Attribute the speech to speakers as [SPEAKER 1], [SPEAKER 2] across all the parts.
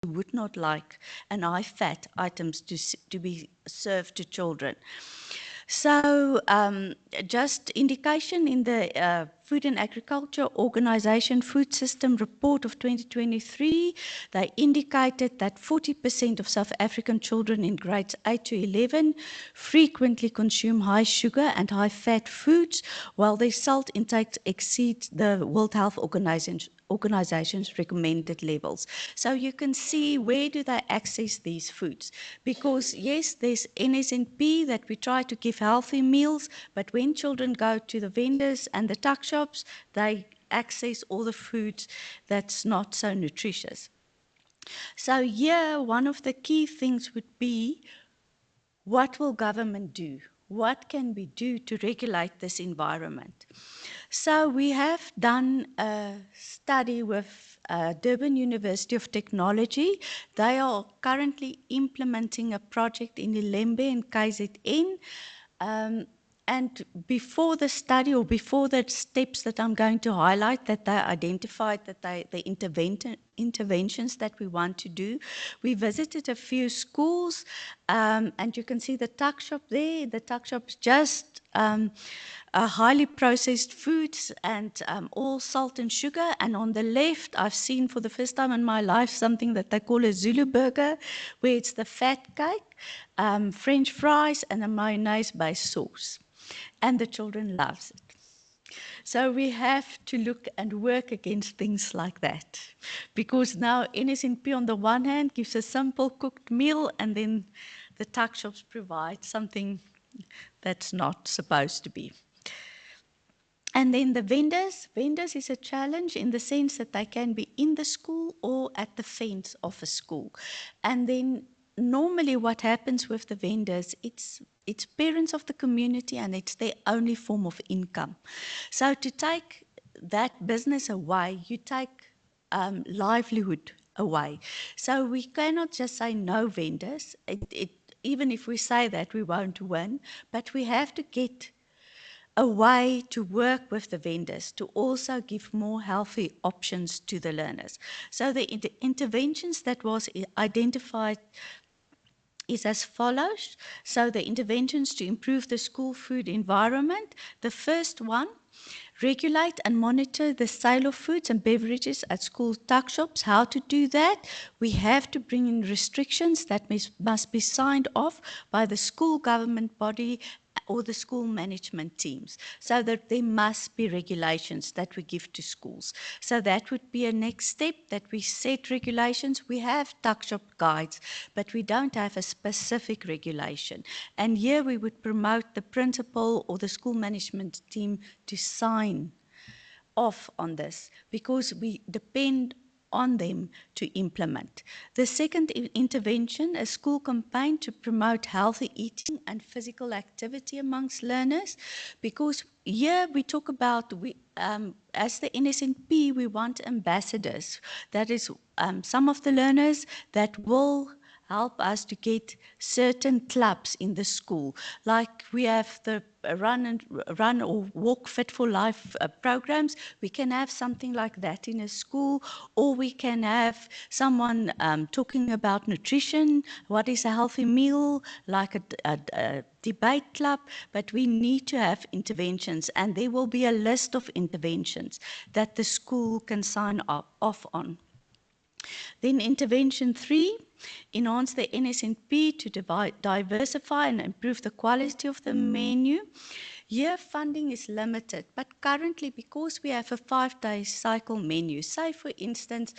[SPEAKER 1] who would not like and high-fat items to be served to children. So just indication in the Food and Agriculture Organization Food System Report of 2023, they indicated that 40% of South African children in grades 8 to 11 frequently consume high sugar and high fat foods, while their salt intake exceeds the World Health Organization's recommended levels. So you can see where do they access these foods. Because yes, there's NSNP that we try to give healthy meals, but when children go to the vendors and the tuck shops, they access all the foods that's not so nutritious. So here, one of the key things would be, what will government do? What can we do to regulate this environment? So we have done a study with Durban University of Technology. They are currently implementing a project in Ilembe and KZN. And before the study, or before the steps that I'm going to highlight, that they identified that the interventions that we want to do, we visited a few schools, and you can see the tuck shop there. The tuck shop is just highly processed foods and all salt and sugar. And on the left, I've seen for the first time in my life something that they call a Zulu burger, where it's the fat cake, French fries, and a mayonnaise-based sauce. And the children loves it. So we have to look and work against things like that. Because now NSNP on the one hand gives a simple cooked meal, and then the tuck shops provide something that's not supposed to be. And then the vendors is a challenge in the sense that they can be in the school or at the fence of a school. And then normally what happens with the vendors, it's parents of the community and it's their only form of income. So to take that business away, you take livelihood away. So we cannot just say no vendors. Even if we say that, we won't win, but we have to get a way to work with the vendors to also give more healthy options to the learners. So the interventions that was identified is as follows. So the interventions to improve the school food environment. The first one, regulate and monitor the sale of foods and beverages at school tuck shops. How to do that? We have to bring in restrictions that must be signed off by the school government body or the school management teams, so that there must be regulations that we give to schools. So that would be a next step, that we set regulations. We have tuck shop guides, but we don't have a specific regulation. And here we would promote the principal or the school management team to sign off on this, because we depend on them to implement. The second intervention, a school campaign to promote healthy eating and physical activity amongst learners, because here we talk about, as the NSNP, we want ambassadors. That is some of the learners that will help us to get certain clubs in the school. Like we have the run or walk fit for life programs. We can have something like that in a school, or we can have someone talking about nutrition, what is a healthy meal, like a debate club, but we need to have interventions, and there will be a list of interventions that the school can sign off on. Then intervention 3, enhance the NSNP to diversify and improve the quality of the menu. Here funding is limited, but currently, because we have a 5-day cycle menu, say for instance,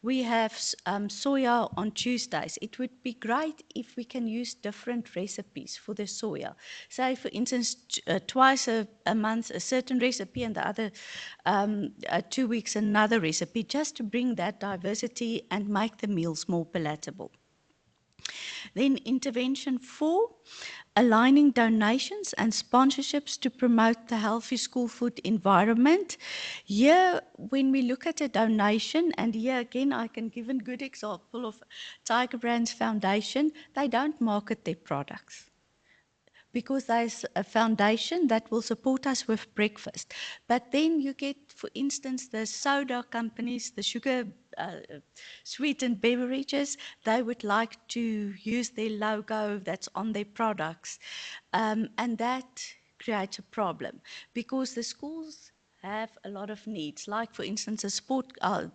[SPEAKER 1] we have soya on Tuesdays. It would be great if we can use different recipes for the soya. Say, for instance, twice a month a certain recipe, and the other 2 weeks another recipe, just to bring that diversity and make the meals more palatable. Then intervention 4, aligning donations and sponsorships to promote the healthy school food environment. Here, when we look at a donation, and here again I can give a good example of Tiger Brands Foundation, they don't market their products, because there's a foundation that will support us with breakfast. But then you get, for instance, the soda companies, the sugar sweetened beverages, they would like to use their logo that's on their products. And that creates a problem because the schools have a lot of needs. Like, for instance,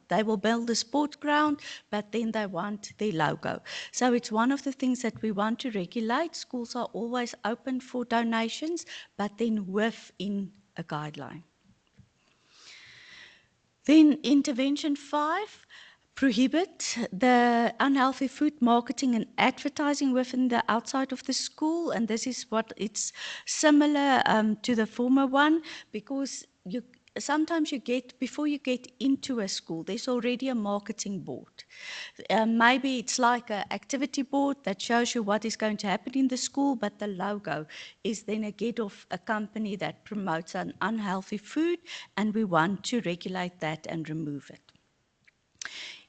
[SPEAKER 1] they will build a sport ground, but then they want their logo. So it's one of the things that we want to regulate. Schools are always open for donations, but then within a guideline. Then intervention 5, prohibit the unhealthy food marketing and advertising within the outside of the school. And this is what it's similar to the former one, because sometimes before you get into a school, there's already a marketing board. Maybe it's like an activity board that shows you what is going to happen in the school, but the logo is then again of a company that promotes an unhealthy food, and we want to regulate that and remove it.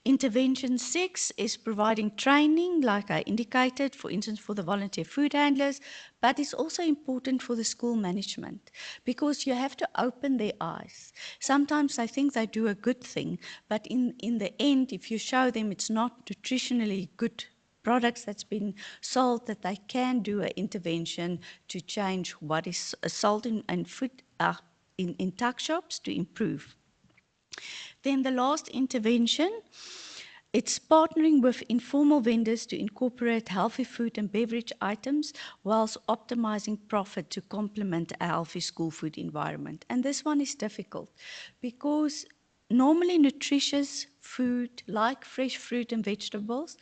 [SPEAKER 1] Intervention 6 is providing training, like I indicated, for instance, for the volunteer food handlers, but it's also important for the school management because you have to open their eyes. Sometimes I think they do a good thing, but in the end, if you show them it's not nutritionally good products that's been sold, that they can do an intervention to change what is sold in food in tuck shops to improve. Then the last intervention, it's partnering with informal vendors to incorporate healthy food and beverage items whilst optimizing profit to complement a healthy school food environment. And this one is difficult because normally nutritious food like fresh fruit and vegetables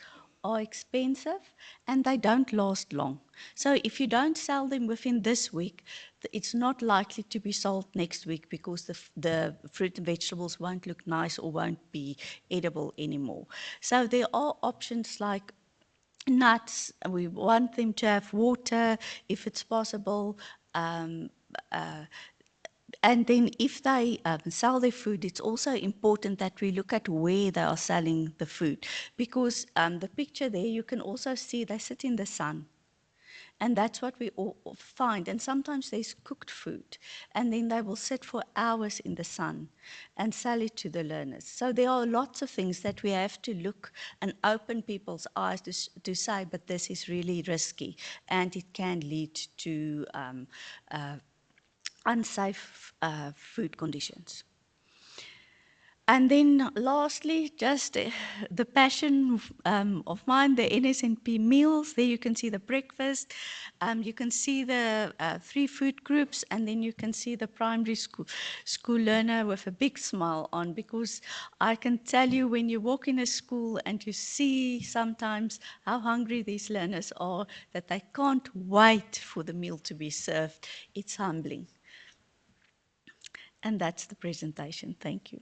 [SPEAKER 1] are expensive and they don't last long. So if you don't sell them within this week, it's not likely to be sold next week because the fruit and vegetables won't look nice or won't be edible anymore. So there are options like nuts. We want them to have water if it's possible. And then if they sell their food, it's also important that we look at where they are selling the food. Because the picture there, you can also see they sit in the sun. And that's what we all find. And sometimes there's cooked food. And then they will sit for hours in the sun and sell it to the learners. So there are lots of things that we have to look and open people's eyes to say, but this is really risky. And it can lead to unsafe food conditions. And then lastly, just the passion of mine, the NSNP meals. There you can see the breakfast. You can see the 3 food groups, and then you can see the primary school learner with a big smile on, because I can tell you when you walk in a school and you see sometimes how hungry these learners are, that they can't wait for the meal to be served. It's humbling. And that's the presentation. Thank you.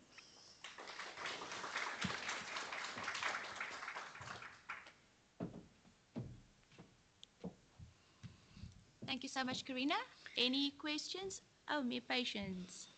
[SPEAKER 2] Thank you so much, Karina. Any questions? Oh, mere patience.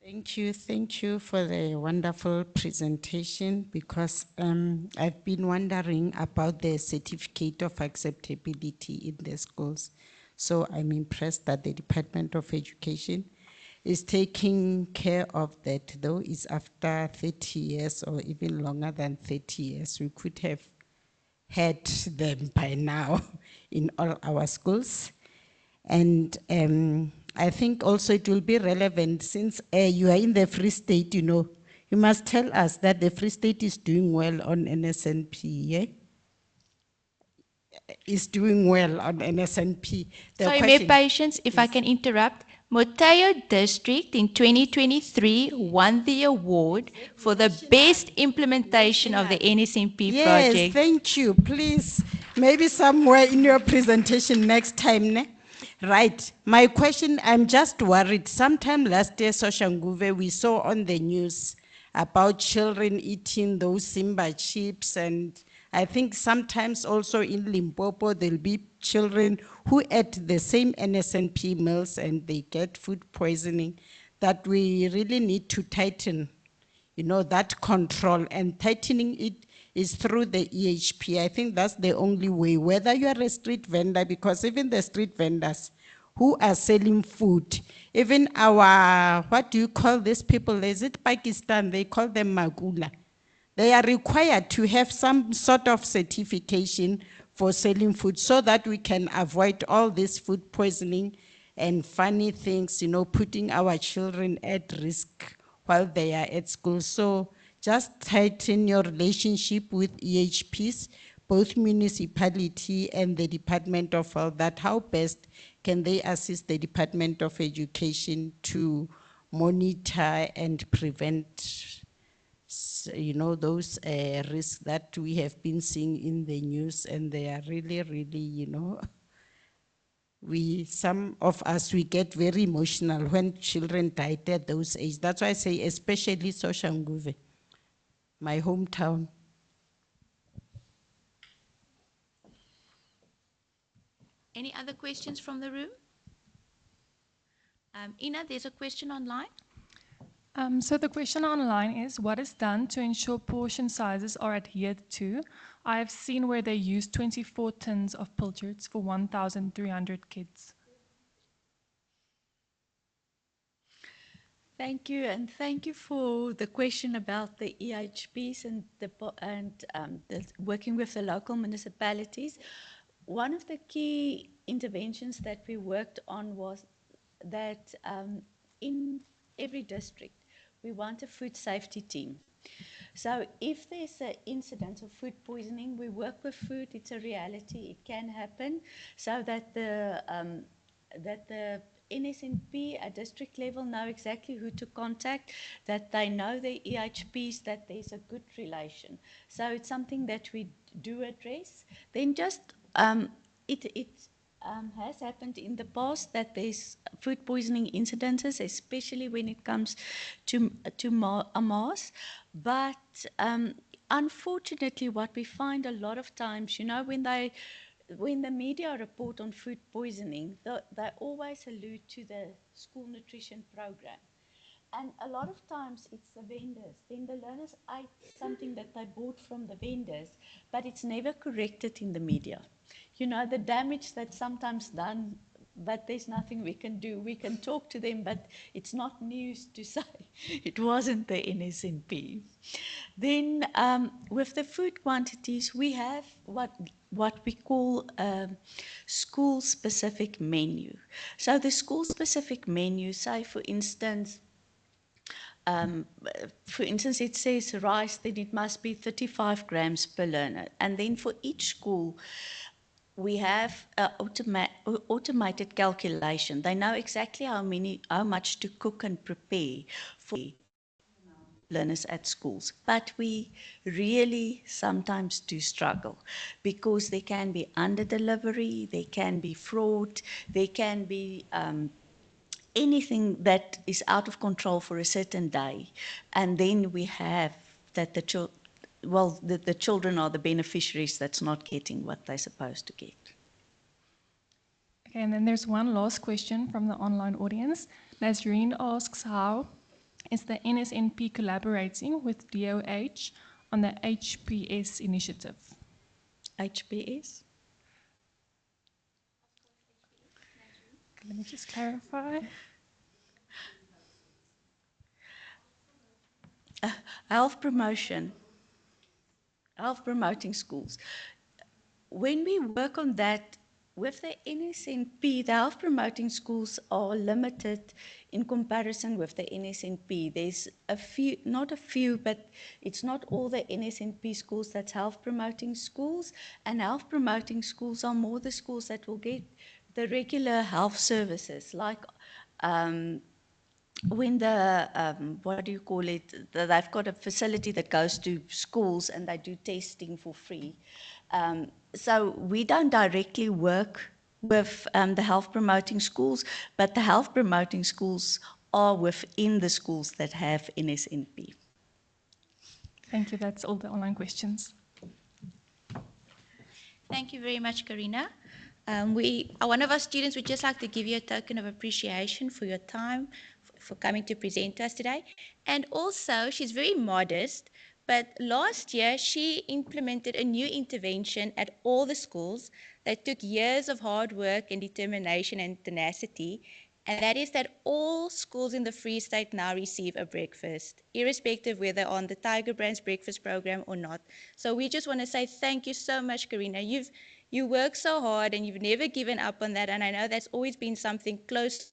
[SPEAKER 3] Thank you for the wonderful presentation, because I've been wondering about the certificate of acceptability in the schools. So I'm impressed that the Department of Education is taking care of that, though it's after 30 years or even longer than 30 years. We could have had them by now in all our schools. And I think also it will be relevant, since you are in the Free State, you know, you must tell us that the Free State is doing well on NSNP, yeah? Is doing well on NSNP.
[SPEAKER 2] Sorry, mere patience, if I can interrupt. Moteo District in 2023 won the award for the best implementation of the NSNP project.
[SPEAKER 3] Yes, thank you. Please, maybe somewhere in your presentation next time, ne? Right. My question, I'm just worried. Sometime last year, Soshanguve, we saw on the news about children eating those Simba chips, and I think sometimes also in Limpopo, there'll be children who ate the same NSNP meals and they get food poisoning, that we really need to tighten, that control, and tightening it is through the EHP. I think that's the only way, whether you are a street vendor, because even the street vendors who are selling food, even our, what do you call these people? Is it Pakistan? They call them Magula. They are required to have some sort of certification for selling food so that we can avoid all this food poisoning and funny things, putting our children at risk while they are at school. So just tighten your relationship with EHPs, both municipality and the Department of Health, that how best can they assist the Department of Education to monitor and prevent those risks that we have been seeing in the news, and they are really, really, some of us, we get very emotional when children died at those ages. That's why I say, especially Soshanguve, my hometown.
[SPEAKER 2] Any other questions from the room? Ina, there's a question online.
[SPEAKER 4] So the question online is, what is done to ensure portion sizes are adhered to? I have seen where they use 24 tins of pilchards for 1,300 kids.
[SPEAKER 1] Thank you, and thank you for the question about the EHPs and working with the local municipalities. One of the key interventions that we worked on was that in every district, we want a food safety team. So if there's an incident of food poisoning, we work with food. It's a reality. It can happen. So that the NSNP at district level know exactly who to contact, that they know the EHPs, that there's a good relation. So it's something that we do address. Then just it has happened in the past that there's food poisoning incidences, especially when it comes to mass. But unfortunately, what we find a lot of times, when the media report on food poisoning, they always allude to the school nutrition program. And a lot of times it's the vendors. Then the learners ate something that they bought from the vendors, but it's never corrected in the media. The damage that's sometimes done, but there's nothing we can do. We can talk to them, but it's not news to say it wasn't the NSNP. Then with the food quantities, we have what we call a school-specific menu. So the school-specific menu, say for instance, it says rice, then it must be 35 grams per learner. And then for each school, we have an automated calculation. They know exactly how much to cook and prepare for learners at schools. But we really sometimes do struggle because there can be under-delivery, there can be fraud, there can be anything that is out of control for a certain day. And then we have that the children are the beneficiaries that's not getting what they're supposed to get.
[SPEAKER 4] Okay, and then there's one last question from the online audience. Nazreen asks, how is the NSNP collaborating with DOH on the HPS initiative?
[SPEAKER 1] HPS?
[SPEAKER 4] Let me just clarify.
[SPEAKER 1] Health promoting schools. When we work on that, with the NSNP, the health promoting schools are limited in comparison with the NSNP. There's a few, not a few, but it's not all the NSNP schools that's health promoting schools. And health promoting schools are more the schools that will get the regular health services, like when they've got a facility that goes to schools and they do testing for free. So we don't directly work with the health promoting schools, but the health promoting schools are within the schools that have NSNP.
[SPEAKER 4] Thank you, that's all the online questions.
[SPEAKER 2] Thank you very much, Karina. One of our students would just like to give you a token of appreciation for your time, for coming to present to us today. And also, she's very modest, but last year she implemented a new intervention at all the schools that took years of hard work and determination and tenacity. And that is that all schools in the Free State now receive a breakfast, irrespective whether on the Tiger Brands breakfast program or not. So we just want to say thank you so much, Karina. You work so hard and you've never given up on that. And I know that's always been something close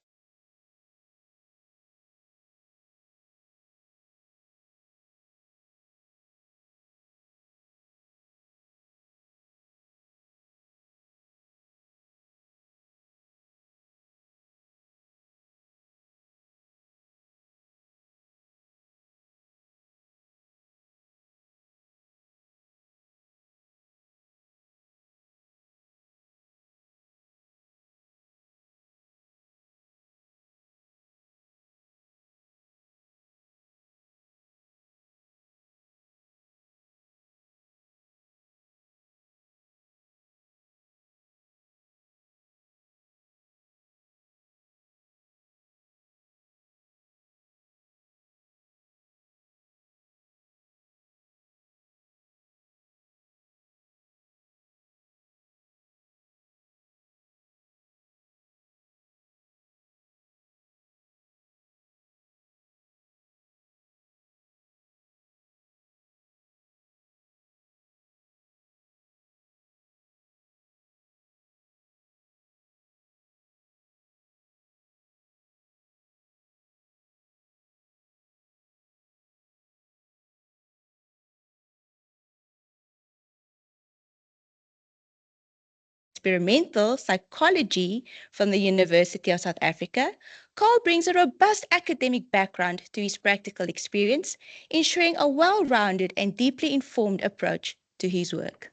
[SPEAKER 2] experimental psychology from the University of South Africa, Carl brings a robust academic background to his practical experience, ensuring a well-rounded and deeply informed approach to his work.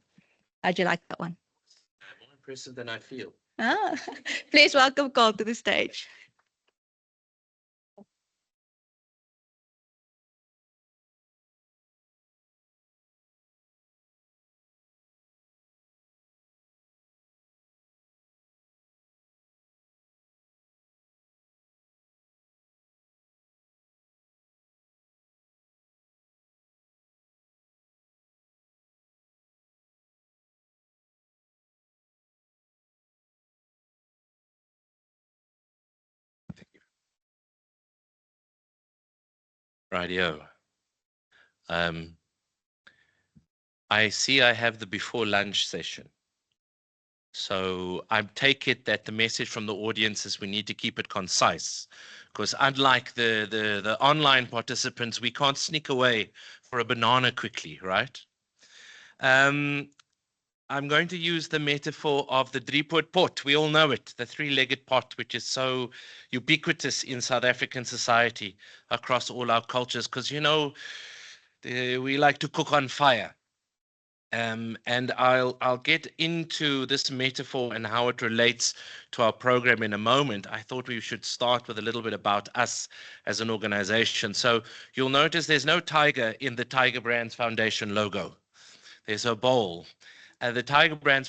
[SPEAKER 2] How'd you like that one?
[SPEAKER 5] More impressive than I feel.
[SPEAKER 2] Ah, please welcome Carl to the stage.
[SPEAKER 5] Rightio. I see I have the before lunch session. So I take it that the message from the audience is we need to keep it concise, because unlike the online participants, we can't sneak away for a banana quickly, right? I'm going to use the metaphor of the driepoot pot. We all know it, the three-legged pot, which is so ubiquitous in South African society across all our cultures, because, you know, we like to cook on fire. And I'll get into this metaphor and how it relates to our program in a moment. I thought we should start with a little bit about us as an organization. So you'll notice there's no tiger in the Tiger Brands Foundation logo. There's a bowl. The Tiger Brands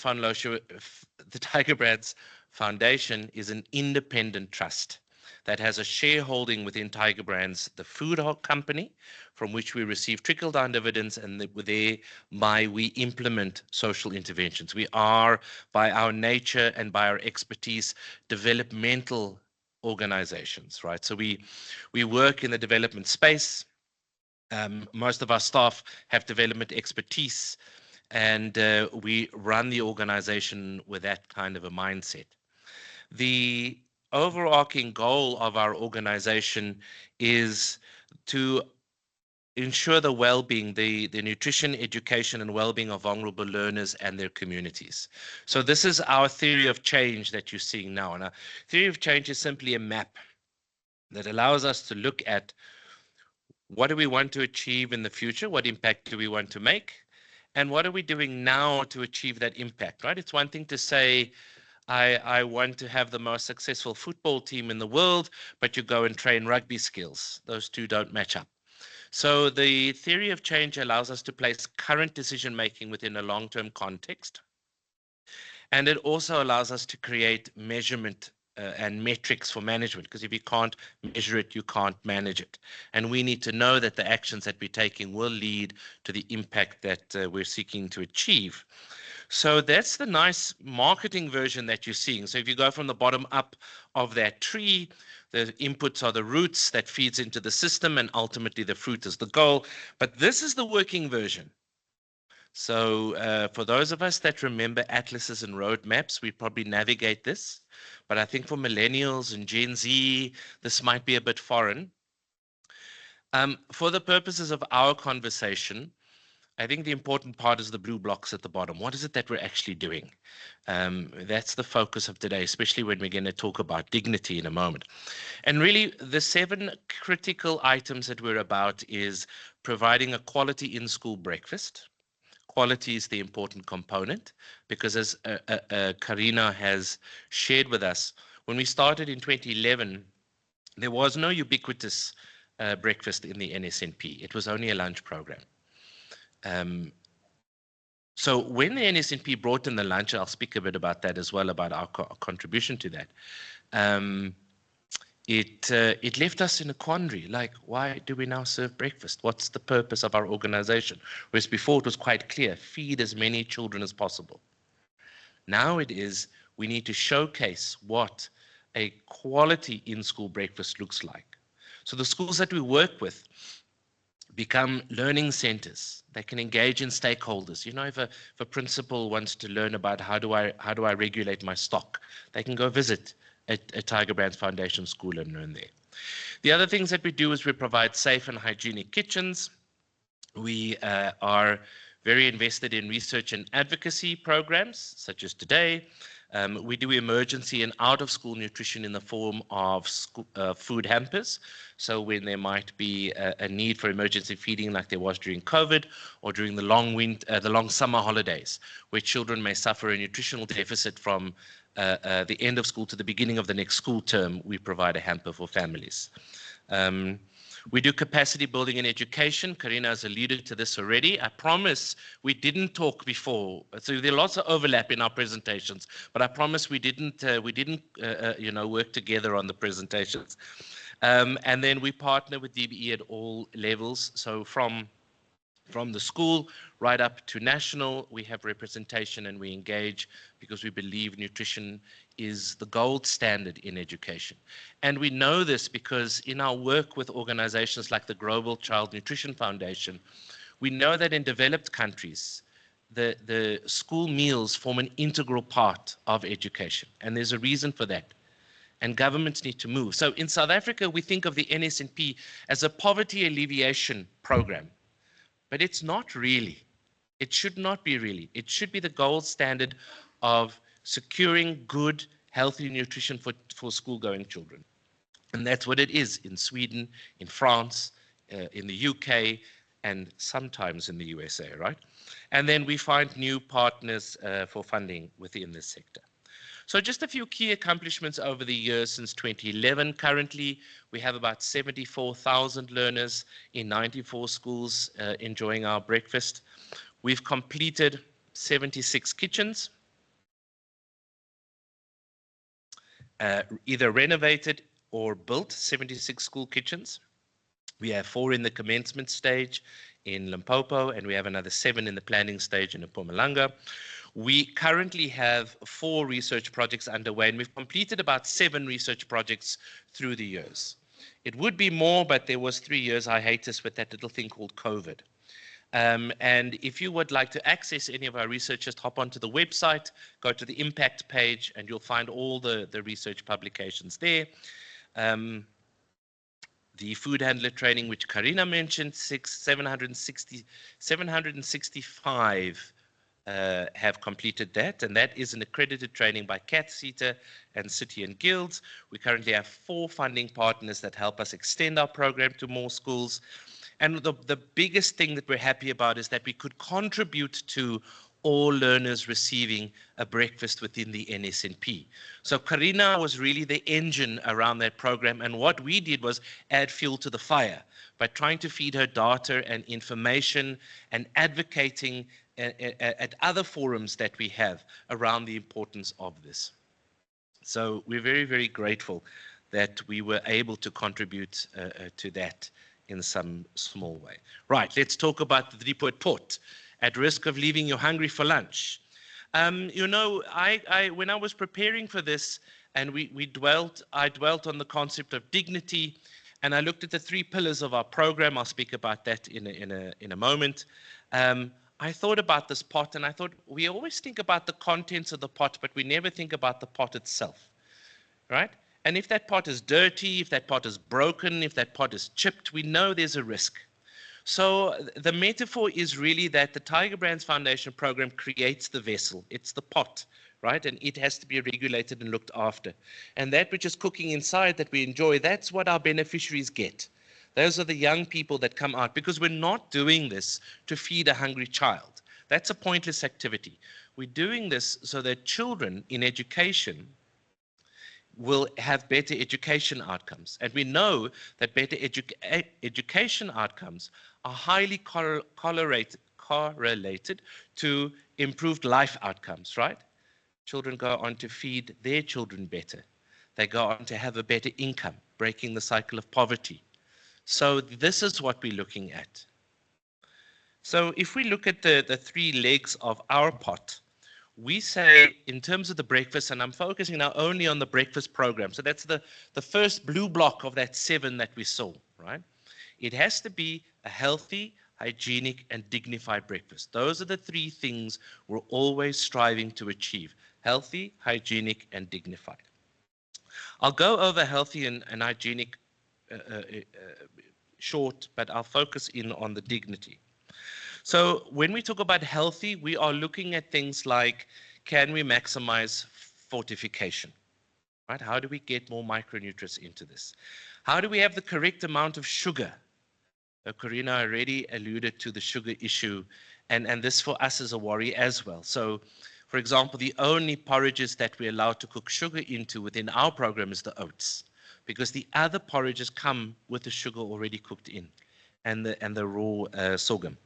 [SPEAKER 5] Foundation is an independent trust that has a shareholding within Tiger Brands, the food company, from which we receive trickle-down dividends, and thereby we implement social interventions. We are, by our nature and by our expertise, developmental organizations, right? So we work in the development space. Most of our staff have development expertise, and we run the organization with that kind of a mindset. The overarching goal of our organization is to ensure the well-being, the nutrition, education, and well-being of vulnerable learners and their communities. So this is our theory of change that you're seeing now. And our theory of change is simply a map that allows us to look at what do we want to achieve in the future, what impact do we want to make, and what are we doing now to achieve that impact, right? It's one thing to say, I want to have the most successful football team in the world, but you go and train rugby skills. Those two don't match up. So the theory of change allows us to place current decision making within a long-term context. And it also allows us to create measurement and metrics for management, because if you can't measure it, you can't manage it. And we need to know that the actions that we're taking will lead to the impact that we're seeking to achieve. So that's the nice marketing version that you're seeing. So if you go from the bottom up of that tree, the inputs are the roots that feeds into the system, and ultimately the fruit is the goal. But this is the working version. So for those of us that remember atlases and roadmaps, we probably navigate this. But I think for millennials and Gen Z, this might be a bit foreign. For the purposes of our conversation, I think the important part is the blue blocks at the bottom. What is it that we're actually doing? That's the focus of today, especially when we're going to talk about dignity in a moment. And really, the 7 critical items that we're about is providing a quality in-school breakfast. Quality is the important component, because as Karina has shared with us, when we started in 2011, there was no ubiquitous breakfast in the NSNP. It was only a lunch program. So when the NSNP brought in the lunch, I'll speak a bit about that as well, about our contribution to that. It left us in a quandary, like, why do we now serve breakfast? What's the purpose of our organization? Whereas before it was quite clear, feed as many children as possible. Now it is, we need to showcase what a quality in-school breakfast looks like. So the schools that we work with become learning centers. They can engage in stakeholders. You know, if a principal wants to learn about how do I regulate my stock, they can go visit a Tiger Brands Foundation school and learn there. The other things that we do is we provide safe and hygienic kitchens. We are very invested in research and advocacy programs, such as today. We do emergency and out-of-school nutrition in the form of food hampers. So when there might be a need for emergency feeding, like there was during COVID, or during the long summer holidays, where children may suffer a nutritional deficit from the end of school to the beginning of the next school term, we provide a hamper for families. We do capacity building in education. Karina has alluded to this already. I promise we didn't talk before. So there are lots of overlap in our presentations, but I promise we didn't work together on the presentations. And then we partner with DBE at all levels. So from the school right up to national, we have representation and we engage because we believe nutrition is the gold standard in education. And we know this because in our work with organizations like the Global Child Nutrition Foundation, we know that in developed countries, the school meals form an integral part of education. And there's a reason for that. And governments need to move. So in South Africa, we think of the NSNP as a poverty alleviation program. But it's not really. It should not be really. It should be the gold standard of securing good, healthy nutrition for school-going children. And that's what it is in Sweden, in France, in the UK, and sometimes in the USA, right? And then we find new partners for funding within this sector. So just a few key accomplishments over the years since 2011. Currently, we have about 74,000 learners in 94 schools enjoying our breakfast. We've completed 76 kitchens, either renovated or built 76 school kitchens. We have 4 in the commencement stage in Limpopo, and we have another 7 in the planning stage in Mpumalanga. We currently have 4 research projects underway, and we've completed about 7 research projects through the years. It would be more, but there was 3 years hiatus with that little thing called COVID. And if you would like to access any of our research, just hop onto the website, go to the impact page, and you'll find all the research publications there. The food handler training, which Karina mentioned, 765 have completed that, and that is an accredited training by CAT-CETA and City and Guilds. We currently have 4 funding partners that help us extend our program to more schools. And the biggest thing that we're happy about is that we could contribute to all learners receiving a breakfast within the NSNP. So Karina was really the engine around that program, and what we did was add fuel to the fire by trying to feed her data and information and advocating at other forums that we have around the importance of this. So we're very, very grateful that we were able to contribute to that in some small way. Right, let's talk about the 3-point port. At risk of leaving you hungry for lunch. You know, when I was preparing for this, and I dwelt on the concept of dignity, and I looked at the 3 pillars of our program. I'll speak about that in a moment. I thought about this pot, and I thought we always think about the contents of the pot, but we never think about the pot itself, right? And if that pot is dirty, if that pot is broken, if that pot is chipped, we know there's a risk. So the metaphor is really that the Tiger Brands Foundation program creates the vessel. It's the pot, right? And it has to be regulated and looked after. And that which is cooking inside that we enjoy, that's what our beneficiaries get. Those are the young people that come out, because we're not doing this to feed a hungry child. That's a pointless activity. We're doing this so that children in education will have better education outcomes. And we know that better education outcomes are highly correlated to improved life outcomes, right? Children go on to feed their children better. They go on to have a better income, breaking the cycle of poverty. So this is what we're looking at. So if we look at the 3 legs of our pot, we say in terms of the breakfast, and I'm focusing now only on the breakfast program. So that's the first blue block of that 7 that we saw, right? It has to be a healthy, hygienic, and dignified breakfast. Those are the 3 things we're always striving to achieve: healthy, hygienic, and dignified. I'll go over healthy and hygienic short, but I'll focus in on the dignity. So when we talk about healthy, we are looking at things like, can we maximize fortification, right? How do we get more micronutrients into this? How do we have the correct amount of sugar? Corina already alluded to the sugar issue, and this for us is a worry as well. So, for example, the only porridges that we're allowed to cook sugar into within our program is the oats, because the other porridges come with the sugar already cooked in, and the raw sorghum.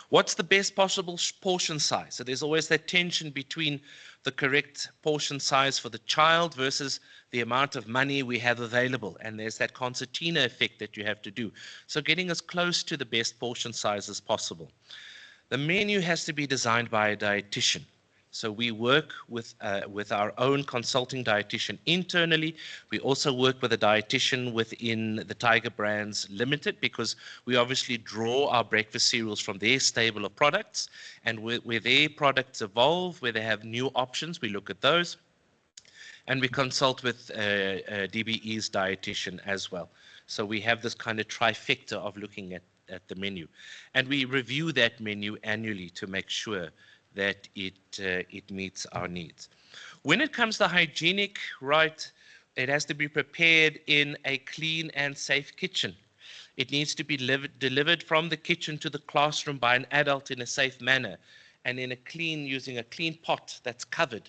[SPEAKER 5] What's the best possible portion size? So there's always that tension between the correct portion size for the child versus the amount of money we have available. And there's that concertina effect that you have to do. So getting as close to the best portion size as possible. The menu has to be designed by a dietitian. So we work with our own consulting dietitian internally. We also work with a dietitian within the Tiger Brands Limited, because we obviously draw our breakfast cereals from their stable of products. And where their products evolve, where they have new options, we look at those. And we consult with DBE's dietitian as well. So we have this kind of trifecta of looking at the menu. And we review that menu annually to make sure that it meets our needs. When it comes to hygienic, right, it has to be prepared in a clean and safe kitchen. It needs to be delivered from the kitchen to the classroom by an adult in a safe manner, and in using a clean pot that's covered,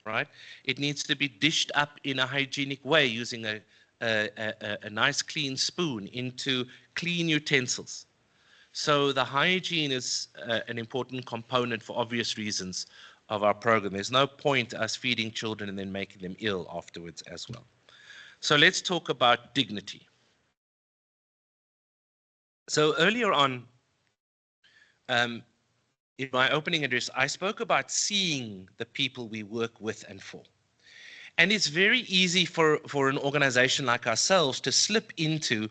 [SPEAKER 5] right? It needs to be dished up in a hygienic way using a nice clean spoon into clean utensils. So the hygiene is an important component for obvious reasons of our program. There's no point us feeding children and then making them ill afterwards as well. So let's talk about dignity. So earlier on, in my opening address, I spoke about seeing the people we work with and for. And it's very easy for an organization like ourselves to slip into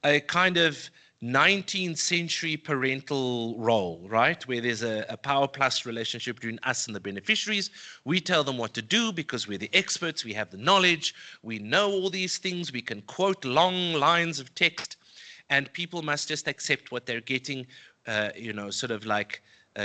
[SPEAKER 5] a kind of 19th century parental role, right? Where there's a power plus relationship between us and the beneficiaries. We tell them what to do because we're the experts, we have the knowledge, we know all these things, we can quote long lines of text, and people must just accept what they're getting, sort of like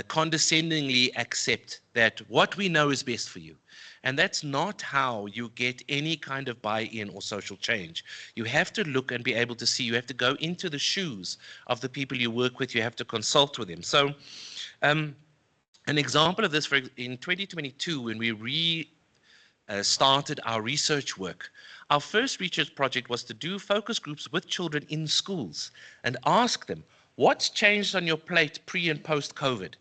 [SPEAKER 5] condescendingly accept that what we know is best for you. And that's not how you get any kind of buy-in or social change. You have to look and be able to see. You have to go into the shoes of the people you work with. You have to consult with them. So an example of this, in 2022, when we started our research work, our first research project was to do focus groups with children in schools and ask them, What's changed on your plate pre and post COVID?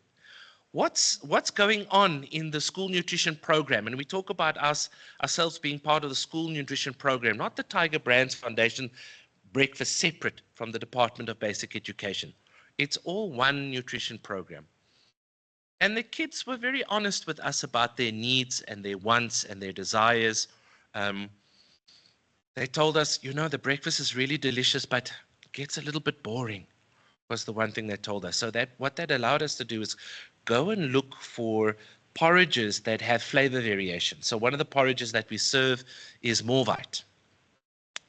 [SPEAKER 5] What's going on in the school nutrition program? And we talk about ourselves being part of the school nutrition program, not the Tiger Brands Foundation breakfast separate from the Department of Basic Education. It's all one nutrition program. And the kids were very honest with us about their needs and their wants and their desires. They told us, you know, the breakfast is really delicious, but it gets a little bit boring, was the one thing they told us. So that what that allowed us to do is go and look for porridges that have flavor variation. So one of the porridges that we serve is Morvite,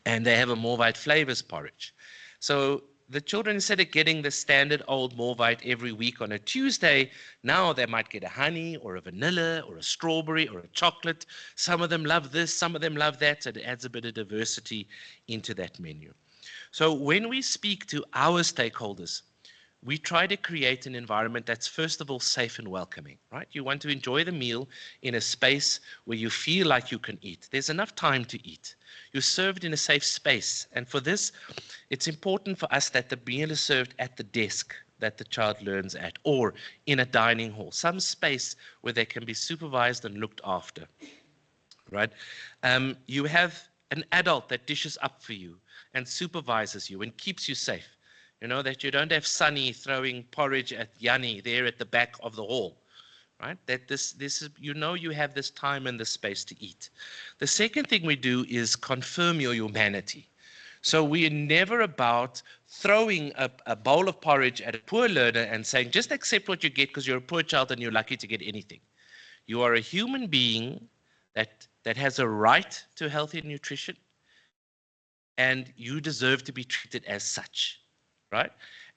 [SPEAKER 5] and they have a Morvite flavors porridge. So the children, instead of getting the standard old Morvite every week on a Tuesday, now they might get a honey or a vanilla or a strawberry or a chocolate. Some of them love this, some of them love that. So it adds a bit of diversity into that menu. So when we speak to our stakeholders, we try to create an environment that's first of all safe and welcoming, right? You want to enjoy the meal in a space where you feel like you can eat. There's enough time to eat. You're served in a safe space. And for this, it's important for us that the meal is served at the desk that the child learns at, or in a dining hall, some space where they can be supervised and looked after, right? You have an adult that dishes up for you and supervises you and keeps you safe. You know, that you don't have Sunny throwing porridge at Yanni there at the back of the hall, right? That this is, you know, you have this time and this space to eat. The second thing we do is confirm your humanity. So we are never about throwing a bowl of porridge at a poor learner and saying, just accept what you get because you're a poor child and you're lucky to get anything. You are a human being that has a right to healthy nutrition, and you deserve to be treated as such. Right?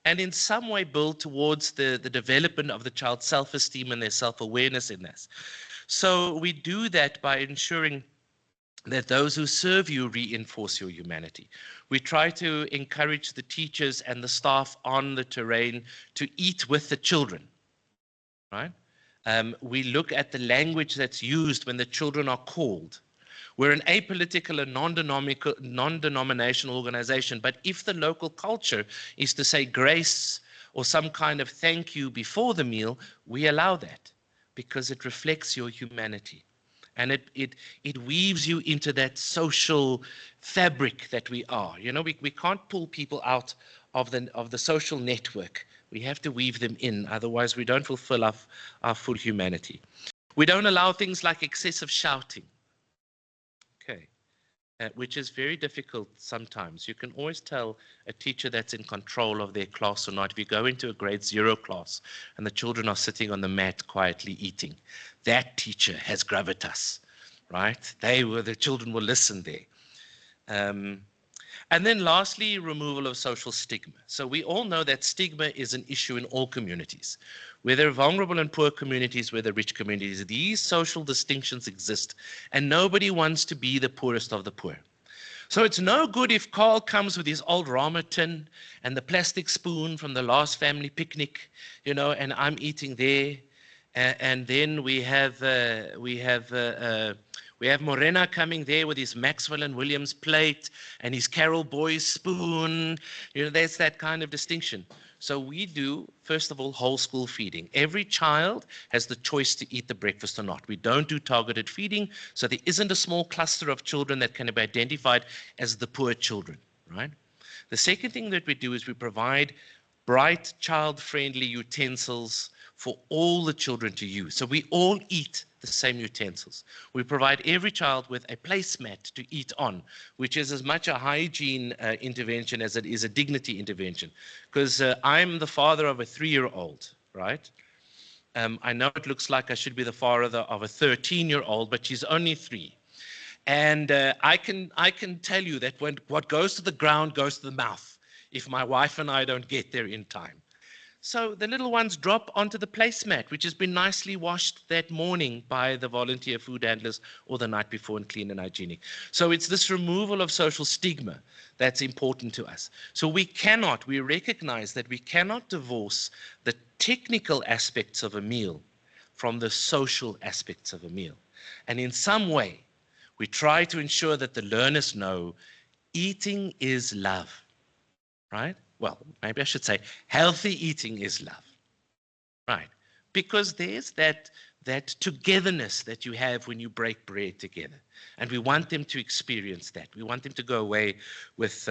[SPEAKER 5] And in some way build towards the development of the child's self-esteem and their self-awareness in this. So we do that by ensuring that those who serve you reinforce your humanity. We try to encourage the teachers and the staff on the terrain to eat with the children, right? We look at the language that's used when the children are called. We're an apolitical and non-denominational organization, but if the local culture is to say grace or some kind of thank you before the meal, we allow that because it reflects your humanity. And it weaves you into that social fabric that we are. You know, we can't pull people out of the social network. We have to weave them in, otherwise we don't fulfill our full humanity. We don't allow things like excessive shouting. Okay, which is very difficult sometimes. You can always tell a teacher that's in control of their class or not. If you go into a grade 0 class and the children are sitting on the mat quietly eating, that teacher has gravitas, right? The children will listen there. And then lastly, removal of social stigma. So we all know that stigma is an issue in all communities. Whether vulnerable and poor communities, whether rich communities, these social distinctions exist, and nobody wants to be the poorest of the poor. So it's no good if Carl comes with his old Rama tin and the plastic spoon from the last family picnic, you know, and I'm eating there. And then we have Morena coming there with his Maxwell and Williams plate and his Carol Boy's spoon. You know, there's that kind of distinction. So we do, first of all, whole school feeding. Every child has the choice to eat the breakfast or not. We don't do targeted feeding, so there isn't a small cluster of children that can be identified as the poor children, right? The second thing that we do is we provide bright, child-friendly utensils for all the children to use. So we all eat the same utensils. We provide every child with a placemat to eat on, which is as much a hygiene intervention as it is a dignity intervention. Because I'm the father of a 3-year-old, right? I know it looks like I should be the father of a 13-year-old, but she's only 3. And I can tell you that when what goes to the ground goes to the mouth if my wife and I don't get there in time. So the little ones drop onto the placemat, which has been nicely washed that morning by the volunteer food handlers or the night before and clean and hygienic. So it's this removal of social stigma that's important to us. So we recognize that we cannot divorce the technical aspects of a meal from the social aspects of a meal. And in some way, we try to ensure that the learners know eating is love, right? well, maybe I should say, healthy eating is love, right? Because there's that togetherness that you have when you break bread together. And we want them to experience that. We want them to go away with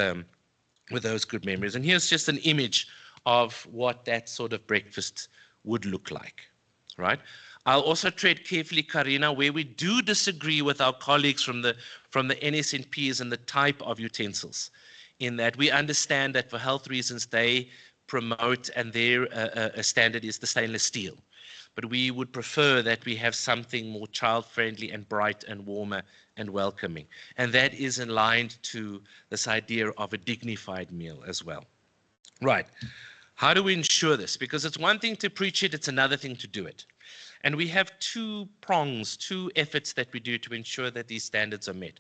[SPEAKER 5] those good memories. And here's just an image of what that sort of breakfast would look like, right? I'll also tread carefully, Karina, where we do disagree with our colleagues from the NSNPs and the type of utensils, in that we understand that for health reasons they promote, and their standard is the stainless steel. But we would prefer that we have something more child-friendly and bright and warmer and welcoming. And that is aligned to this idea of a dignified meal as well. Right. How do we ensure this? Because it's one thing to preach it, it's another thing to do it. And we have two prongs, two efforts that we do to ensure that these standards are met.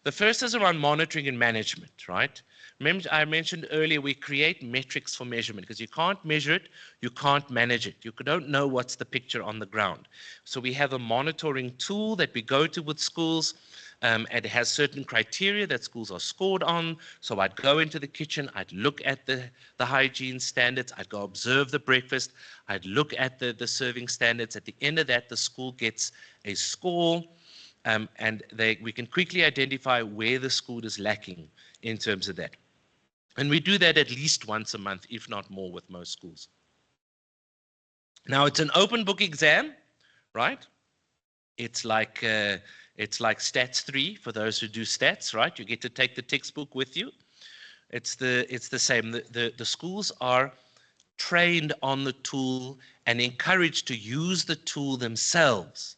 [SPEAKER 5] The first is around monitoring and management, right? Remember, I mentioned earlier, we create metrics for measurement because you can't measure it, you can't manage it. You don't know what's the picture on the ground. So we have a monitoring tool that we go to with schools, and it has certain criteria that schools are scored on. So I'd go into the kitchen, I'd look at the hygiene standards, I'd go observe the breakfast, I'd look at the serving standards. At the end of that, the school gets a score, and we can quickly identify where the school is lacking in terms of that. And we do that at least once a month, if not more, with most schools. Now, it's an open book exam, right? It's like Stats 3 for those who do stats, right? You get to take the textbook with you. It's the same. The schools are trained on the tool and encouraged to use the tool themselves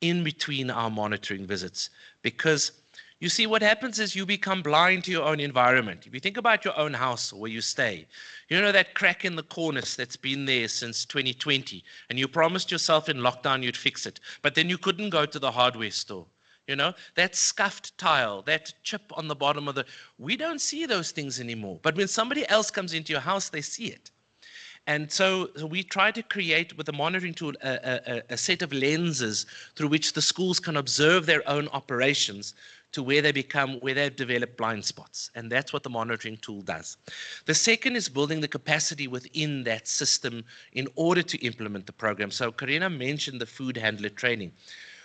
[SPEAKER 5] in between our monitoring visits, because you see, what happens is you become blind to your own environment. If you think about your own house or where you stay, you know that crack in the cornice that's been there since 2020, and you promised yourself in lockdown you'd fix it, but then you couldn't go to the hardware store. You know, that scuffed tile, that chip on the bottom of we don't see those things anymore. But when somebody else comes into your house, they see it. And so we try to create, with the monitoring tool, a set of lenses through which the schools can observe their own operations to where they've developed blind spots. And that's what the monitoring tool does. The second is building the capacity within that system in order to implement the program. So Karina mentioned the food handler training.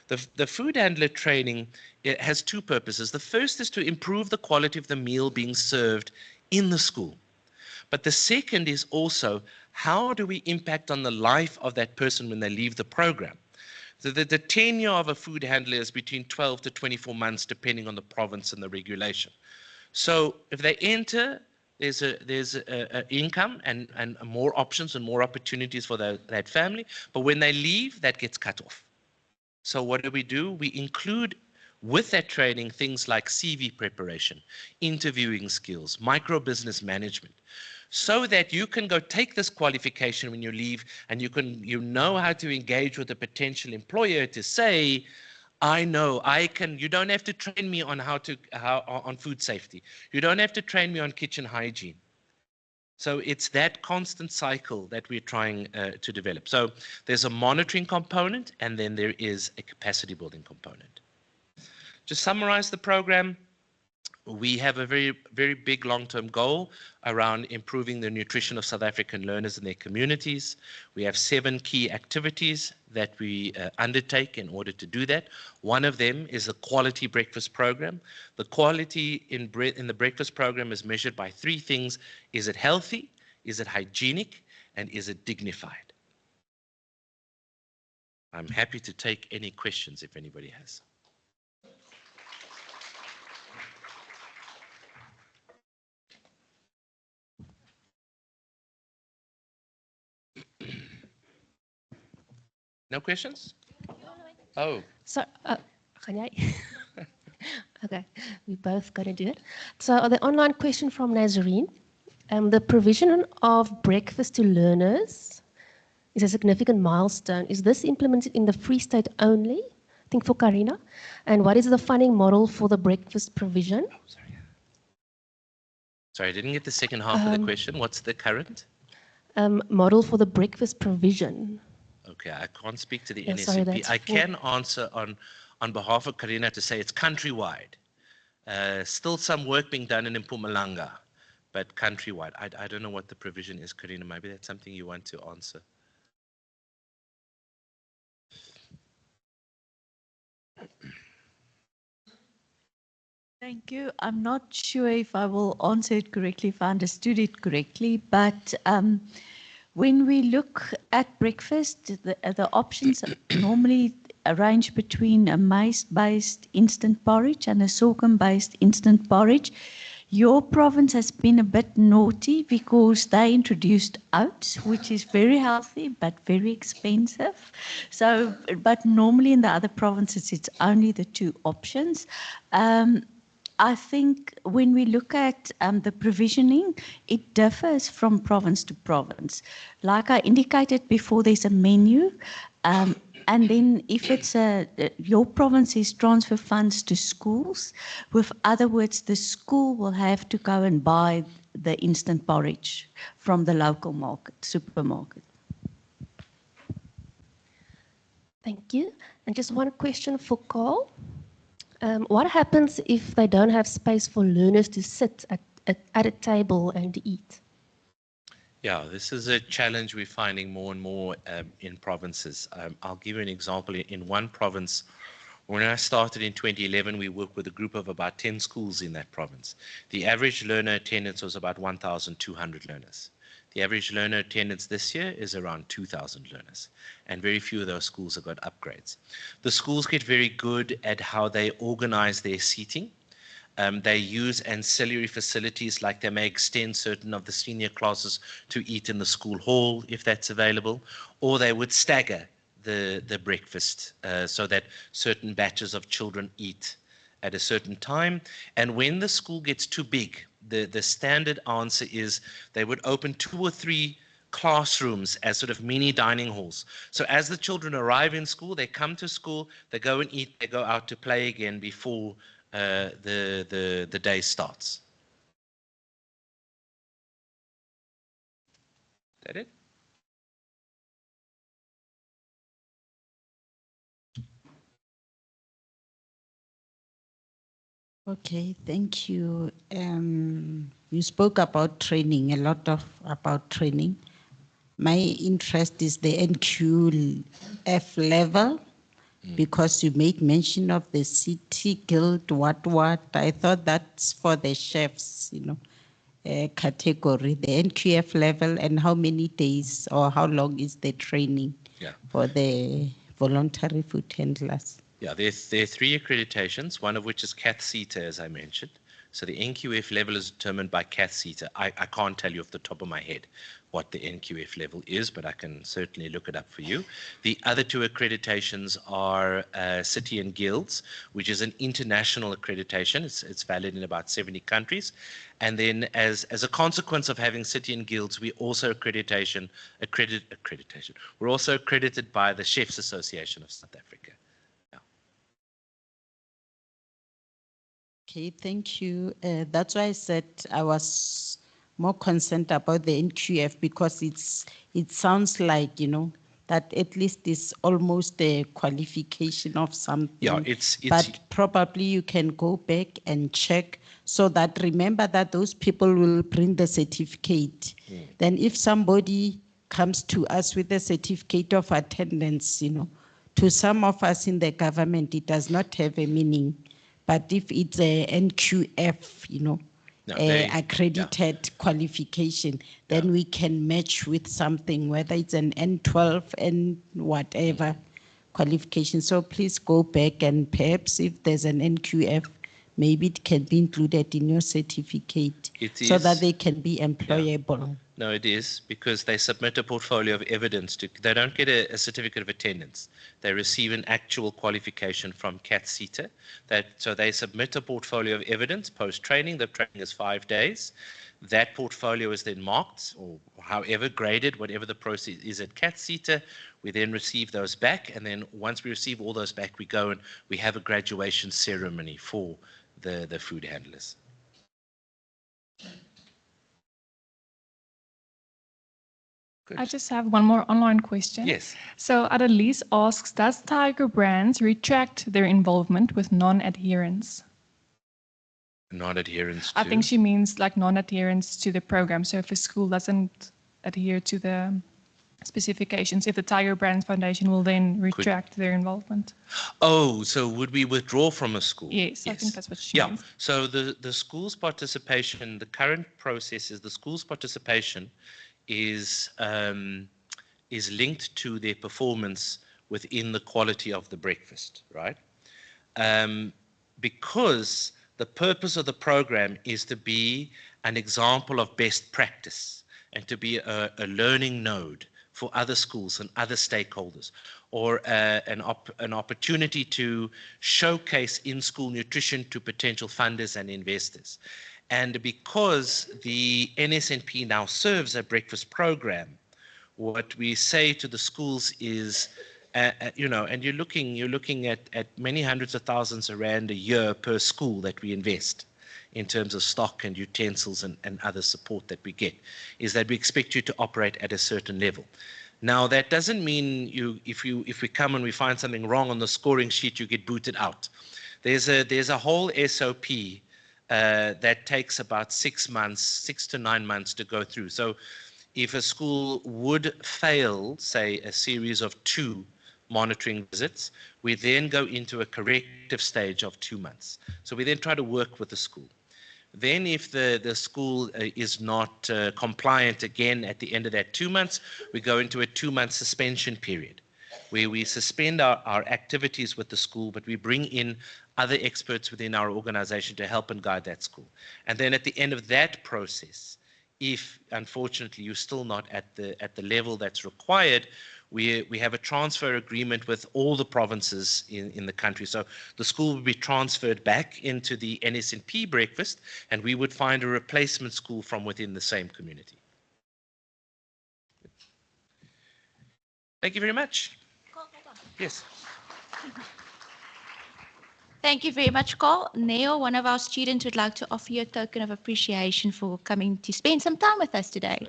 [SPEAKER 5] The food handler training, it has two purposes. The first is to improve the quality of the meal being served in the school. But the second is also, how do we impact on the life of that person when they leave the program? So the tenure of a food handler is between 12 to 24 months, depending on the province and the regulation. So if they enter, there's a income and more options and more opportunities for that family. But when they leave, that gets cut off. So what do? We include with that training things like CV preparation, interviewing skills, micro-business management, so that you can go take this qualification when you leave, and you know how to engage with a potential employer to say, I know I can. You don't have to train me on on food safety. You don't have to train me on kitchen hygiene. So it's that constant cycle that we're trying to develop. So there's a monitoring component, and then there is a capacity building component. To summarize the program, we have a very, very big long-term goal around improving the nutrition of South African learners and their communities. We have 7 key activities that we undertake in order to do that. One of them is the quality breakfast program. The quality in the breakfast program is measured by 3 things. Is it healthy? Is it hygienic? And is it dignified? I'm happy to take any questions if anybody has. No questions? Oh.
[SPEAKER 6] So, gaan jy? Okay, we both going to do it. So the online question from Nazarene. The provision of breakfast to learners is a significant milestone. Is this implemented in the Free State only? I think for Karina. And what is the funding model for the breakfast provision?
[SPEAKER 5] Sorry, I didn't get the second half of the question. What's the current?
[SPEAKER 6] Model for the breakfast provision.
[SPEAKER 5] Okay, I can't speak to the
[SPEAKER 6] Yeah,
[SPEAKER 5] NSCP.
[SPEAKER 6] sorry,
[SPEAKER 5] I can answer on behalf of Karina to say it's countrywide. Still some work being done in Mpumalanga, but countrywide. I don't know what the provision is, Karina. Maybe that's something you want to answer.
[SPEAKER 1] Thank you. I'm not sure if I will answer it correctly, if I understood it correctly, but when we look at breakfast, the options normally range between a maize-based instant porridge and a sorghum-based instant porridge. Your province has been a bit naughty because they introduced oats, which is very healthy but very expensive. So, but normally in the other provinces, it's only the two options. I think when we look at the provisioning, it differs from province to province. Like I indicated before, there's a menu. And then if it's your province is transfer funds to schools, with other words, the school will have to go and buy the instant porridge from the local market, supermarket.
[SPEAKER 6] Thank you. And just one question for Carl. What happens if they don't have space for learners to sit at a table and eat?
[SPEAKER 5] Yeah, this is a challenge we're finding more and more in provinces. I'll give you an example. In one province, when I started in 2011, we worked with a group of about 10 schools in that province. The average learner attendance was about 1,200 learners. The average learner attendance this year is around 2,000 learners, and very few of those schools have got upgrades. The schools get very good at how they organize their seating. They use ancillary facilities, like they may extend certain of the senior classes to eat in the school hall if that's available, or they would stagger the breakfast so that certain batches of children eat at a certain time. And when the school gets too big, the standard answer is they would open 2 or 3 classrooms as sort of mini dining halls. So as the children arrive in school, they come to school, they go and eat, they go out to play again before the day starts. Is that it?
[SPEAKER 3] Okay, thank you. You spoke about training, a lot about training. My interest is the NQF level, because you made mention of the city guild, what. I thought that's for the chefs, category, the NQF level, and how many days or how long is the training for the voluntary food handlers?
[SPEAKER 5] Yeah, there are 3 accreditations, one of which is CAT-CETA, as I mentioned. So the NQF level is determined by CAT-CETA. I can't tell you off the top of my head what the NQF level is, but I can certainly look it up for you. The other 2 accreditations are City and Guilds, which is an international accreditation. It's valid in about 70 countries. And then as a consequence of having City and Guilds, we also accreditation. We're also accredited by the Chefs Association of South Africa.
[SPEAKER 3] Okay, thank you. That's why I said I was more concerned about the NQF, because it sounds like, that at least is almost a qualification of something.
[SPEAKER 5] Yeah, it's
[SPEAKER 3] but probably you can go back and check, so that remember that those people will bring the certificate. Then if somebody comes to us with a certificate of attendance, to some of us in the government, it does not have a meaning. But if it's a NQF, accredited qualification, then we can match with something, whether it's an N12 and whatever qualification. So please go back, and perhaps if there's an NQF, maybe it can be included in your certificate so that they can be employable.
[SPEAKER 5] Yeah. No, it is, because they submit a portfolio of evidence. They don't get a certificate of attendance. They receive an actual qualification from CAT-CETA. So they submit a portfolio of evidence post-training. The training is 5 days. That portfolio is then marked, or however graded, whatever the process is at CAT-CETA. We then receive those back, and then once we receive all those back, we go and we have a graduation ceremony for the food handlers. Good.
[SPEAKER 4] I just have one more online question.
[SPEAKER 5] Yes.
[SPEAKER 4] So Adelise asks, does Tiger Brands retract their involvement with non-adherence?
[SPEAKER 5] Non-adherence
[SPEAKER 4] I
[SPEAKER 5] to?
[SPEAKER 4] think she means like non-adherence to the program. So if a school doesn't adhere to the specifications, if the Tiger Brands Foundation will then retract their involvement.
[SPEAKER 5] Oh, so would we withdraw from a school?
[SPEAKER 4] Yes, I think that's what she
[SPEAKER 5] Yeah.
[SPEAKER 4] means.
[SPEAKER 5] So the school's participation, the current process is the school's participation is linked to their performance within the quality of the breakfast, right? Because the purpose of the program is to be an example of best practice and to be a learning node for other schools and other stakeholders, or an opportunity to showcase in-school nutrition to potential funders and investors. And because the NSNP now serves a breakfast program, what we say to the schools is, and you're looking at many hundreds of thousands of rand a year per school that we invest in terms of stock and utensils and other support that we get, is that we expect you to operate at a certain level. Now, that doesn't mean if we come and we find something wrong on the scoring sheet, you get booted out. There's a whole SOP that takes about 6 to 9 months to go through. So if a school would fail, say, a series of 2 monitoring visits, we then go into a corrective stage of 2 months. So we then try to work with the school. Then if the school is not compliant again at the end of that 2 months, we go into a 2-month suspension period where we suspend our activities with the school, but we bring in other experts within our organization to help and guide that school. And then at the end of that process, if unfortunately you're still not at the level that's required, we have a transfer agreement with all the provinces in the country. So the school would be transferred back into the NSNP breakfast, and we would find a replacement school from within the same community. Thank you very much. Yes.
[SPEAKER 2] Thank you very much, Carl. Neo, one of our students, would like to offer you a token of appreciation for coming to spend some time with us today.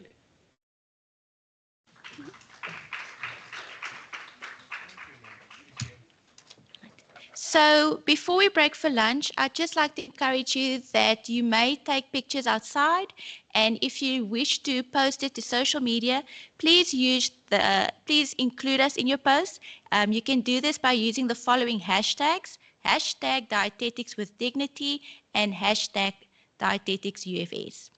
[SPEAKER 2] So before we break for lunch, I'd just like to encourage you that you may take pictures outside, and if you wish to post it to social media, please please include us in your post. You can do this by using the following hashtags: hashtag Dietetics with Dignity and hashtag Dietetics UFS.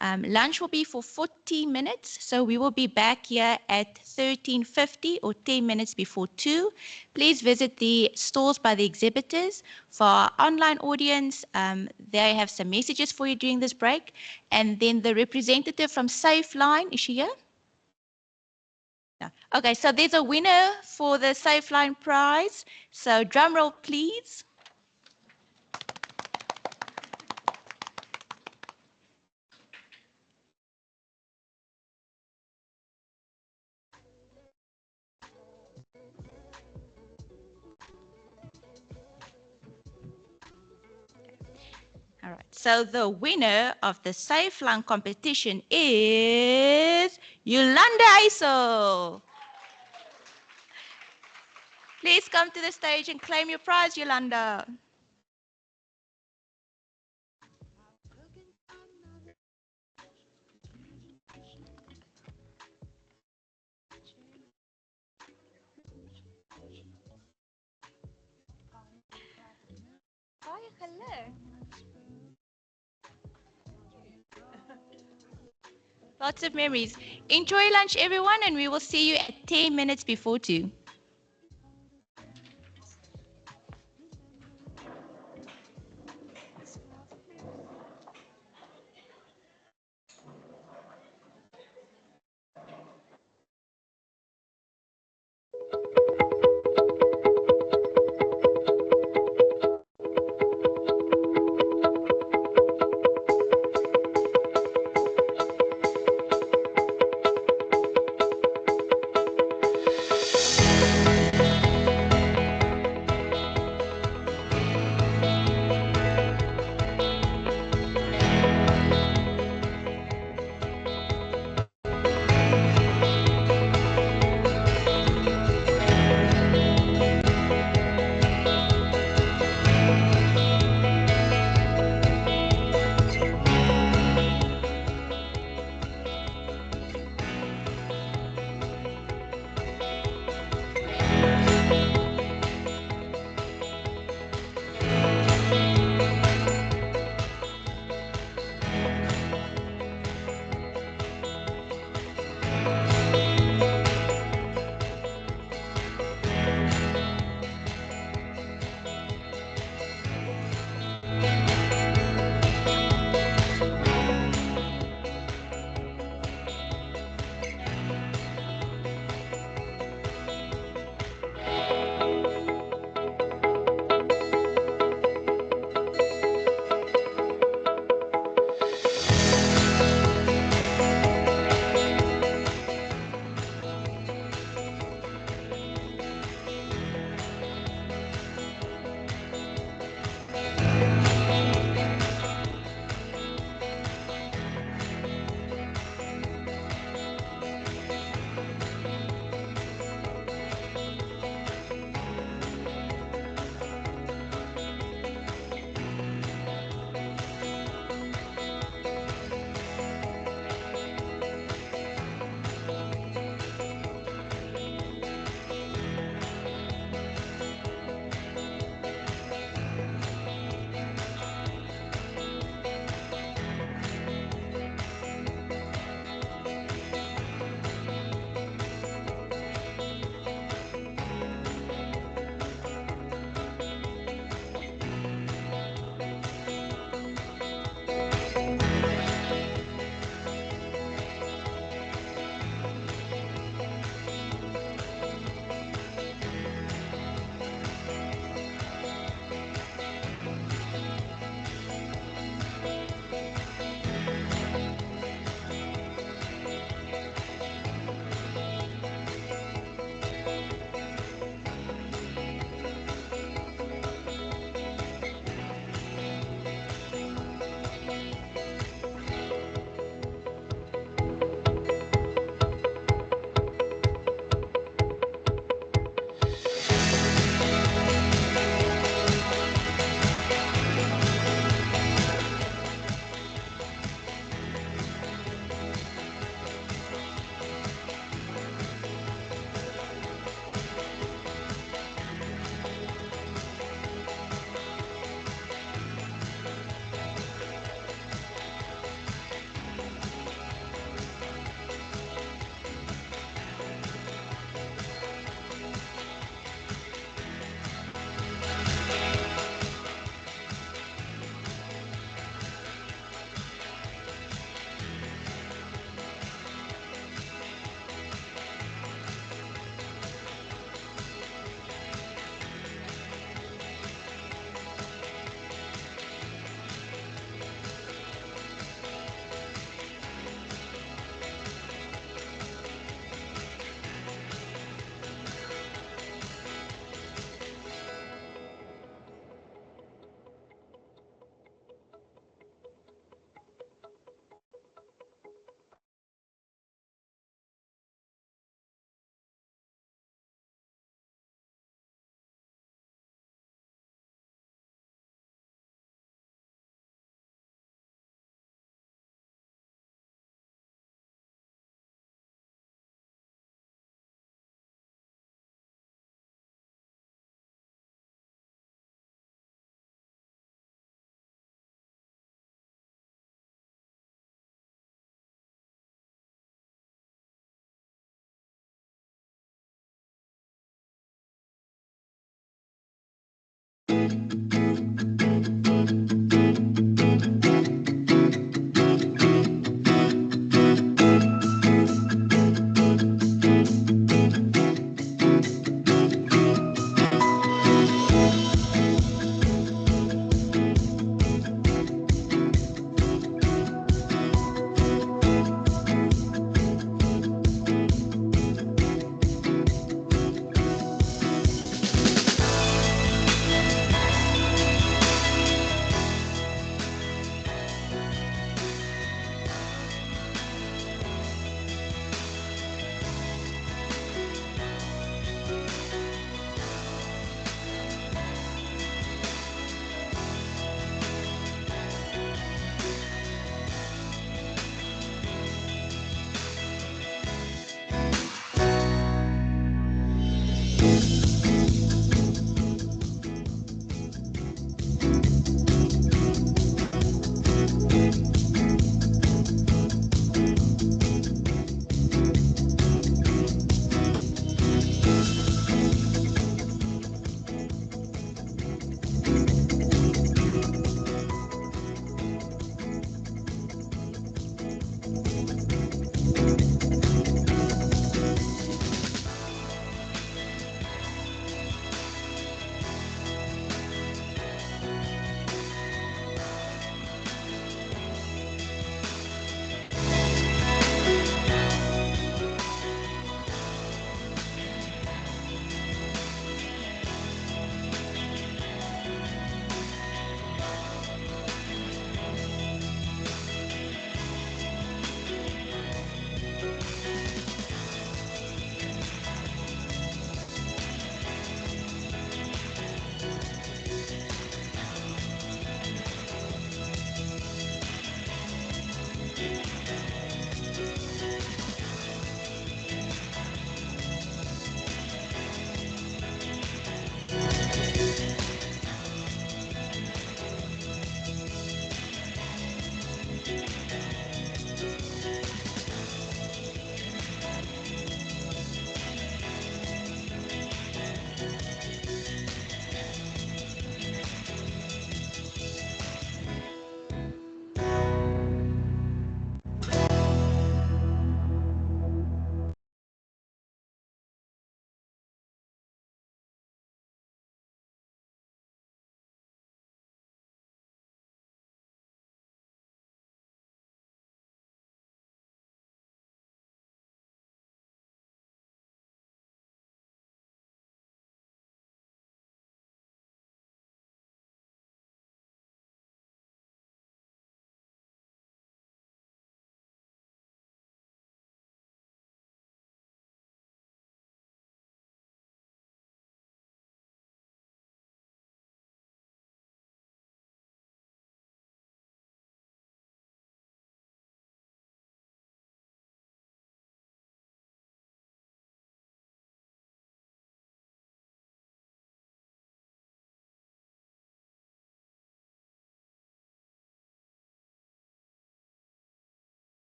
[SPEAKER 2] Lunch will be for 40 minutes, so we will be back here at 13:50 or 10 minutes before 2. Please visit the stalls by the exhibitors. For our online audience, they have some messages for you during this break. And then the representative from SafeLine, is she here? No. Okay, so there's a winner for the SafeLine prize. So drum roll, please. All right, so the winner of the SafeLine competition is Yolanda Aisel. Please come to the stage and claim your prize, Yolanda. Hi, hello. Lots of memories. Enjoy lunch, everyone, and we will see you at 10 minutes before 2.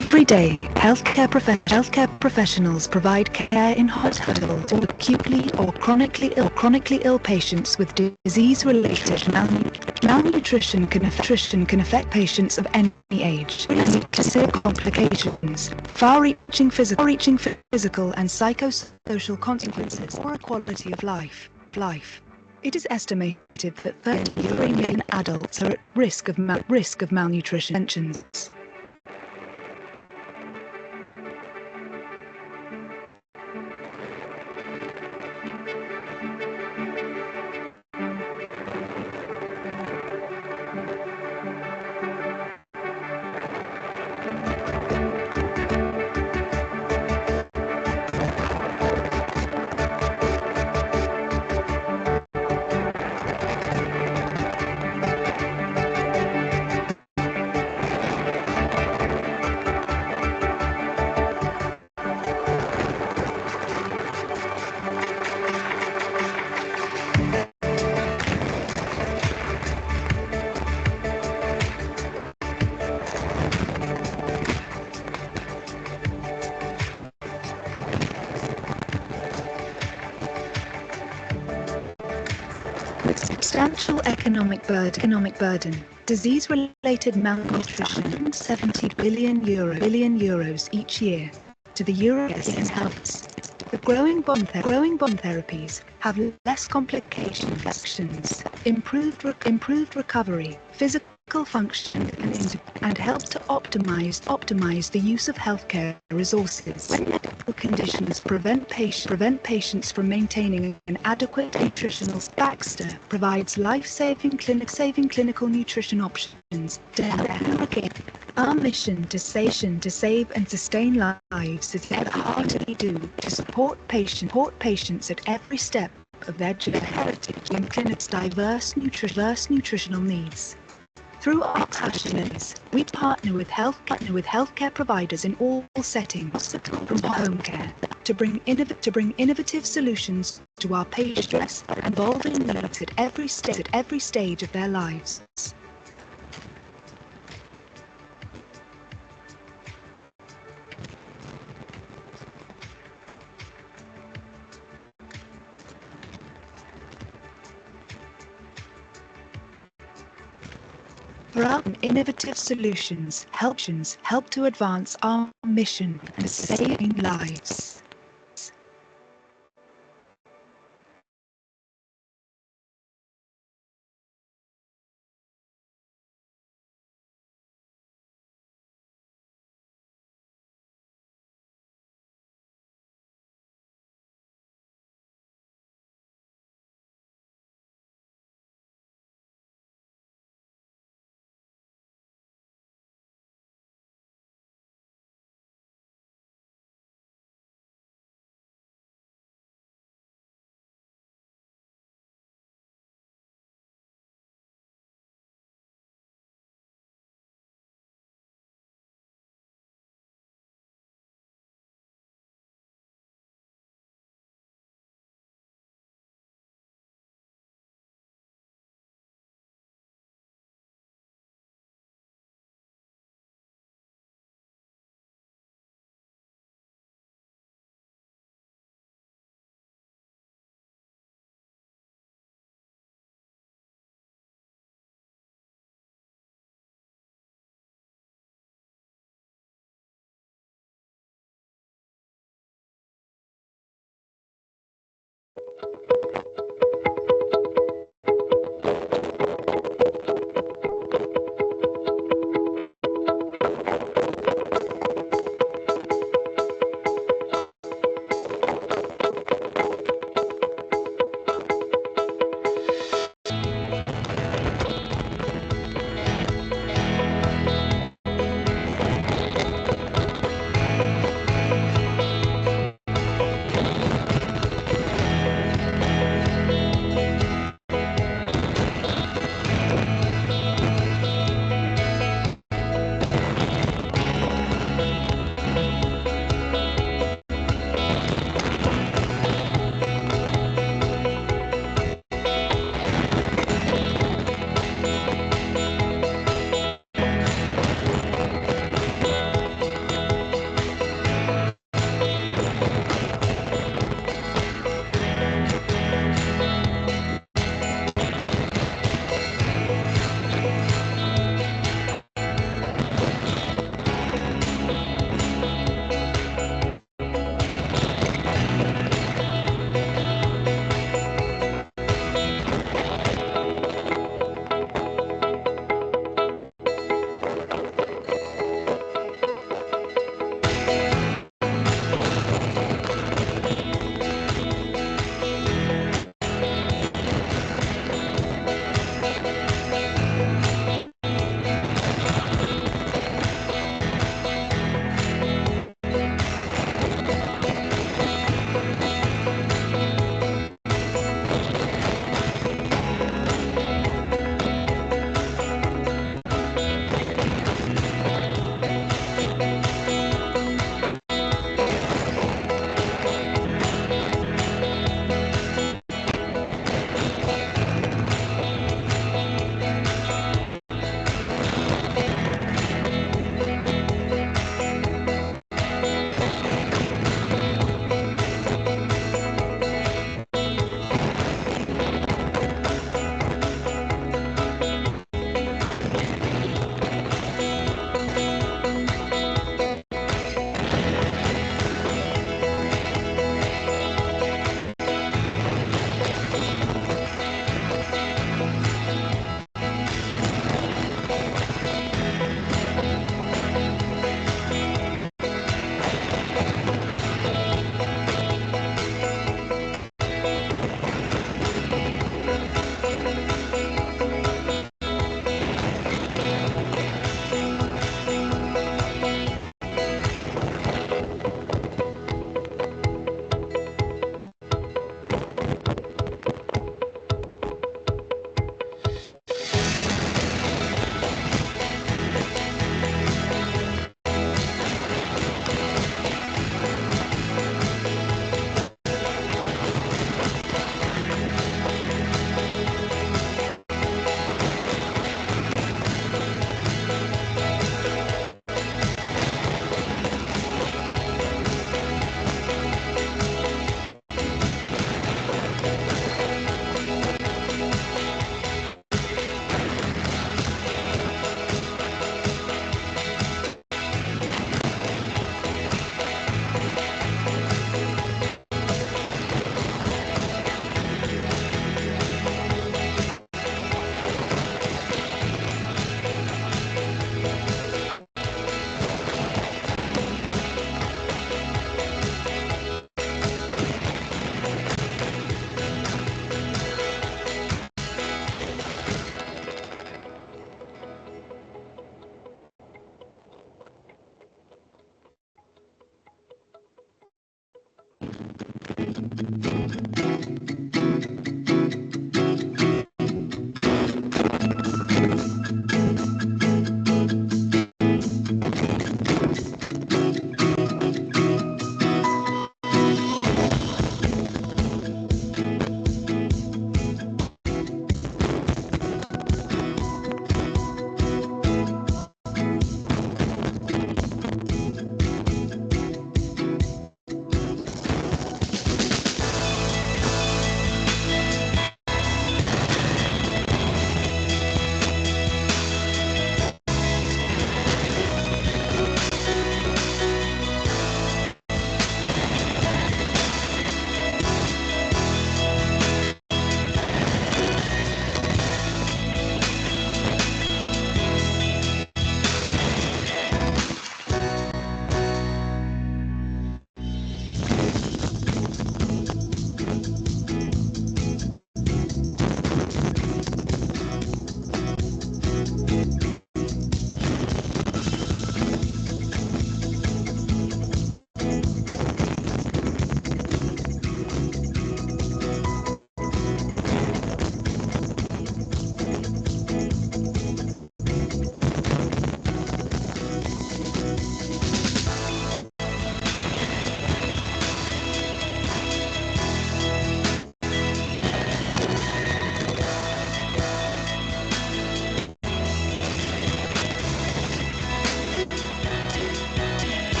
[SPEAKER 7] Every day, healthcare professionals provide care in hospitals to acutely or chronically ill patients with disease-related malnutrition can affect patients of any age, leading to severe complications, far-reaching physical and psychosocial consequences for quality of life. It is estimated that 33 million adults are at risk of malnutrition. With substantial economic burden, disease-related malnutrition, 70 billion euros each year to the European health. The growing bond therapies have less complications, improved recovery, physical function, and help to optimize the use of healthcare resources. When medical conditions prevent patients from maintaining an adequate nutritional Baxter provides life-saving clinical nutrition options to help again. Our mission to save and sustain lives is at the heart of what we do to support patients at every step of their heritage and clinic's diverse nutritional needs. Through our passions, we partner with healthcare providers in all settings, from home care to bring innovative solutions to our patients, involving needs at every stage of their lives. For our innovative solutions help to advance our mission and saving lives.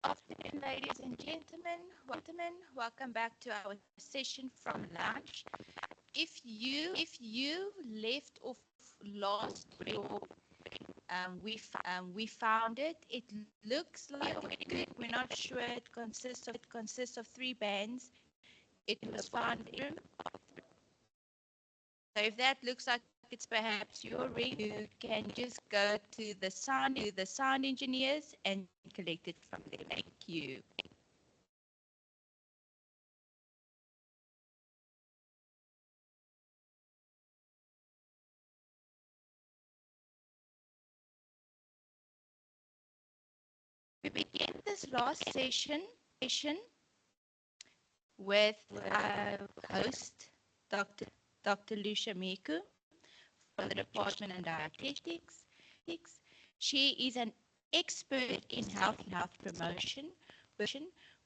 [SPEAKER 2] Afternoon, ladies and gentlemen. Welcome back to our session from lunch. If you left off last week, we found it. It looks like we're not sure. It consists of 3 bands. It was found in. So if that looks like it's perhaps your ring, you can just go to the sound engineers and collect it from there. Thank you. We begin this last session with our host, Dr. Lucia Meku from the Department of Dietetics. She is an expert in health promotion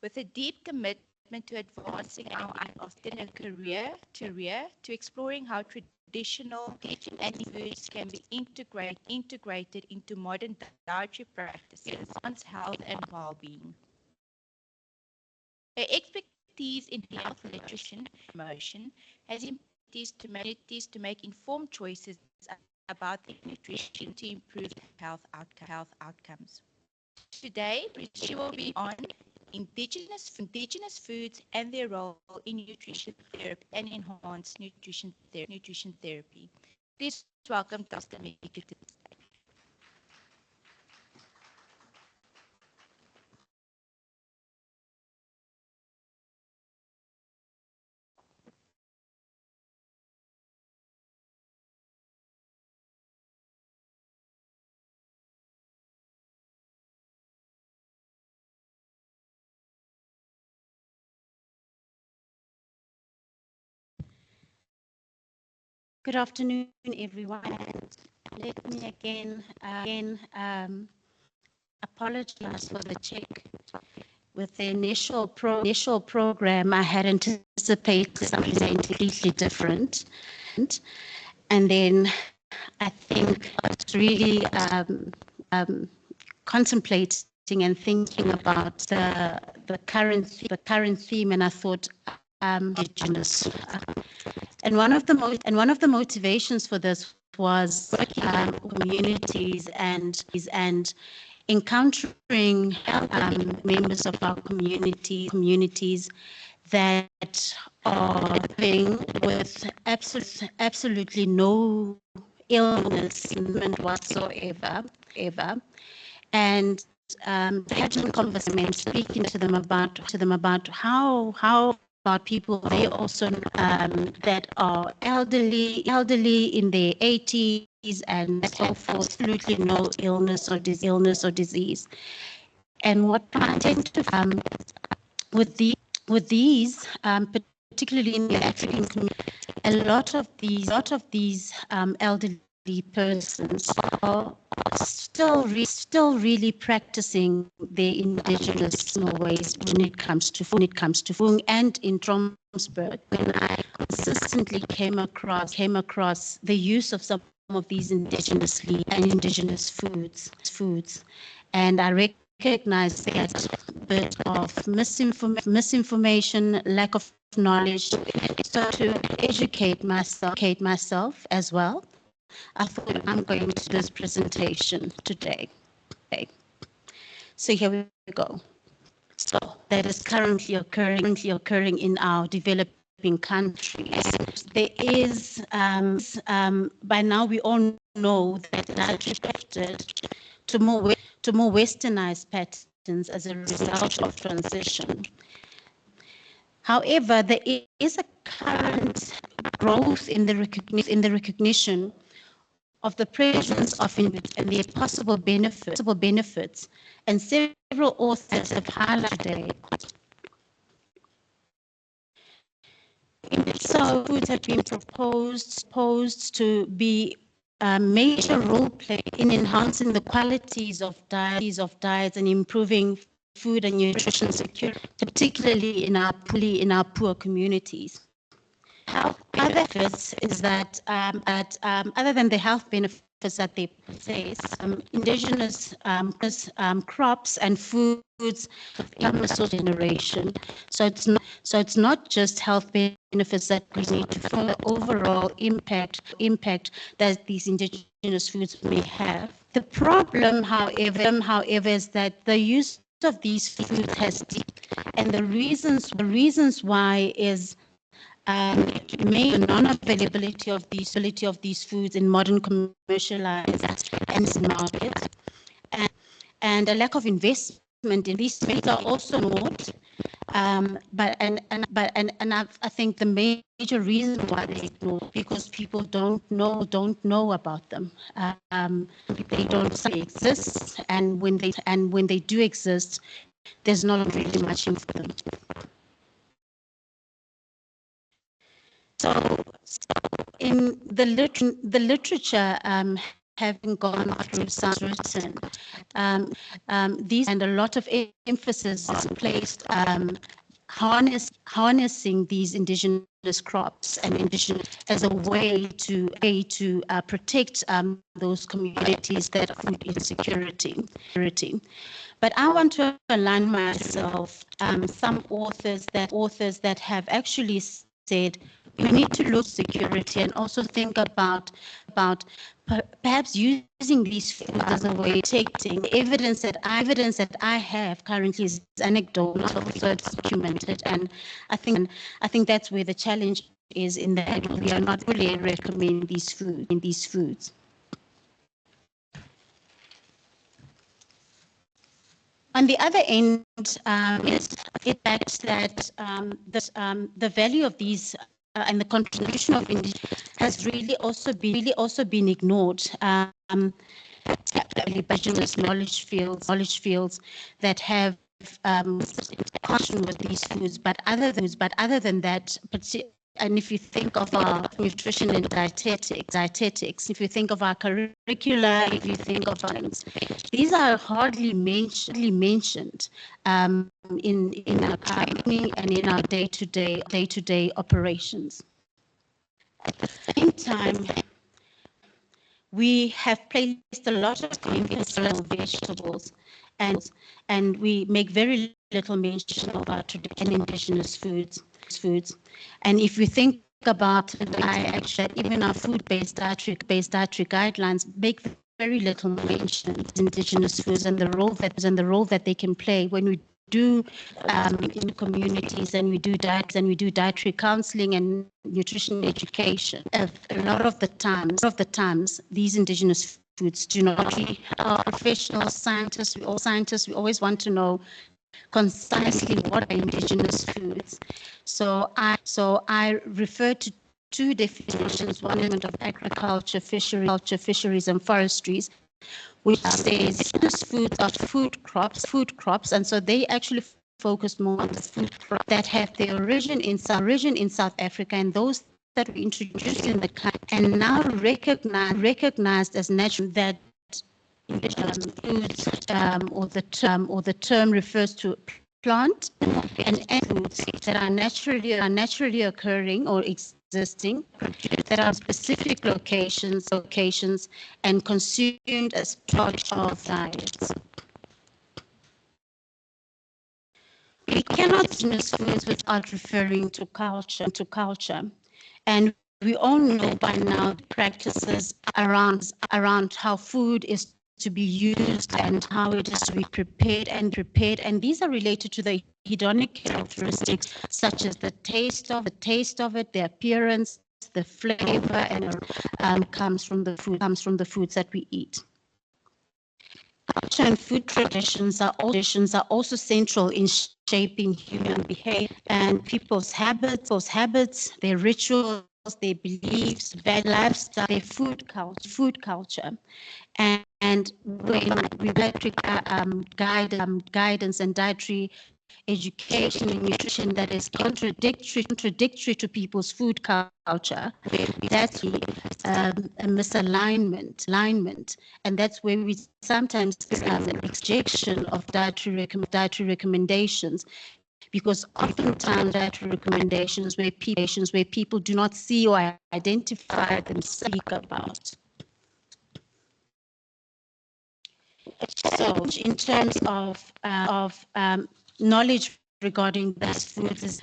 [SPEAKER 2] with a deep commitment to advancing our often a career to exploring how traditional and foods can be integrated into modern dietary practices, enhance health and well-being. Her expertise in health nutrition promotion has immunities to make informed choices about the nutrition to improve health outcomes. Today, she will be on indigenous foods and their role in nutrition therapy and enhanced nutrition therapy. Please welcome Dr. Meku to the stage.
[SPEAKER 8] Good afternoon, everyone. Let me again apologize for the check. With the initial program, I had anticipated something completely different, and then I think I was really contemplating and thinking about the current theme, and I thought indigenous. And one of the motivations for this was communities and encountering members of our communities that are living with absolutely no illness whatsoever, and having conversation, speaking to them about how about people they also that are elderly in their 80s and so forth, absolutely no illness or disease. And what I tend to with these particularly in the African community, a lot of these elderly persons are still really practicing their indigenous ways when it comes to food. And in Tromsburg, when I consistently came across the use of some of these indigenous foods, and I recognize that bit of misinformation, lack of knowledge. So to educate myself as well, I thought I'm going to do this presentation today. So here we go. So that is currently occurring in our developing countries. There is, by now we all know that that shifted to more westernized patterns as a result of transition. However, there is a current growth in the recognition of the presence of and their possible benefits, and several authors have highlighted. So foods have been proposed to be a major role play in enhancing the qualities of diets and improving food and nutrition security, particularly in our poor communities. Other benefits is that other than the health benefits, that they possess, indigenous crops and foods become a source of generation. So it's not just health benefits that we need to follow, the overall impact that these indigenous foods may have. The problem, however, is that the use of these foods has deep, and the reasons why is may the non-availability of these foods in modern commercialized and markets, and a lack of investment in these foods are also ignored. I think the major reason why they ignore because people don't know about them. They don't say they exist, and when they do exist, there's not really much in them. So in the literature, having gone through some written, these and a lot of emphasis is placed harnessing these indigenous crops and indigenous as a way to protect those communities that are food insecurity. But I want to align myself some authors that have actually said we need to look at security and also think about perhaps using these foods as a way of protecting. Evidence that I have currently is anecdotal, so it's documented, and I think that's where the challenge is in that we are not really recommending these foods. On the other end, is the fact that the value of these and the contribution of indigenous has really also been ignored. Indigenous knowledge fields that have connection with these foods, but other than that, and if you think of our nutrition and dietetics, if you think of our curricula, if you think of things, these are hardly mentioned in our training and in our day-to-day operations. At the same time, we have placed a lot of emphasis on vegetables, and we make very little mention of our traditional indigenous foods. And if you think about even our food-based dietary guidelines make very little mention of indigenous foods and the role that they can play when we do in communities and we do dietary counseling and nutrition education. A lot of the times these indigenous foods do not. Our professional scientists, we always want to know concisely what are indigenous foods. So I refer to two definitions: one element of agriculture, fisheries, and forestries, which says indigenous foods are food crops, and so they actually focus more on the food crops that have their origin in South Africa, and those that were introduced in the country and now recognized as natural, that foods or the term refers to plant and foods that are naturally occurring or existing, that are specific locations and consumed as part of diets. We cannot dismiss foods without referring to culture, and we all know by now the practices around how food is to be used and how it is to be prepared, and these are related to the hedonic characteristics such as the taste of it, the appearance, the flavor, and comes from the foods that we eat. Culture and food traditions are also central in shaping human behavior and people's habits, their rituals, their beliefs, their lifestyle, their food culture. And when we guidance and dietary education and nutrition that is contradictory to people's food culture, that's a misalignment, and that's where we sometimes have an rejection of dietary recommendations, because oftentimes dietary recommendations where people do not see or identify them speak about. So in terms of knowledge regarding these foods is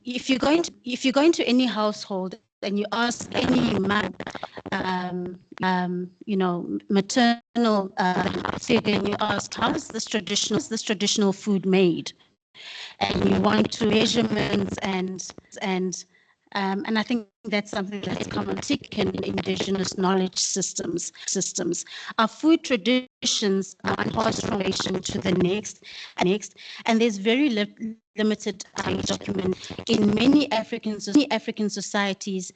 [SPEAKER 8] if you're going to any household and you ask any mother, maternal figure, and you ask how is this traditional food made, and you want to measurements and I think that's something that's common in indigenous knowledge systems. Our food traditions are passed from generation to the next, and there's very limited document in many African societies.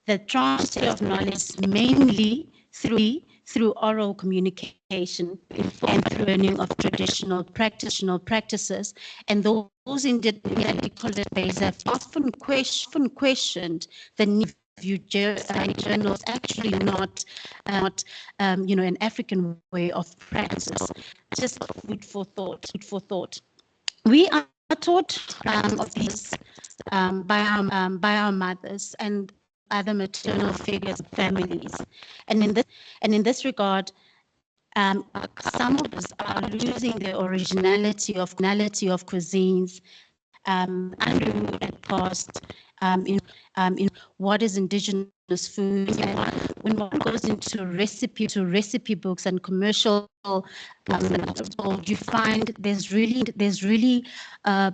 [SPEAKER 8] The transfer of knowledge mainly through oral communication and through learning of traditional practices, and those in the college base have often questioned the need view journals actually not an African way of practice. Just food for thought. We are taught of these by our mothers and other maternal figures, families, and in this regard, some of us are losing the originality of cuisines under at cost in what is indigenous food. And when one goes into recipe books and commercial you find there's really a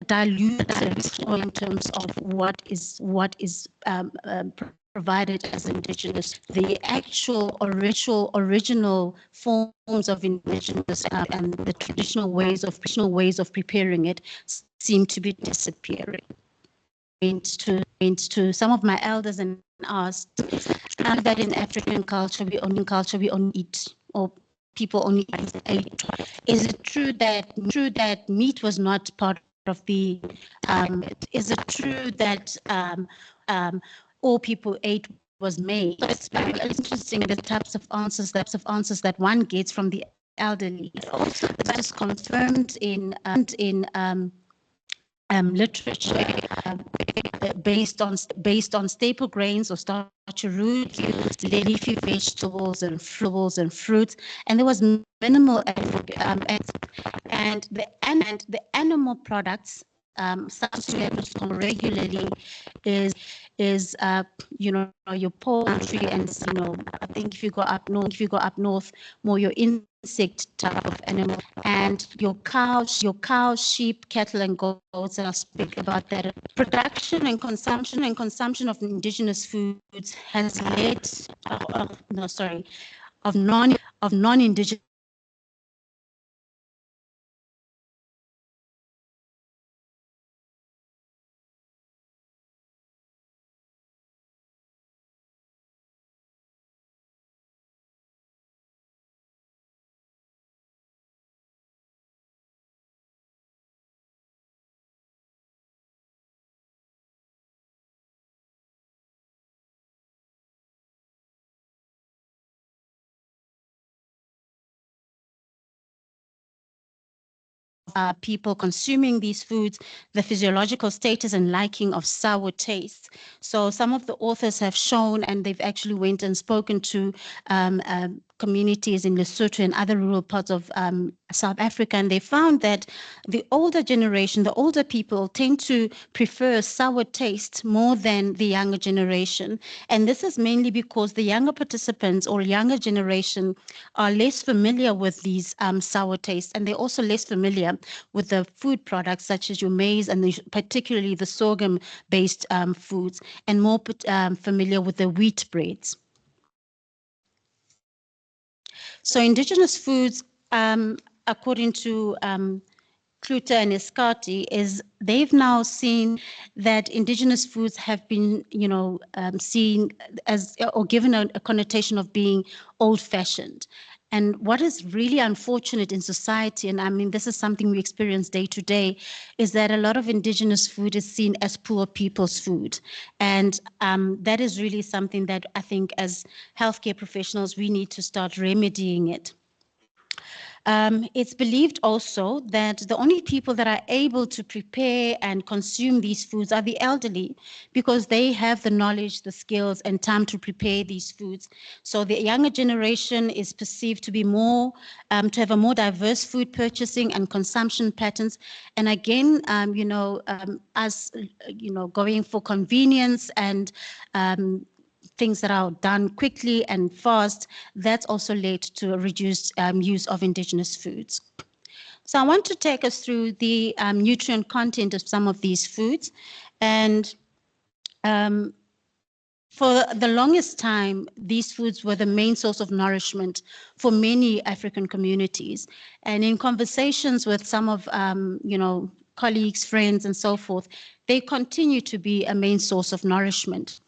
[SPEAKER 8] diluted in terms of what is provided as indigenous. The actual original forms of indigenous and the traditional ways of preparing it seem to be disappearing. Went to some of my elders and asked that in African culture we only eat, or people only eat. Is it true that meat was not part of the? Is it true that all people ate was made? So it's very interesting the types of answers that one gets from the elderly. Also, that is confirmed in literature based on staple grains or starchy roots, leafy vegetables and fruits, and there was minimal and the animal products substituted regularly is your poultry, and I think if you go up north, more your insect type of animal, and your cows, sheep, cattle, and goats. And I'll speak about that. Production and consumption of indigenous foods has led of non-indigenous people consuming these foods, the physiological status and liking of sour taste. So some of the authors have shown, and they've actually went and spoken to communities in Lesotho and other rural parts of South Africa, and they found that the older generation, the older people tend to prefer sour taste more than the younger generation. And this is mainly because the younger participants or younger generation are less familiar with these sour tastes, and they're also less familiar with the food products such as your maize and particularly the sorghum-based foods, and more familiar with the wheat breads. So indigenous foods, according to Kluter and Escati, is they've now seen that indigenous foods have been, seen as or given a connotation of being old-fashioned. And what is really unfortunate in society, and I mean, this is something we experience day to day, is that a lot of indigenous food is seen as poor people's food. And that is really something that I think as healthcare professionals, we need to start remedying it. It's believed also that the only people that are able to prepare and consume these foods are the elderly, because they have the knowledge, the skills, and time to prepare these foods. So the younger generation is perceived to be more, to have a more diverse food purchasing and consumption patterns. And again, as going for convenience and things that are done quickly and fast, that's also led to a reduced use of indigenous foods. So I want to take us through the nutrient content of some of these foods. And for the longest time, these foods were the main source of nourishment for many African communities. And in conversations with some of, colleagues, friends, and so forth, they continue to be a main source of nourishment.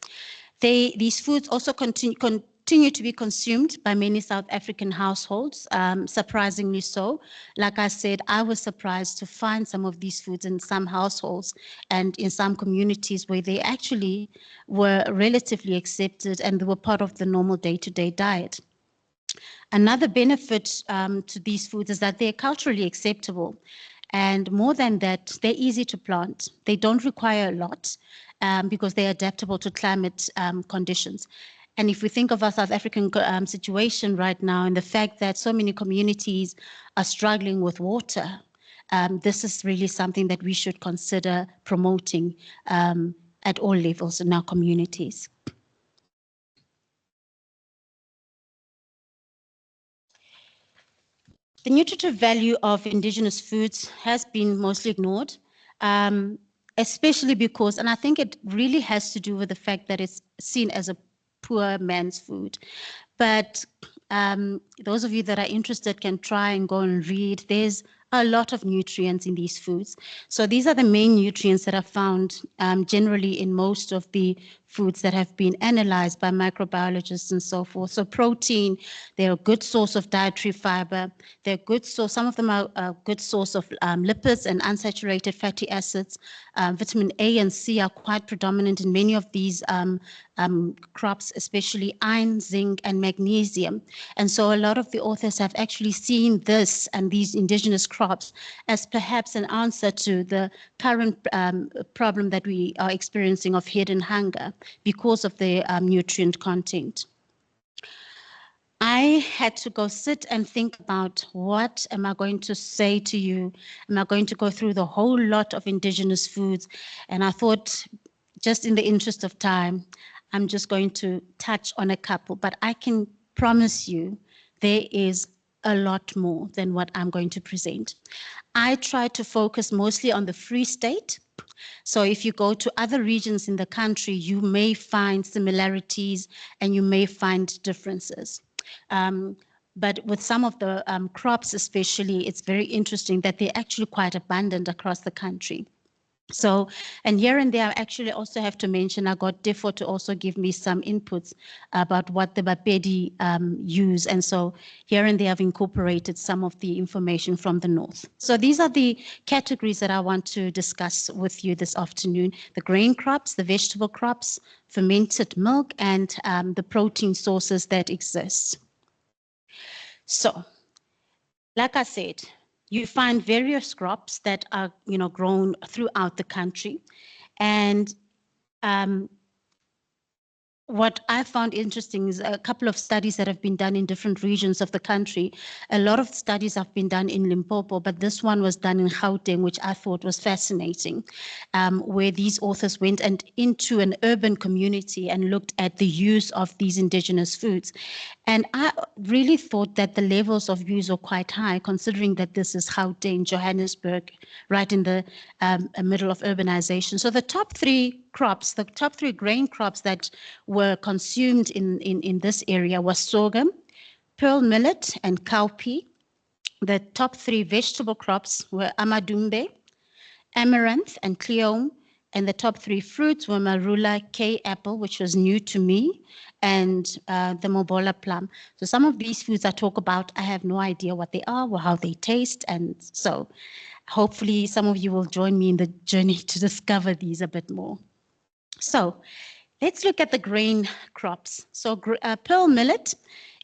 [SPEAKER 8] These foods also continue to be consumed by many South African households, surprisingly so. Like I said, I was surprised to find some of these foods in some households and in some communities where they actually were relatively accepted and they were part of the normal day-to-day diet. Another benefit to these foods is that they're culturally acceptable. And more than that, they're easy to plant. They don't require a lot because they're adaptable to climate conditions. And if we think of our South African situation right now and the fact that so many communities are struggling with water, this is really something that we should consider promoting at all levels in our communities. The nutritive value of indigenous foods has been mostly ignored, especially because, and I think it really has to do with the fact that it's seen as a poor man's food. But those of you that are interested can try and go and read. There's a lot of nutrients in these foods. So these are the main nutrients that are found generally in most of the foods that have been analyzed by microbiologists and so forth. So protein, they're a good source of dietary fiber. They're a good source, some of them are a good source of lipids and unsaturated fatty acids. Vitamin A and C are quite predominant in many of these crops, especially iron, zinc, and magnesium. And so a lot of the authors have actually seen this and these indigenous crops as perhaps an answer to the current problem that we are experiencing of hidden hunger because of their nutrient content. I had to go sit and think about what am I going to say to you? Am I going to go through the whole lot of indigenous foods? And I thought, just in the interest of time, I'm just going to touch on a couple, but I can promise you there is a lot more than what I'm going to present. I try to focus mostly on the Free State. So if you go to other regions in the country, you may find similarities and you may find differences. But with some of the crops especially, it's very interesting that they're actually quite abundant across the country. So, and here and there, I actually also have to mention, I got DEFO to also give me some inputs about what the Bapedi use. And so here and there, I've incorporated some of the information from the north. So these are the categories that I want to discuss with you this afternoon: the grain crops, the vegetable crops, fermented milk, and the protein sources that exist. So, like I said, you find various crops that are, grown throughout the country. And what I found interesting is a couple of studies that have been done in different regions of the country. A lot of studies have been done in Limpopo, but this one was done in Gauteng, which I thought was fascinating, where these authors went into an urban community and looked at the use of these indigenous foods. And I really thought that the levels of use are quite high, considering that this is Gauteng, Johannesburg, right in the middle of urbanization. So the top three crops, the top three grain crops that were consumed in this area was sorghum, pearl millet, and cowpea. The top three vegetable crops were amadumbe, amaranth, and cleome. And the top three fruits were marula, K apple, which was new to me, and the mobola plum. So some of these foods I talk about, I have no idea what they are or how they taste. And so hopefully some of you will join me in the journey to discover these a bit more. So let's look at the grain crops. So pearl millet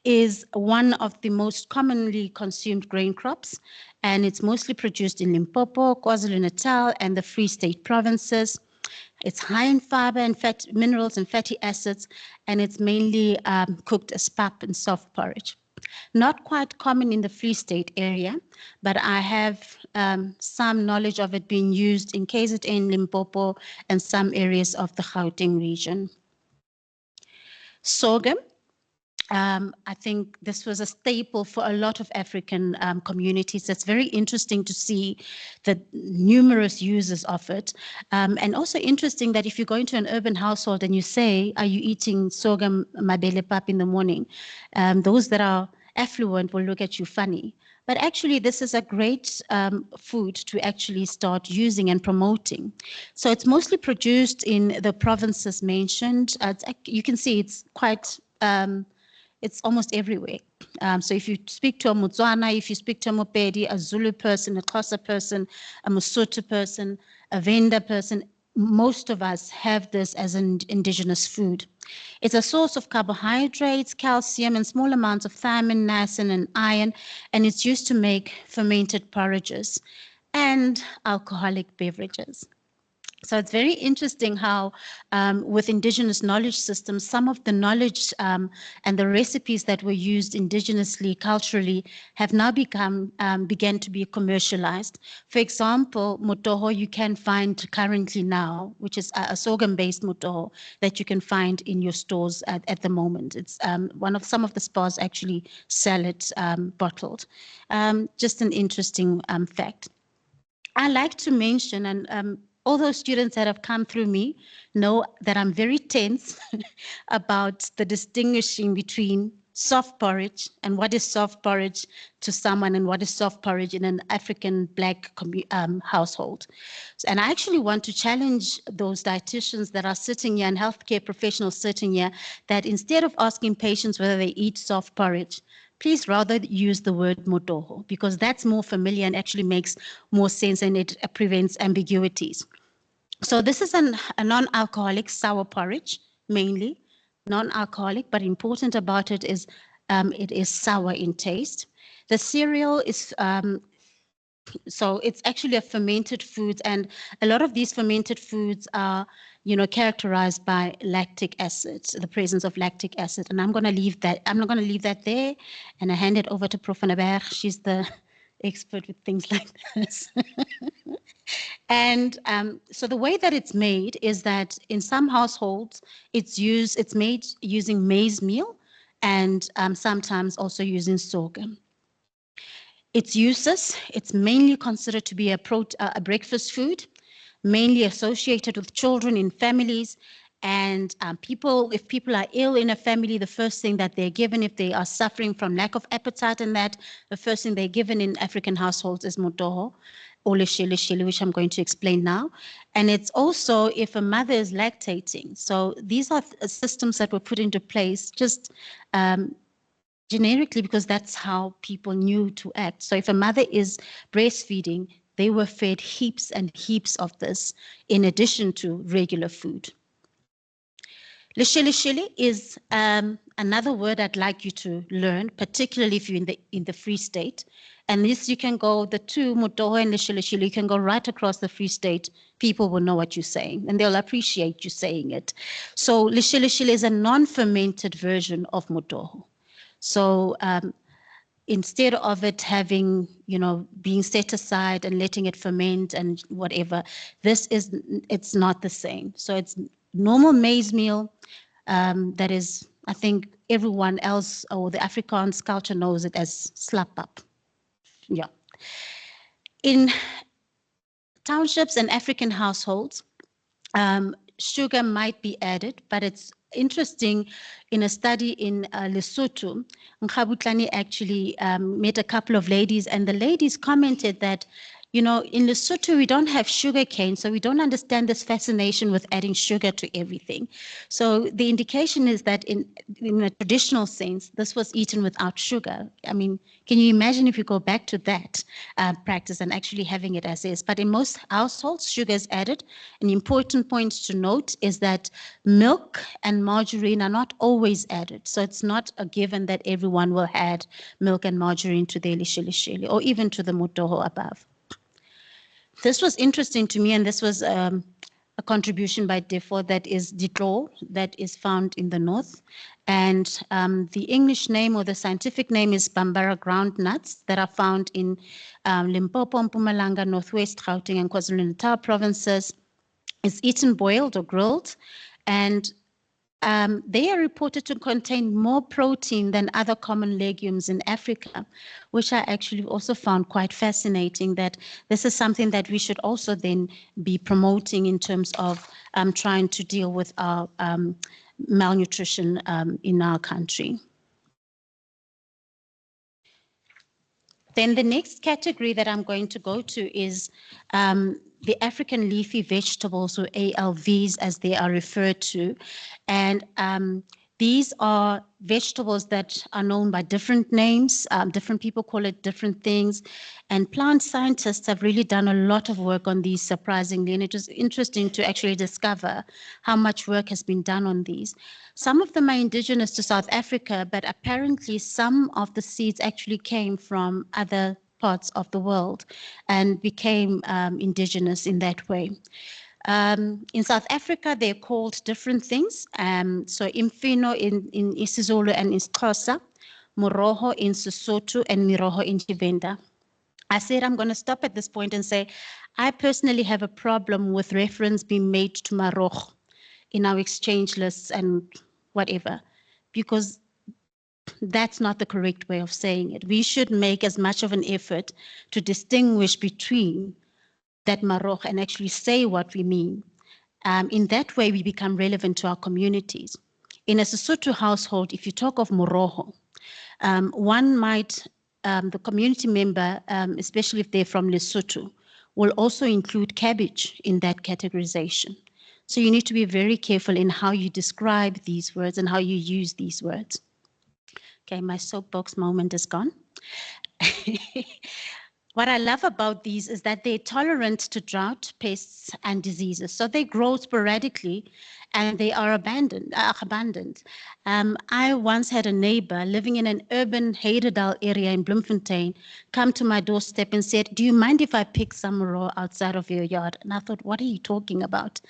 [SPEAKER 8] is one of the most commonly consumed grain crops, and it's mostly produced in Limpopo, KwaZulu-Natal, and the Free State provinces. It's high in fiber and fat minerals and fatty acids, and it's mainly cooked as pap and soft porridge. Not quite common in the Free State area, but I have some knowledge of it being used in KZN, Limpopo, and some areas of the Gauteng region. Sorghum. I think this was a staple for a lot of African communities. It's very interesting to see the numerous uses of it. And also interesting that if you go into an urban household and you say, are you eating sorghum mabele pap in the morning? Those that are affluent will look at you funny. But actually, this is a great food to actually start using and promoting. So it's mostly produced in the provinces mentioned. You can see it's quite it's almost everywhere. So if you speak to a Motswana, if you speak to a Mopedi, a Zulu person, a Xhosa person, a Mosotho person, a Venda person, most of us have this as an indigenous food. It's a source of carbohydrates, calcium, and small amounts of thiamine, niacin, and iron, and it's used to make fermented porridges and alcoholic beverages. So it's very interesting how with indigenous knowledge systems, some of the knowledge and the recipes that were used indigenously, culturally, have now began to be commercialized. For example, motoho you can find currently now, which is a sorghum-based motoho that you can find in your stores at the moment. It's some of the spas actually sell it bottled. Just an interesting fact. I like to mention, and all those students that have come through me know that I'm very tense about the distinguishing between soft porridge and what is soft porridge to someone and what is soft porridge in an African Black household. And I actually want to challenge those dietitians that are sitting here and healthcare professionals sitting here that instead of asking patients whether they eat soft porridge, please rather use the word motoho, because that's more familiar and actually makes more sense and it prevents ambiguities. So this is a non-alcoholic sour porridge, mainly non-alcoholic, but important about it is sour in taste. The cereal is so it's actually a fermented food, and a lot of these fermented foods are, characterized by lactic acid, the presence of lactic acid. And I'm going to leave that. I'm not going to leave that there, and I hand it over to Prof. Naberg. She's the expert with things like this. And so the way that it's made is that in some households, it's made using maize meal and sometimes also using sorghum. Its uses, it's mainly considered to be a breakfast food, mainly associated with children in families. And if people are ill in a family, the first thing that they're given, if they are suffering from lack of appetite and that, the first thing they're given in African households is motoho or leshele, which I'm going to explain now. And it's also if a mother is lactating. So these are systems that were put into place just generically because that's how people knew to act. So if a mother is breastfeeding, they were fed heaps and heaps of this in addition to regular food. Leshele is another word I'd like you to learn, particularly if you're in the Free State. And this you can go, the two, motoho and leshele, you can go right across the Free State. People will know what you're saying and they'll appreciate you saying it. So leshele is a non-fermented version of motoho. So instead of it having, being set aside and letting it ferment and whatever, it's not the same. So it's normal maize meal that is, I think everyone else or the Afrikaans culture knows it as slap-up. Yeah. In townships and African households, sugar might be added, but it's interesting. In a study in Lesotho, Nkhabutlani actually met a couple of ladies, and the ladies commented that You know, in Lesotho, we don't have sugar cane, so we don't understand this fascination with adding sugar to everything. So the indication is that in a traditional sense, this was eaten without sugar. I mean, can you imagine if you go back to that practice and actually having it as is? But in most households, sugar is added. An important point to note is that milk and margarine are not always added. So it's not a given that everyone will add milk and margarine to their lishilishili or even to the motoho above. This was interesting to me, and this was a contribution by Defo that is Ditlo, that is found in the north. And the English name or the scientific name is Bambara groundnuts that are found in Limpopo, Mpumalanga, Northwest, Gauteng, and KwaZulu-Natal provinces. It's eaten boiled or grilled, and they are reported to contain more protein than other common legumes in Africa, which I actually also found quite fascinating, that this is something that we should also then be promoting in terms of trying to deal with our malnutrition in our country. Then the next category that I'm going to go to is the African leafy vegetables, or ALVs as they are referred to. And these are vegetables that are known by different names. Different people call it different things. And plant scientists have really done a lot of work on these, surprisingly. And it was interesting to actually discover how much work has been done on these. Some of them are indigenous to South Africa, but apparently some of the seeds actually came from other parts of the world and became indigenous in that way. In South Africa, they're called different things. So imfino in isiZulu and in Xhosa, moroho in Sesotho, and miroho in Tshivenda. I said I'm going to stop at this point and say, I personally have a problem with reference being made to marokh in our exchange lists and whatever, because that's not the correct way of saying it. We should make as much of an effort to distinguish between that marokh and actually say what we mean. In that way, we become relevant to our communities. In a Sesotho household, if you talk of moroho, one might, the community member, especially if they're from Lesotho, will also include cabbage in that categorization. So you need to be very careful in how you describe these words and how you use these words. Okay, my soapbox moment is gone. What I love about these is that they're tolerant to drought, pests, and diseases. So they grow sporadically and they are abundant. I once had a neighbor living in an urban Heidedal area in Bloemfontein come to my doorstep and said, "Do you mind if I pick some raw outside of your yard?" And I thought, what are you talking about?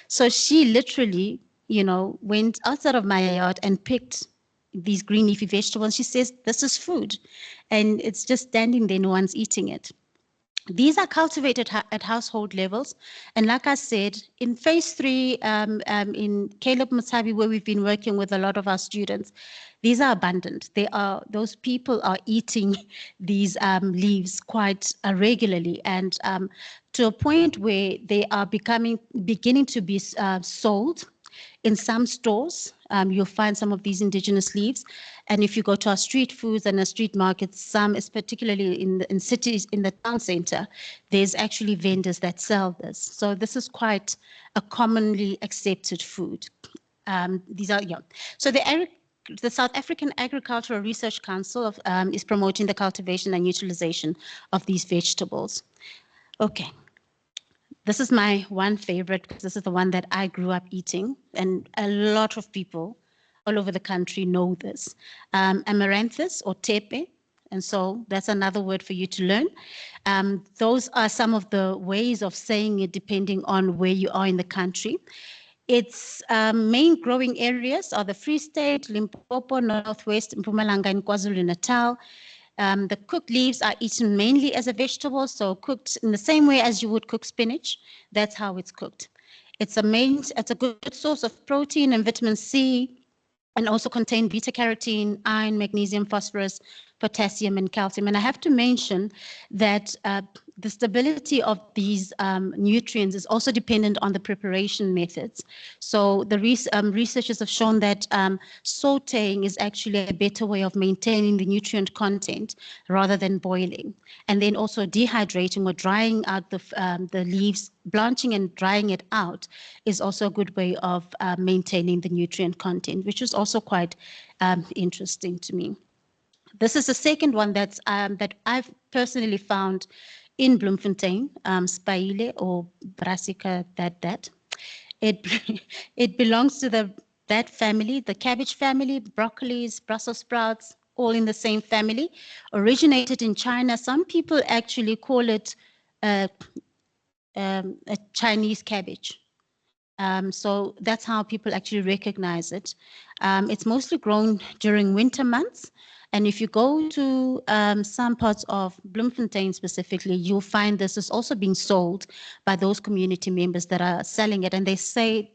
[SPEAKER 8] So she literally, went outside of my yard and picked these green leafy vegetables. She says, "This is food." And it's just standing there, no one's eating it. These are cultivated at household levels. And like I said, in phase 3, in Caleb Mutabi, where we've been working with a lot of our students, these are abundant. Those people are eating these leaves quite regularly, and to a point where they are beginning to be sold. In some stores, you'll find some of these indigenous leaves. And if you go to our street foods and our street markets, some, particularly in cities, in the town center, there's actually vendors that sell this. So this is quite a commonly accepted food. So the South African Agricultural Research Council is promoting the cultivation and utilization of these vegetables. Okay. This is my one favorite because this is the one that I grew up eating, and a lot of people all over the country know this. Amaranthus or tepe, and so that's another word for you to learn. Those are some of the ways of saying it depending on where you are in the country. Its main growing areas are the Free State, Limpopo, Northwest, Mpumalanga, and KwaZulu-Natal. The cooked leaves are eaten mainly as a vegetable, so cooked in the same way as you would cook spinach. That's how it's cooked. It's a good source of protein and vitamin C, and also contain beta-carotene, iron, magnesium, phosphorus, potassium, and calcium. And I have to mention that the stability of these nutrients is also dependent on the preparation methods. So the researchers have shown that sauteing is actually a better way of maintaining the nutrient content rather than boiling. And then also dehydrating or drying out the leaves, blanching and drying it out is also a good way of maintaining the nutrient content, which is also quite interesting to me. This is the second one that I've personally found in Bloemfontein, Spaile or Brassica, that. It belongs to that family, the cabbage family, broccolis, Brussels sprouts, all in the same family. Originated in China. Some people actually call it a Chinese cabbage. So that's how people actually recognize it. It's mostly grown during winter months. And if you go to some parts of Bloemfontein specifically, you'll find this is also being sold by those community members that are selling it. And they say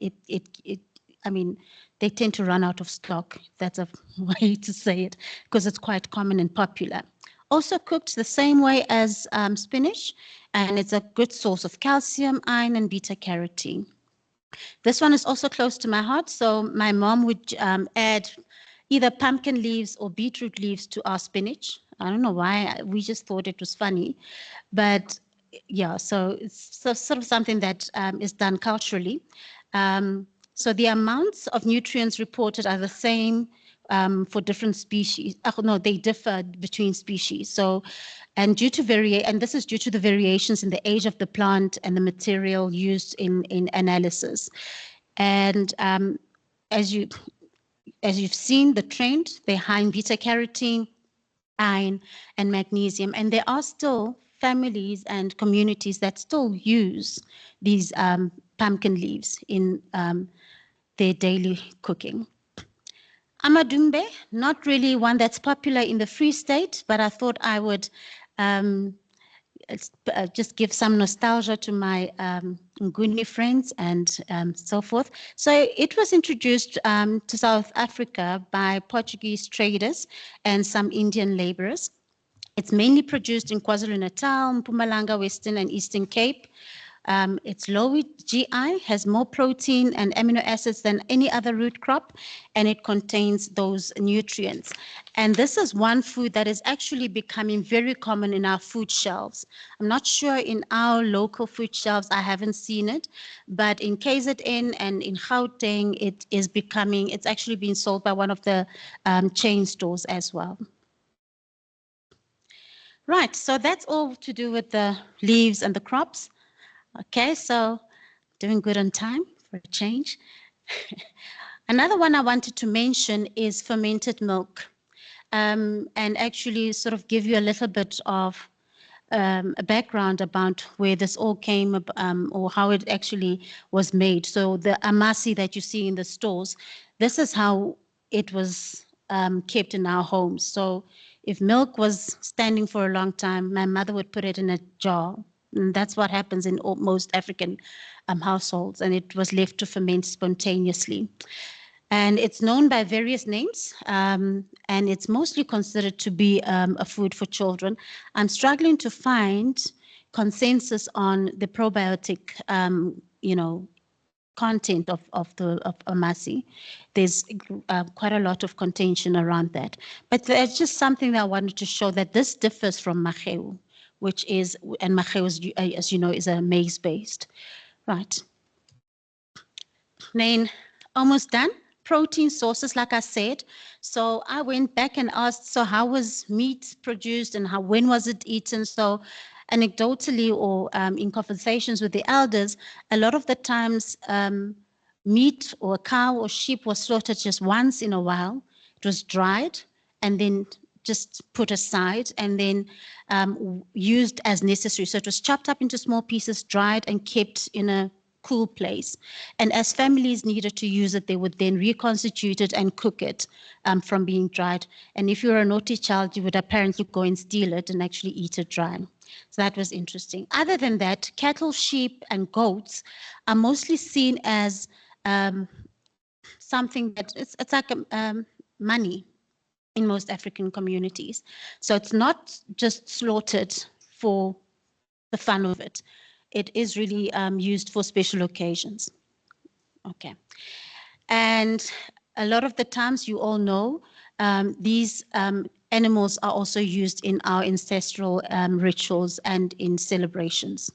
[SPEAKER 8] I mean, they tend to run out of stock. That's a way to say it, because it's quite common and popular. Also cooked the same way as spinach, and it's a good source of calcium, iron, and beta carotene. This one is also close to my heart, so my mom would add either pumpkin leaves or beetroot leaves to our spinach. I don't know why, we just thought it was funny, but yeah, so it's sort of something that is done culturally. So the amounts of nutrients reported are the same for different species. No, they differ between species. So, and this is due to the variations in the age of the plant and the material used in analysis. And as you've seen the trend, they're high in beta carotene, iron, and magnesium, and there are still families and communities that still use these pumpkin leaves in their daily cooking. Amadumbe, not really one that's popular in the Free State, but I thought I would just give some nostalgia to my Nguni friends and so forth. So it was introduced to South Africa by Portuguese traders and some Indian laborers. It's mainly produced in KwaZulu-Natal, Mpumalanga, Western and Eastern Cape. It's low GI, has more protein and amino acids than any other root crop, and it contains those nutrients. And this is one food that is actually becoming very common in our food shelves. I'm not sure in our local food shelves, I haven't seen it, but in KZN and in Gauteng, it's actually being sold by one of the chain stores as well. Right, so that's all to do with the leaves and the crops. Okay, so doing good on time for a change. Another one I wanted to mention is fermented milk, and actually sort of give you a little bit of a background about where this all came or how it actually was made. So the amasi that you see in the stores, this is how it was kept in our homes. So if milk was standing for a long time, my mother would put it in a jar. And that's what happens in most African households, and it was left to ferment spontaneously. And it's known by various names, and it's mostly considered to be a food for children. I'm struggling to find consensus on the probiotic, content of amasi. There's quite a lot of contention around that. But it's just something that I wanted to show that this differs from macheu, which is, and macheu, as you know, is a maize-based. Right. Then almost done. Protein sources, like I said. So I went back and asked, so how was meat produced and when was it eaten? So anecdotally or in conversations with the elders, a lot of the times meat or cow or sheep was slaughtered just once in a while. It was dried and then just put aside and then used as necessary. So it was chopped up into small pieces, dried and kept in a cool place. And as families needed to use it, they would then reconstitute it and cook it from being dried. And if you were a naughty child, you would apparently go and steal it and actually eat it dry. So that was interesting. Other than that, cattle, sheep, and goats are mostly seen as something that it's like money in most African communities. So it's not just slaughtered for the fun of it. It is really used for special occasions. Okay. And a lot of the times, you all know, these animals are also used in our ancestral rituals and in celebrations.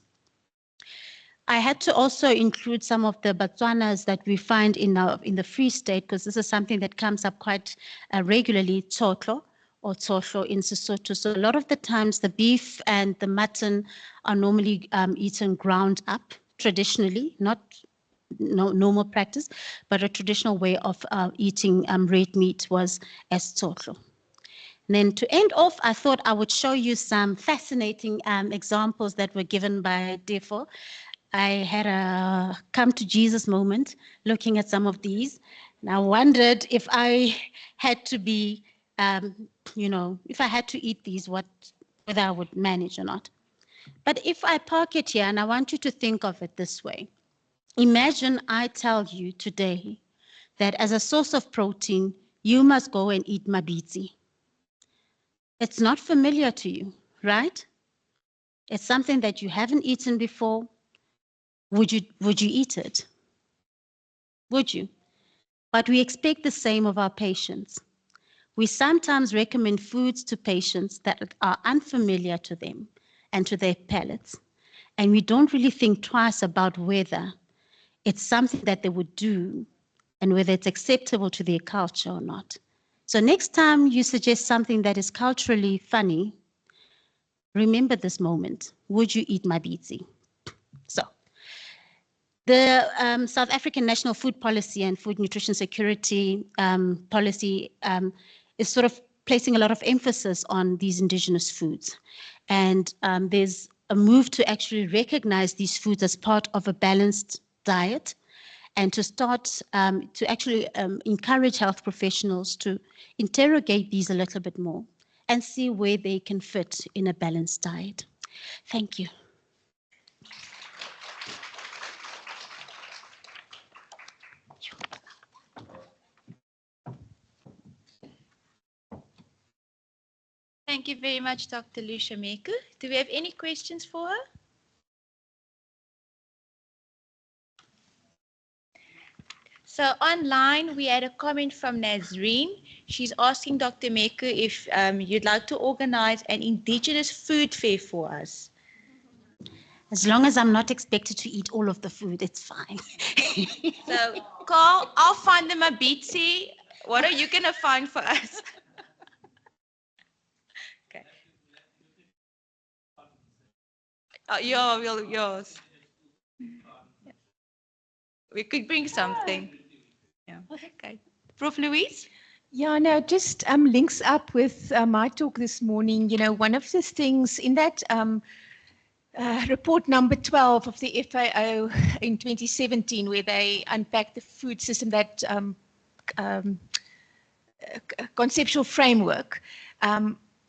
[SPEAKER 8] I had to also include some of the Botswanas that we find in the Free State, because this is something that comes up quite regularly, tsotlo or tsotlo in Sesotho. So a lot of the times the beef and the mutton are normally eaten ground up traditionally, not normal practice, but a traditional way of eating red meat was as tsotlo. And then to end off, I thought I would show you some fascinating examples that were given by Defo. I had a come to Jesus moment looking at some of these. And I wondered if I had to be, if I had to eat these, whether I would manage or not. But if I park it here, and I want you to think of it this way. Imagine I tell you today that as a source of protein, you must go and eat mabitsi. It's not familiar to you, right? It's something that you haven't eaten before. Would you eat it? Would you? But we expect the same of our patients. We sometimes recommend foods to patients that are unfamiliar to them and to their palates. And we don't really think twice about whether it's something that they would do and whether it's acceptable to their culture or not. So next time you suggest something that is culturally funny, remember this moment. Would you eat mabitsi? So the South African National Food Policy and Food Nutrition Security Policy is sort of placing a lot of emphasis on these indigenous foods. And there's a move to actually recognize these foods as part of a balanced diet and to start to actually encourage health professionals to interrogate these a little bit more and see where they can fit in a balanced diet. Thank you.
[SPEAKER 2] Thank you very much, Dr. Lucia Meku. Do we have any questions for her? So online, we had a comment from Nazreen. She's asking Dr. Meku if you'd like to organize an indigenous food fair for us.
[SPEAKER 8] As long as I'm not expected to eat all of the food, it's fine.
[SPEAKER 2] So, Carl, I'll find them a beatsy. What are you going to find for us? Okay. Yours. We could bring something. Yeah. Okay. Prof. Louise?
[SPEAKER 9] Yeah, no, just links up with my talk this morning. You know, one of the things in that report number 12 of the FAO in 2017, where they unpacked the food system, that conceptual framework,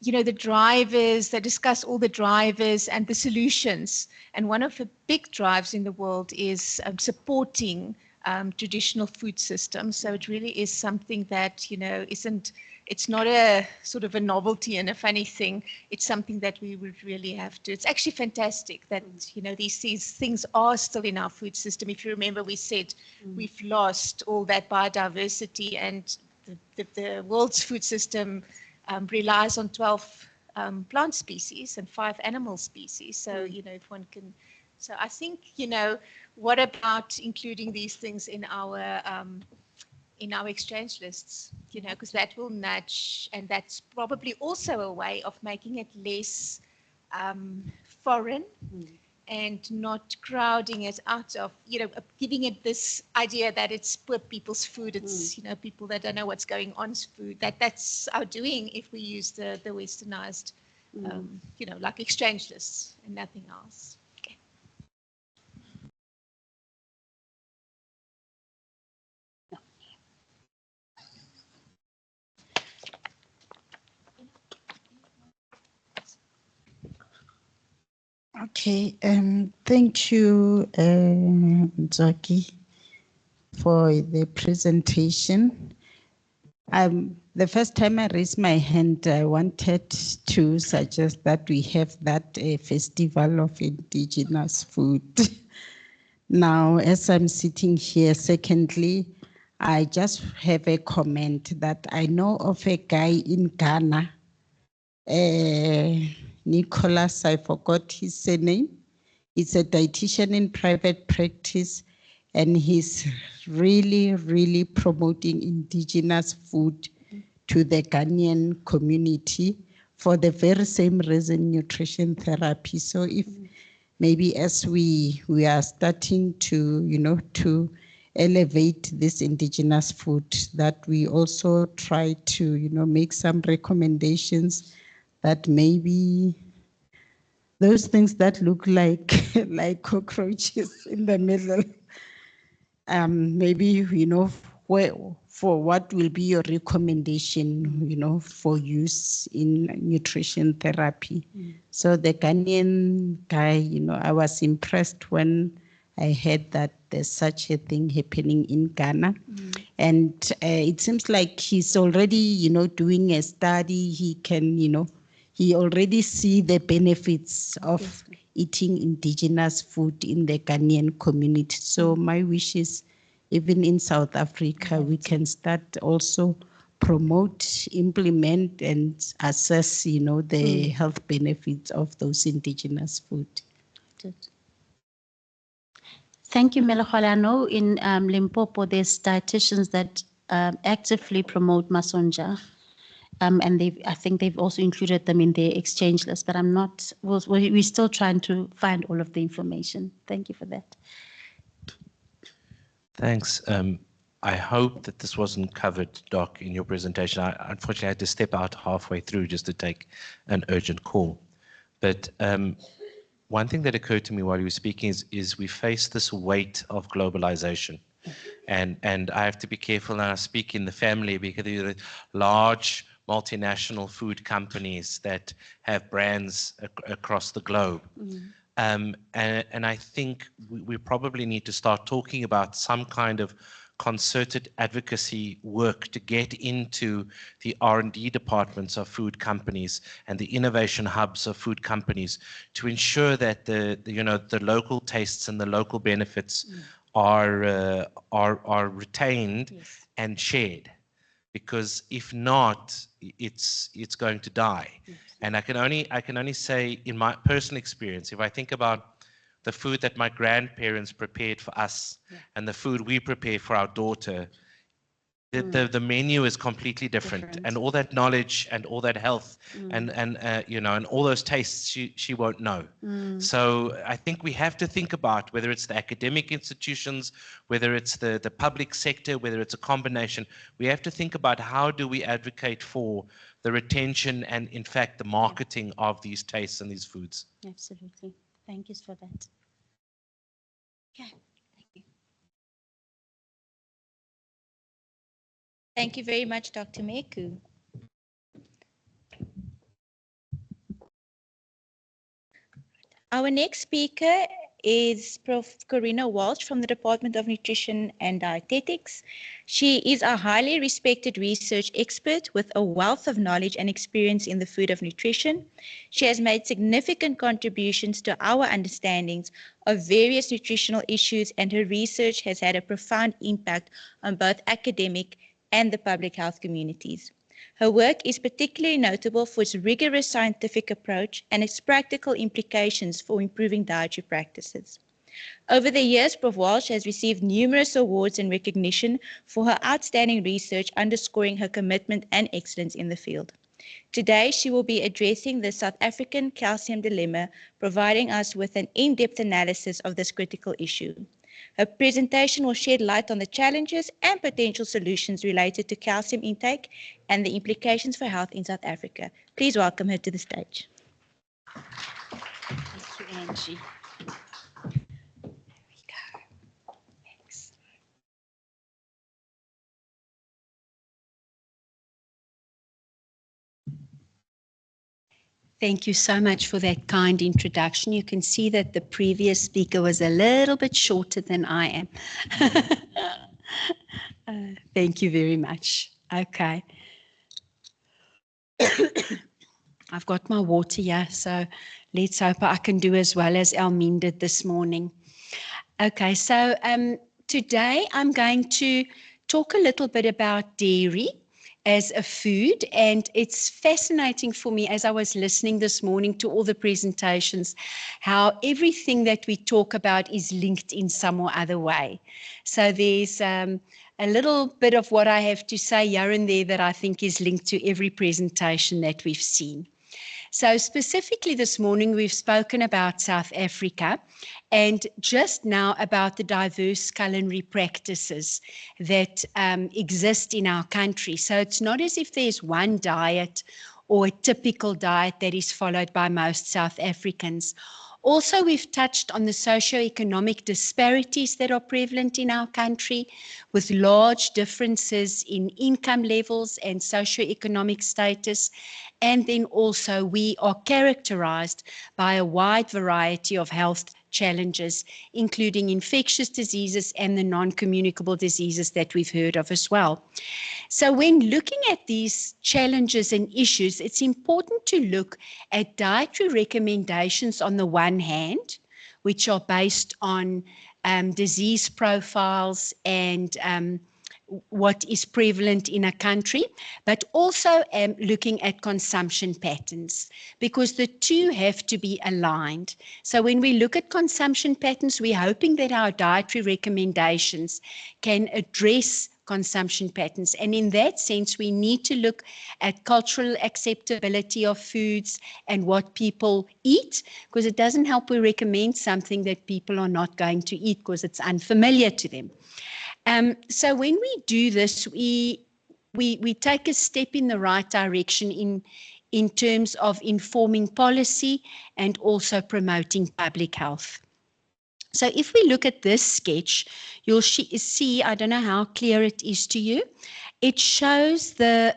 [SPEAKER 9] you know, the drivers, they discuss all the drivers and the solutions. And one of the big drives in the world is supporting traditional food systems. So it really is something that, you know, it's not a sort of a novelty and a funny thing. It's something that we would really have to. It's actually fantastic that, you know, these things are still in our food system. If you remember, we said we've lost all that biodiversity, and the world's food system relies on 12 plant species and 5 animal species. So, you know, if one can, so I think, you know, what about including these things in our exchange lists, you know, because that will nudge, and that's probably also a way of making it less foreign and not crowding it out of, you know, giving it this idea that it's poor people's food, it's, you know, people that don't know what's going on's food, that's our doing if we use the westernized, you know, like exchange lists and nothing else. Okay.
[SPEAKER 3] Okay, thank you, Nzaki, for the presentation. The first time I raised my hand, I wanted to suggest that we have that festival of indigenous food. Now, as I'm sitting here, secondly, I just have a comment that I know of a guy in Ghana, Nicholas, I forgot his surname. He's a dietitian in private practice, and he's really, really promoting indigenous food to the Ghanaian community for the very same reason, nutrition therapy. So if maybe as we are starting to, to elevate this indigenous food, that we also try to, make some recommendations that maybe those things that look like like cockroaches in the middle, maybe, for what will be your recommendation, for use in nutrition therapy. So the Ghanaian guy, I was impressed when I heard that there's such a thing happening in Ghana. And it seems like he's already, doing a study. He can, he already see the benefits of eating indigenous food in the Ghanaian community. So my wish is, even in South Africa, we can start also promote, implement, and assess, the health benefits of those indigenous food.
[SPEAKER 8] Thank you, Melachole. I know in Limpopo, there's dietitians that actively promote masonja. And I think they've also included them in their exchange list, but we're still trying to find all of the information. Thank you for that.
[SPEAKER 5] Thanks. I hope that this wasn't covered, Doc, in your presentation. I unfortunately had to step out halfway through just to take an urgent call. But one thing that occurred to me while you were speaking is we face this weight of globalization. And I have to be careful now I speak in the family, because there are large multinational food companies that have brands across the globe. And I think we probably need to start talking about some kind of concerted advocacy work to get into the R&D departments of food companies and the innovation hubs of food companies to ensure that the local tastes and the local benefits are retained and shared. Because if not, it's going to die. And I can only say, in my personal experience, if I think about the food that my grandparents prepared for us and the food we prepare for our daughter, the menu is completely different. And all that knowledge and all that health and all those tastes she won't know. So I think we have to think about whether it's the academic institutions, whether it's the public sector, whether it's a combination. We have to think about how do we advocate for the retention and, in fact, the marketing of these tastes and these foods.
[SPEAKER 8] Absolutely. Thank you for that. Okay.
[SPEAKER 2] Thank you very much, Dr. Meku. Our next speaker is Prof. Corinna Walsh from the Department of Nutrition and Dietetics. She is a highly respected research expert with a wealth of knowledge and experience in the field of nutrition. She has made significant contributions to our understandings of various nutritional issues, and her research has had a profound impact on both academic and the public health communities. Her work is particularly notable for its rigorous scientific approach and its practical implications for improving dietary practices. Over the years, Prof. Walsh has received numerous awards and recognition for her outstanding research, underscoring her commitment and excellence in the field. Today, she will be addressing the South African calcium dilemma, providing us with an in-depth analysis of this critical issue. Her presentation will shed light on the challenges and potential solutions related to calcium intake and the implications for health in South Africa. Please welcome her to the stage.
[SPEAKER 8] Thank you, Angie.
[SPEAKER 2] There we go. Thanks.
[SPEAKER 10] Thank you so much for that kind introduction. You can see that the previous speaker was a little bit shorter than I am. Thank you very much. Okay. I've got my water here, so let's hope I can do as well as Elmine did this morning. Okay, so today I'm going to talk a little bit about dairy as a food, and it's fascinating for me as I was listening this morning to all the presentations, how everything that we talk about is linked in some or other way. So there's a little bit of what I have to say here and there that I think is linked to every presentation that we've seen. So specifically this morning, we've spoken about South Africa and just now about the diverse culinary practices that exist in our country. So it's not as if there's one diet or a typical diet that is followed by most South Africans. Also, we've touched on the socio-economic disparities that are prevalent in our country, with large differences in income levels and socio-economic status. And then also we are characterized by a wide variety of health challenges, including infectious diseases and the non-communicable diseases that we've heard of as well. So when looking at these challenges and issues, it's important to look at dietary recommendations on the one hand, which are based on disease profiles and what is prevalent in a country, but also looking at consumption patterns, because the two have to be aligned. So when we look at consumption patterns, we're hoping that our dietary recommendations can address consumption patterns. And in that sense, we need to look at cultural acceptability of foods and what people eat, because it doesn't help we recommend something that people are not going to eat because it's unfamiliar to them. So when we do this, we take a step in the right direction in terms of informing policy and also promoting public health. So if we look at this sketch, you'll see, I don't know how clear it is to you, it shows the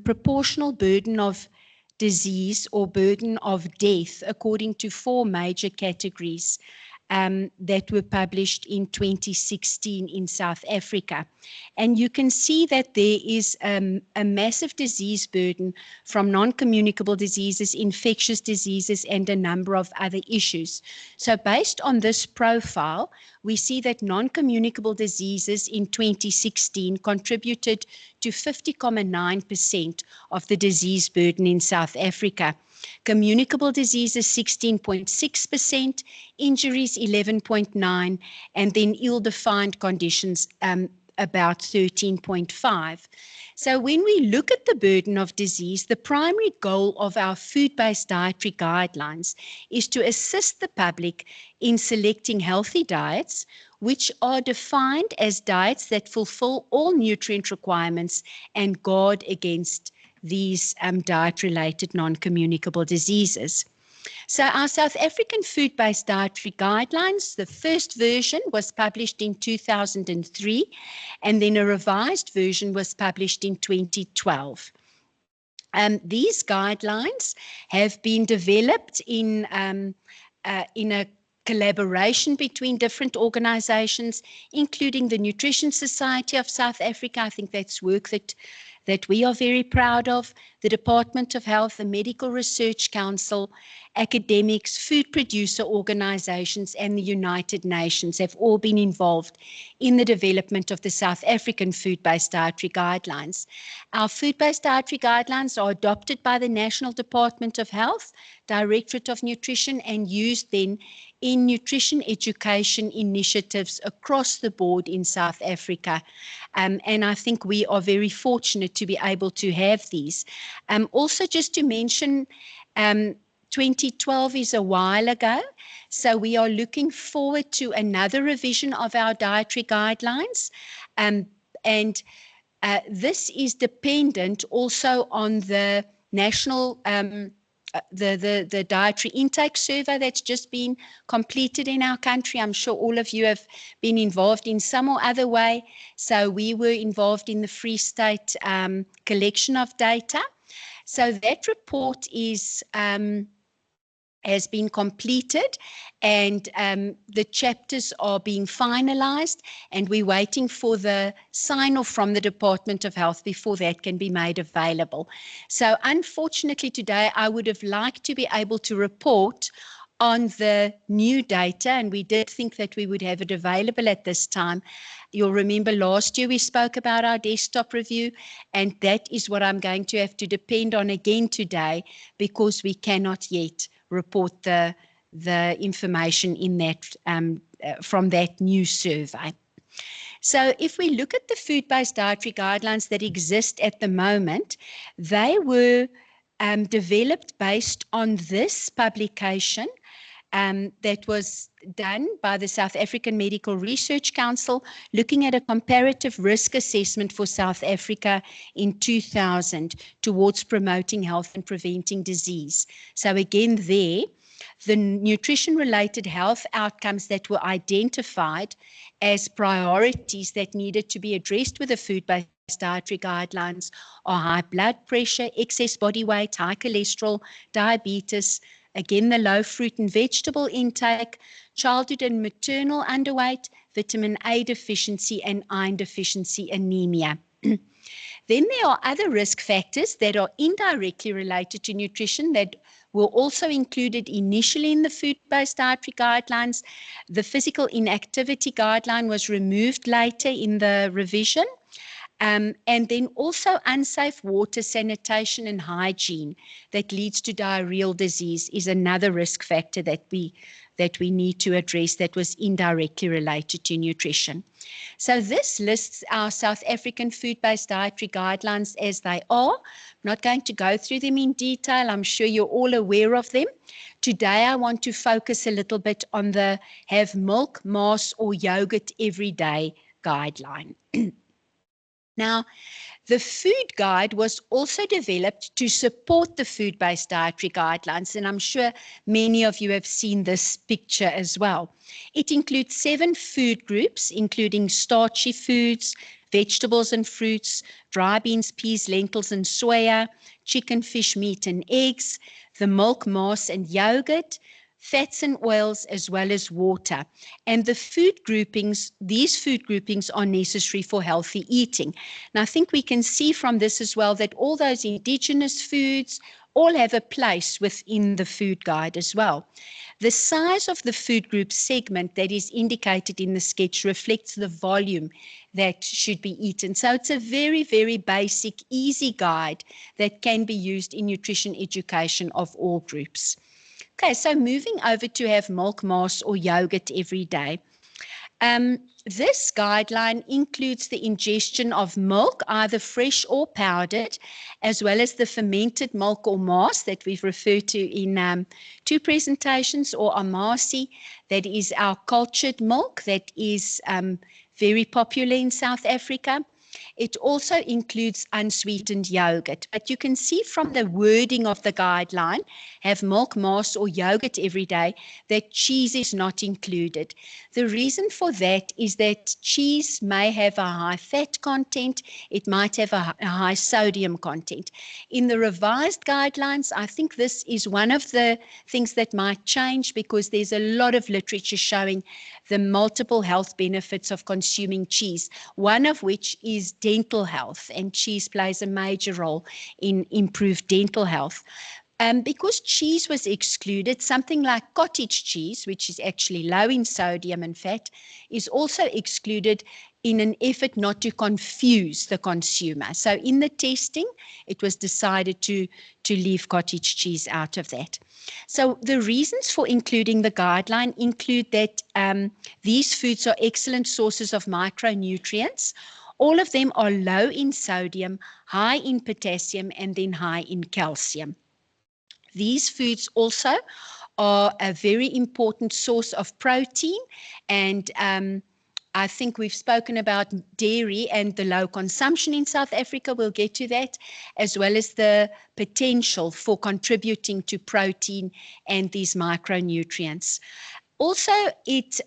[SPEAKER 10] proportional burden of disease or burden of death according to 4 major categories that were published in 2016 in South Africa. And you can see that there is a massive disease burden from non-communicable diseases, infectious diseases, and a number of other issues. So based on this profile, we see that non-communicable diseases in 2016 contributed to 50.9% of the disease burden in South Africa. Communicable diseases 16.6%, injuries 11.9%, and then ill-defined conditions about 13.5%. So when we look at the burden of disease, the primary goal of our food-based dietary guidelines is to assist the public in selecting healthy diets, which are defined as diets that fulfill all nutrient requirements and guard against these diet-related non-communicable diseases. So our South African food-based dietary guidelines, the first version was published in 2003, and then a revised version was published in 2012. These guidelines have been developed in a collaboration between different organizations, including the Nutrition Society of South Africa. I think that's work that we are very proud of, the Department of Health, the Medical Research Council, academics, food producer organizations, and the United Nations have all been involved in the development of the South African food-based dietary guidelines. Our food-based dietary guidelines are adopted by the National Department of Health, Directorate of Nutrition, and used then in nutrition education initiatives across the board in South Africa. And I think we are very fortunate to be able to have these. Also, just to mention, 2012 is a while ago, so we are looking forward to another revision of our dietary guidelines. This is dependent also on the national the dietary intake survey that's just been completed in our country. I'm sure all of you have been involved in some or other way. So we were involved in the Free State collection of data. So that report is has been completed, and the chapters are being finalized, and we're waiting for the sign-off from the Department of Health before that can be made available. So unfortunately today I would have liked to be able to report on the new data, and we did think that we would have it available at this time. You'll remember last year we spoke about our desktop review, and that is what I'm going to have to depend on again today, because we cannot yet report the information in that from that new survey. So if we look at the food-based dietary guidelines that exist at the moment, they were developed based on this publication that was done by the South African Medical Research Council, looking at a comparative risk assessment for South Africa in 2000 towards promoting health and preventing disease. So again there, the nutrition-related health outcomes that were identified as priorities that needed to be addressed with the food-based dietary guidelines are high blood pressure, excess body weight, high cholesterol, diabetes, again, the low fruit and vegetable intake, childhood and maternal underweight, vitamin A deficiency, and iron deficiency anemia. Then there are other risk factors that are indirectly related to nutrition that were also included initially in the food-based dietary guidelines. The physical inactivity guideline was removed later in the revision. And then also unsafe water, sanitation and hygiene that leads to diarrheal disease is another risk factor that we need to address that was indirectly related to nutrition. So this lists our South African food-based dietary guidelines as they are. I'm not going to go through them in detail. I'm sure you're all aware of them. Today I want to focus a little bit on the have milk, mass or yogurt every day guideline. Now, the food guide was also developed to support the food-based dietary guidelines, and I'm sure many of you have seen this picture as well. It includes 7 food groups, including starchy foods, vegetables and fruits, dry beans, peas, lentils and soya, chicken, fish, meat and eggs, the milk, mass and yogurt, fats and oils, as well as water. And the food groupings, these food groupings are necessary for healthy eating. And I think we can see from this as well that all those indigenous foods all have a place within the food guide as well. The size of the food group segment that is indicated in the sketch reflects the volume that should be eaten. So it's a very, very basic, easy guide that can be used in nutrition education of all groups. Okay, so moving over to have milk, mass or yogurt every day. This guideline includes the ingestion of milk, either fresh or powdered, as well as the fermented milk or mass that we've referred to in 2 presentations, or amasi, that is our cultured milk that is very popular in South Africa. It also includes unsweetened yogurt, but you can see from the wording of the guideline, have milk, mass or yogurt every day, that cheese is not included. The reason for that is that cheese may have a high fat content, it might have a high sodium content. In the revised guidelines, I think this is one of the things that might change, because there's a lot of literature showing the multiple health benefits of consuming cheese, one of which is dental health, and cheese plays a major role in improved dental health. Because cheese was excluded, something like cottage cheese, which is actually low in sodium and fat, is also excluded in an effort not to confuse the consumer. So in the testing, it was decided to leave cottage cheese out of that. So the reasons for including the guideline include that these foods are excellent sources of micronutrients. All of them are low in sodium, high in potassium, and then high in calcium. These foods also are a very important source of protein, and I think we've spoken about dairy and the low consumption in South Africa. We'll get to that, as well as the potential for contributing to protein and these micronutrients. Also, it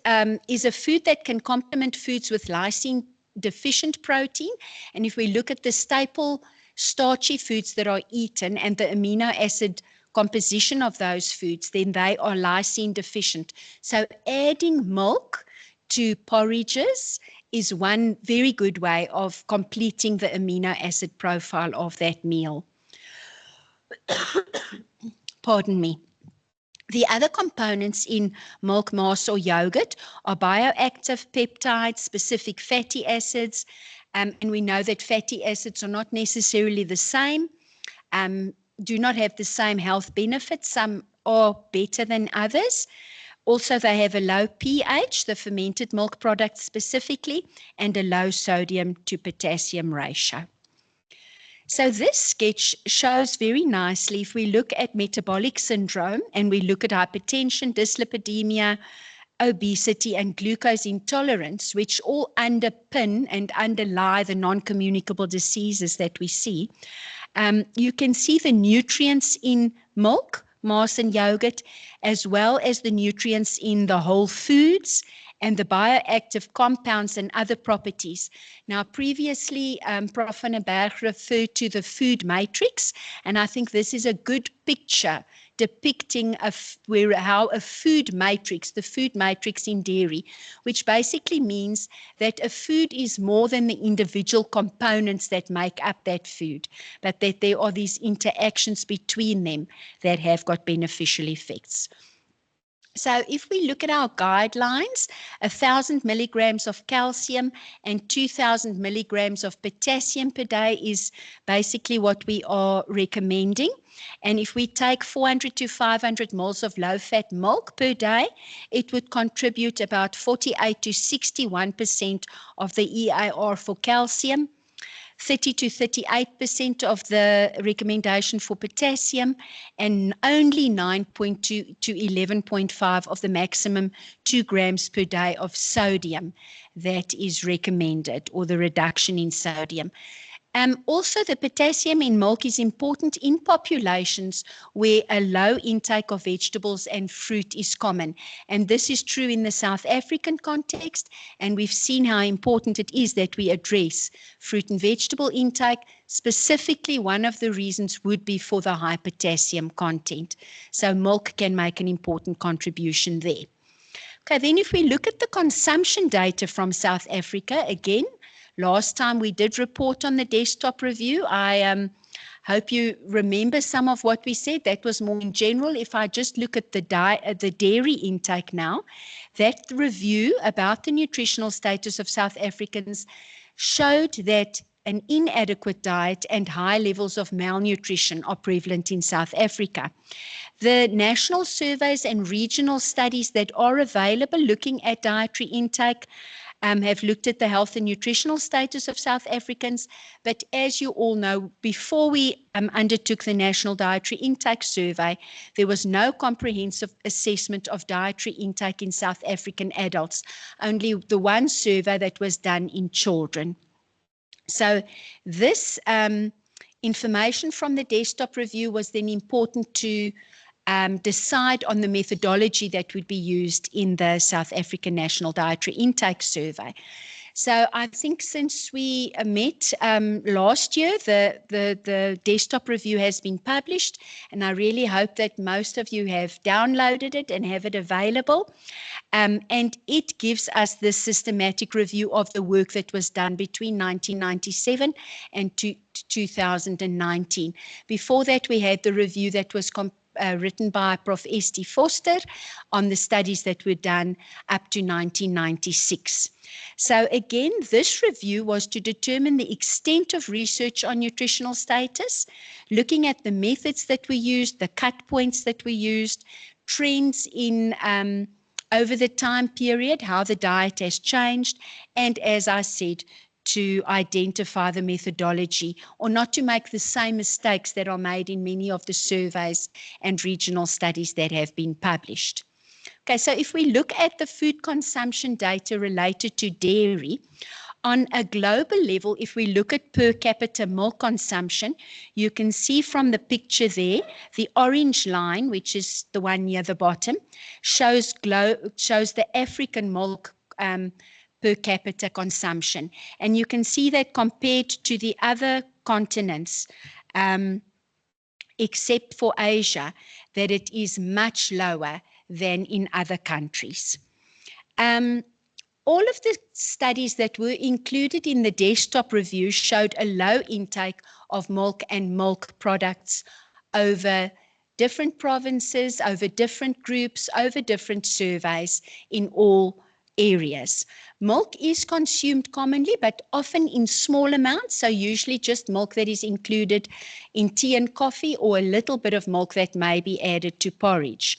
[SPEAKER 10] is a food that can complement foods with lysine deficient protein. And if we look at the staple starchy foods that are eaten and the amino acid composition of those foods, then they are lysine deficient. So adding milk to porridges is one very good way of completing the amino acid profile of that meal. Pardon me. The other components in milk, mass, or yogurt are bioactive peptides, specific fatty acids, and we know that fatty acids are not necessarily the same, do not have the same health benefits. Some are better than others. Also, they have a low pH, the fermented milk products specifically, and a low sodium to potassium ratio. So this sketch shows very nicely, if we look at metabolic syndrome and we look at hypertension, dyslipidemia, obesity, and glucose intolerance, which all underpin and underlie the non-communicable diseases that we see, you can see the nutrients in milk, mass, and yogurt, as well as the nutrients in the whole foods and the bioactive compounds and other properties. Now, previously, Prof. van den Berg referred to the food matrix, and I think this is a good picture depicting how a food matrix, the food matrix in dairy, which basically means that a food is more than the individual components that make up that food, but that there are these interactions between them that have got beneficial effects. So if we look at our guidelines, 1,000 milligrams of calcium and 2,000 milligrams of potassium per day is basically what we are recommending. And if we take 400 to 500 mils of low-fat milk per day, it would contribute about 48 to 61% of the EAR for calcium, 30 to 38% of the recommendation for potassium, and only 9.2 to 11.5 of the maximum 2 grams per day of sodium that is recommended, or the reduction in sodium. Also, the potassium in milk is important in populations where a low intake of vegetables and fruit is common. And this is true in the South African context. And we've seen how important it is that we address fruit and vegetable intake. Specifically, one of the reasons would be for the high potassium content. So milk can make an important contribution there. Okay, then if we look at the consumption data from South Africa, again, last time we did report on the desktop review. I hope you remember some of what we said. That was more in general. If I just look at the dairy intake now, that review about the nutritional status of South Africans showed that an inadequate diet and high levels of malnutrition are prevalent in South Africa. The national surveys and regional studies that are available looking at dietary intake have looked at the health and nutritional status of South Africans. But as you all know, before we undertook the National Dietary Intake Survey, there was no comprehensive assessment of dietary intake in South African adults, only the one survey that was done in children. So this information from the desktop review was then important to decide on the methodology that would be used in the South African National Dietary Intake Survey. So I think since we met last year, the desktop review has been published, and I really hope that most of you have downloaded it and have it available. And it gives us this systematic review of the work that was done between 1997 and 2019. Before that, we had the review that was written by Prof. S.T. Foster on the studies that were done up to 1996. So again, this review was to determine the extent of research on nutritional status, looking at the methods that we used, the cut points that we used, trends in over the time period, how the diet has changed, and as I said, to identify the methodology, or not to make the same mistakes that are made in many of the surveys and regional studies that have been published. Okay, so if we look at the food consumption data related to dairy, on a global level, if we look at per capita milk consumption, you can see from the picture there, the orange line, which is the one near the bottom, shows the African milk per capita consumption. And you can see that compared to the other continents, except for Asia, that it is much lower than in other countries. All of the studies that were included in the desktop review showed a low intake of milk and milk products over different provinces, over different groups, over different surveys in all areas. Milk is consumed commonly, but often in small amounts, so usually just milk that is included in tea and coffee, or a little bit of milk that may be added to porridge.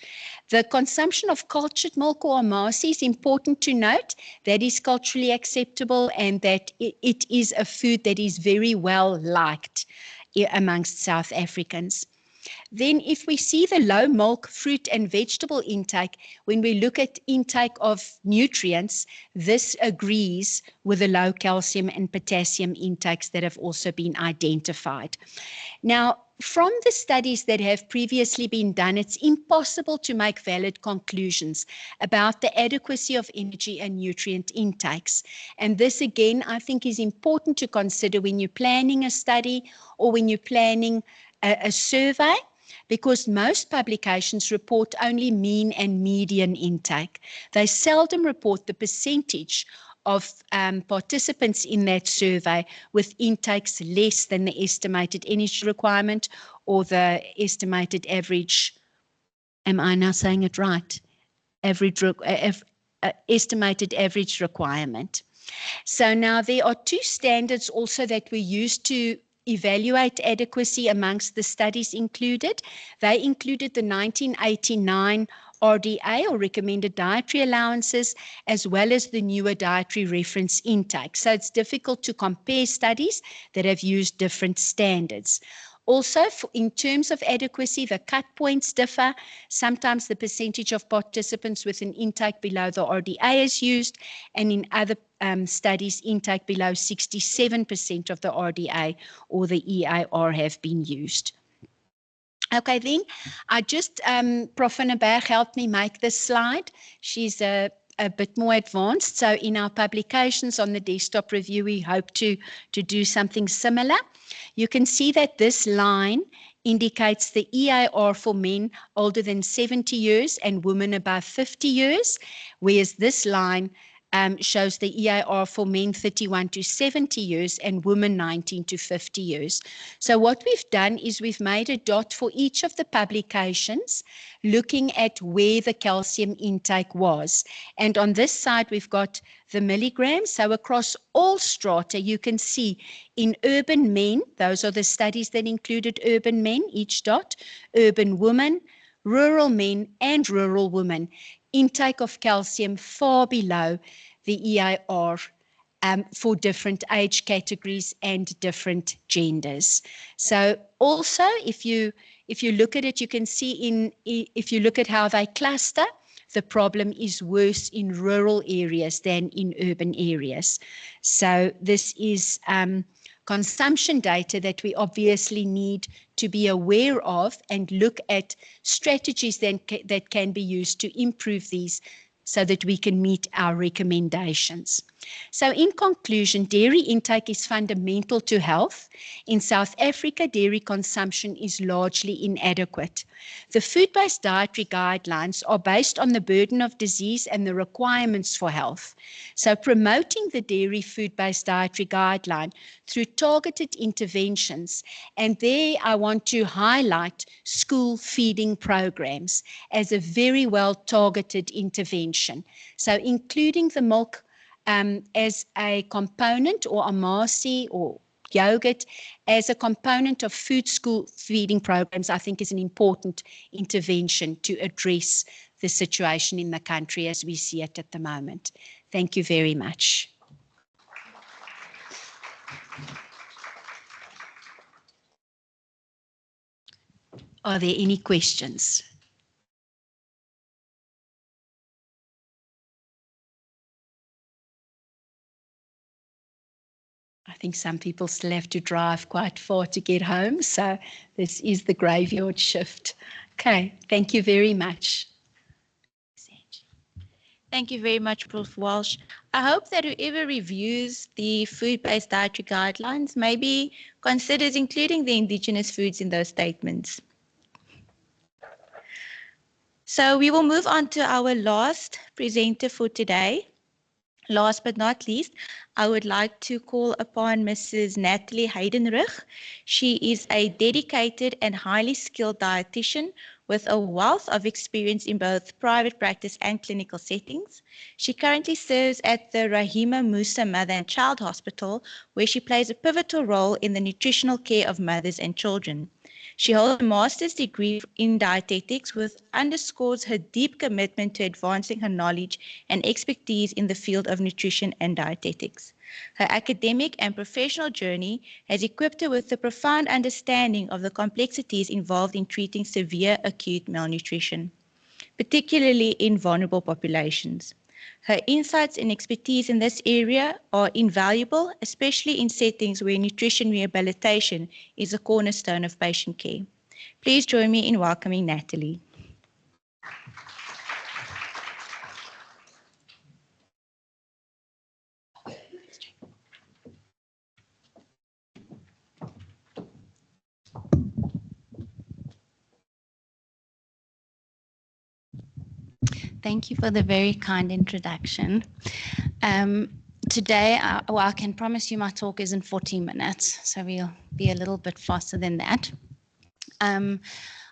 [SPEAKER 10] The consumption of cultured milk or amasi is important to note. That is culturally acceptable, and that it is a food that is very well liked amongst South Africans. Then if we see the low milk, fruit and vegetable intake, when we look at intake of nutrients, this agrees with the low calcium and potassium intakes that have also been identified. Now, from the studies that have previously been done, it's impossible to make valid conclusions about the adequacy of energy and nutrient intakes. And this, again, I think is important to consider when you're planning a study or when you're planning a survey, because most publications report only mean and median intake. They seldom report the percentage of participants in that survey with intakes less than the estimated energy requirement or the estimated average, am I now saying it right? Estimated average requirement. So now there are two standards also that we use to evaluate adequacy amongst the studies included. They included the 1989 RDA, or recommended dietary allowances, as well as the newer dietary reference intake. So it's difficult to compare studies that have used different standards. Also, in terms of adequacy, the cut points differ. Sometimes the percentage of participants with an intake below the RDA is used, and in other studies, intake below 67% of the RDA or the EIR have been used. Okay, then I just, Prof. van der Berg helped me make this slide. She's a bit more advanced. So in our publications on the desktop review, we hope to do something similar. You can see that this line indicates the EIR for men older than 70 years and women above 50 years, whereas this line shows the EIR for men 31 to 70 years and women 19 to 50 years. So what we've done is we've made a dot for each of the publications, looking at where the calcium intake was. And on this side, we've got the milligrams. So across all strata, you can see in urban men, those are the studies that included urban men, each dot, urban women, rural men and rural women, intake of calcium far below the EIR for different age categories and different genders. So also, if you look at it, you can see if you look at how they cluster, the problem is worse in rural areas than in urban areas. So this is consumption data that we obviously need to be aware of and look at strategies that can be used to improve these so that we can meet our recommendations. So in conclusion, dairy intake is fundamental to health. In South Africa, dairy consumption is largely inadequate. The food-based dietary guidelines are based on the burden of disease and the requirements for health. So promoting the dairy food-based dietary guideline through targeted interventions, and there I want to highlight school feeding programs as a very well targeted intervention. So including the milk as a component, or amasi or yogurt as a component of food school feeding programs, I think is an important intervention to address the situation in the country as we see it at the moment. Thank you very much. Are there any questions? I think some people still have to drive quite far to get home, so this is the graveyard shift. Okay, thank you very much.
[SPEAKER 2] Thank you very much, Prof. Walsh. I hope that whoever reviews the food-based dietary guidelines maybe considers including the indigenous foods in those statements. So we will move on to our last presenter for today. Last but not least, I would like to call upon Mrs. Natalie Heidenrich. She is a dedicated and highly skilled dietitian with a wealth of experience in both private practice and clinical settings. She currently serves at the Rahima Musa Mother and Child Hospital, where she plays a pivotal role in the nutritional care of mothers and children. She holds a master's degree in dietetics, which underscores her deep commitment to advancing her knowledge and expertise in the field of nutrition and dietetics. Her academic and professional journey has equipped her with a profound understanding of the complexities involved in treating severe acute malnutrition, particularly in vulnerable populations. Her insights and expertise in this area are invaluable, especially in settings where nutrition rehabilitation is a cornerstone of patient care. Please join me in welcoming Natalie.
[SPEAKER 8] Thank you for the very kind introduction. Today, I can promise you my talk is in 40 minutes, so we'll be a little bit faster than that. I'm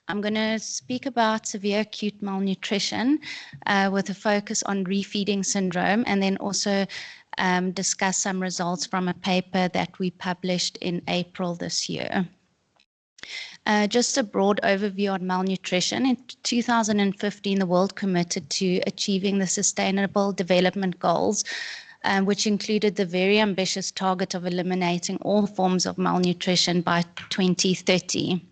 [SPEAKER 8] going to speak about severe acute malnutrition with a focus on refeeding syndrome, and then also discuss some results from a paper that we published in April this year. Just a broad overview on malnutrition. In 2015, the world committed to achieving the Sustainable Development Goals, which included the very ambitious target of eliminating all forms of malnutrition by 2030.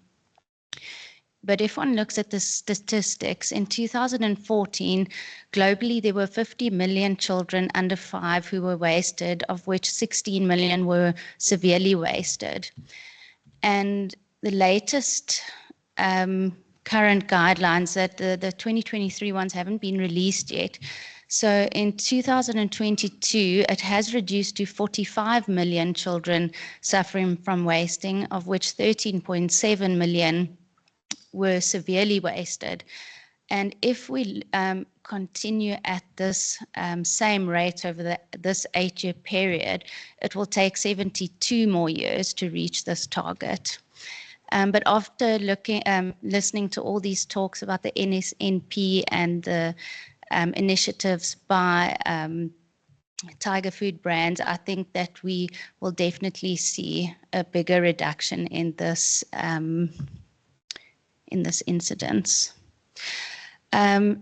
[SPEAKER 8] But if one looks at the statistics, in 2014, globally, there were 50 million children under 5 who were wasted, of which 16 million were severely wasted. And the latest current guidelines, that the 2023 ones haven't been released yet. So in 2022, it has reduced to 45 million children suffering from wasting, of which 13.7 million were severely wasted. And if we continue at this same rate over this 8-year period, it will take 72 more years to reach this target. But after listening to all these talks about the NSNP and the initiatives by Tiger Food Brands, I think that we will definitely see a bigger reduction in this incidence. The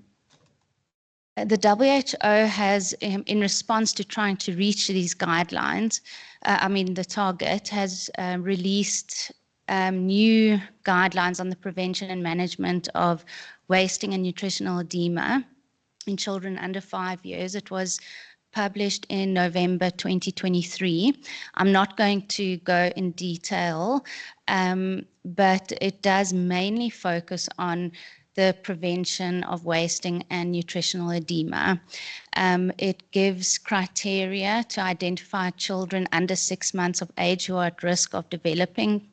[SPEAKER 8] WHO has, in response to trying to reach these guidelines, the target has released new guidelines on the prevention and management of wasting and nutritional edema in children under 5 years. It was published in November 2023. I'm not going to go in detail, but it does mainly focus on the prevention of wasting and nutritional edema. It gives criteria to identify children under 6 months of age who are at risk of developing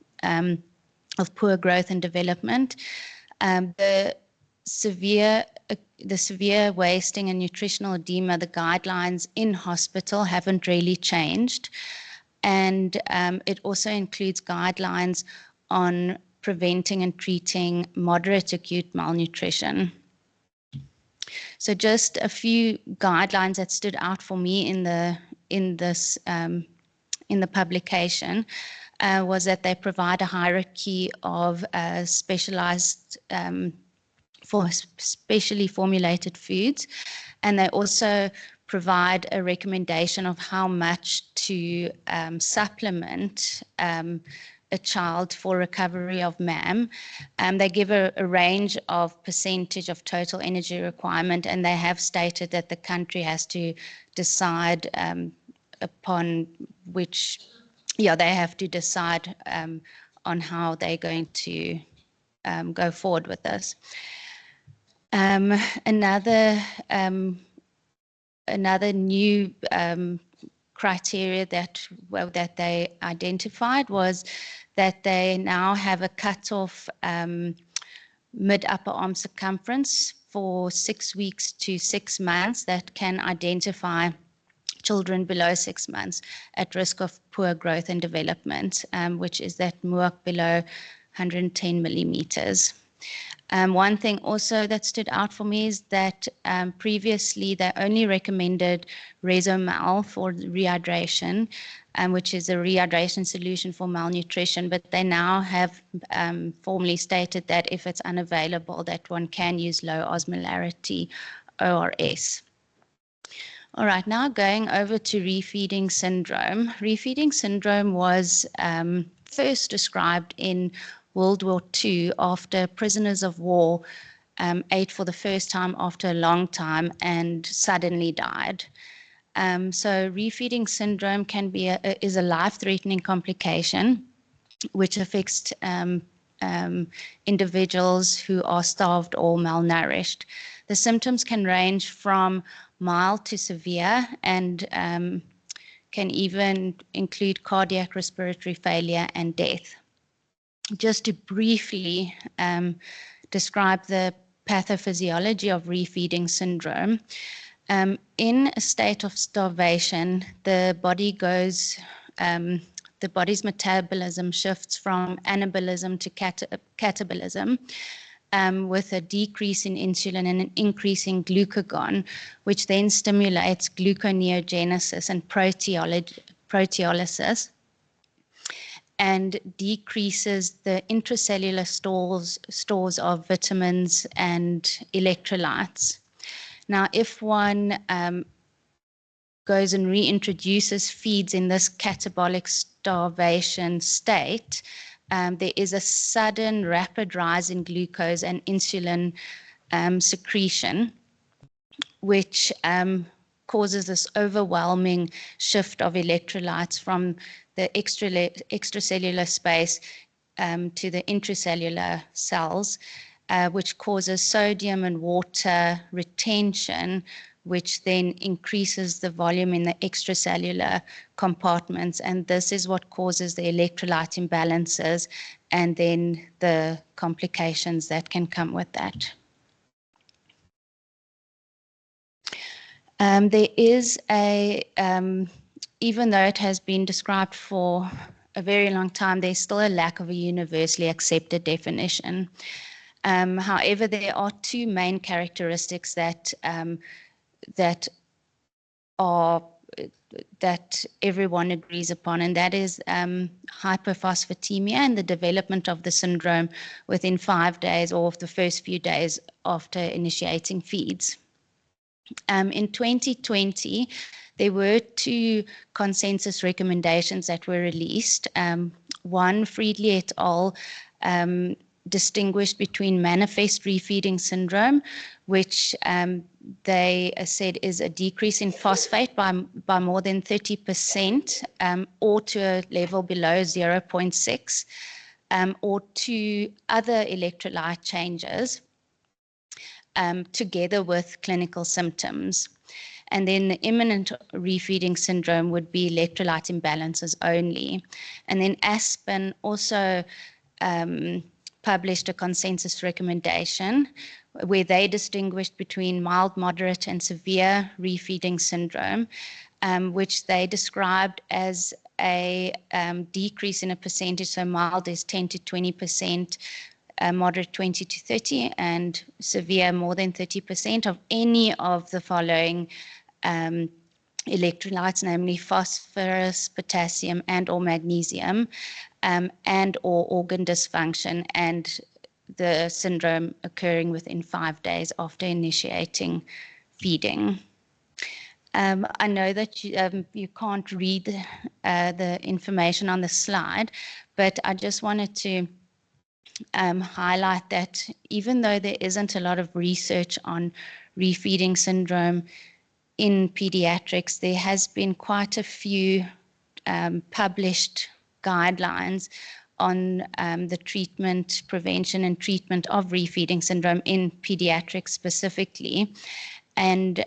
[SPEAKER 8] of poor growth and development. The severe wasting and nutritional edema, the guidelines in hospital haven't really changed. And it also includes guidelines on preventing and treating moderate acute malnutrition. So just a few guidelines that stood out for me in the publication was that they provide a hierarchy of specialized for specially formulated foods, and they also provide a recommendation of how much to supplement a child for recovery of MAM. They give a range of percentage of total energy requirement, and they have stated that the country has to decide upon which, they have to decide on how they're going to go forward with this. Another
[SPEAKER 2] another new criteria that they identified was that they now have a cutoff mid-upper arm circumference for 6 weeks to 6 months that can identify children below 6 months at risk of poor growth and development, which is that MUAC below 110 millimeters. One thing also that stood out for me is that previously they only recommended Resomal for rehydration, which is a rehydration solution for malnutrition, but they now have formally stated that if it's unavailable, that one can use low osmolarity ORS. All right, now going over to refeeding syndrome. Refeeding syndrome was first described in World War II after prisoners of war ate for the first time after a long time and suddenly died. So refeeding syndrome can be is a life-threatening complication which affects individuals who are starved or malnourished. The symptoms can range from mild to severe and can even include cardiac respiratory failure and death. Just to briefly describe the pathophysiology of refeeding syndrome, in a state of starvation, the body's metabolism shifts from anabolism to catabolism, with a decrease in insulin and an increase in glucagon, which then stimulates gluconeogenesis and proteolysis, and decreases the intracellular stores of vitamins and electrolytes. Now, if one goes and reintroduces feeds in this catabolic starvation state, there is a sudden rapid rise in glucose and insulin secretion, which causes this overwhelming shift of electrolytes from the extracellular space to the intracellular cells, which causes sodium and water retention, which then increases the volume in the extracellular compartments. And this is what causes the electrolyte imbalances and then the complications that can come with that. There is even though it has been described for a very long time, there's still a lack of a universally accepted definition. However, there are two main characteristics that everyone agrees upon, and that is hyperphosphatemia and the development of the syndrome within 5 days or the first few days after initiating feeds. In 2020, there were two consensus recommendations that were released. One, Friedli et al. Distinguished between manifest refeeding syndrome, which they said is a decrease in phosphate by more than 30% or to a level below 0.6, or to other electrolyte changes together with clinical symptoms. And then the imminent refeeding syndrome would be electrolyte imbalances only. And then Aspen also published a consensus recommendation where they distinguished between mild, moderate, and severe refeeding syndrome, which they described as a decrease in a percentage. So mild is 10 to 20%, moderate 20 to 30, and severe more than 30% of any of the following electrolytes, namely phosphorus, potassium, and or magnesium, and or organ dysfunction, and the syndrome occurring within 5 days after initiating feeding. I know that you can't read the information on the slide, but I just wanted to highlight that even though there isn't a lot of research on refeeding syndrome in pediatrics, there has been quite a few published guidelines on the treatment, prevention and treatment of refeeding syndrome in pediatrics specifically. And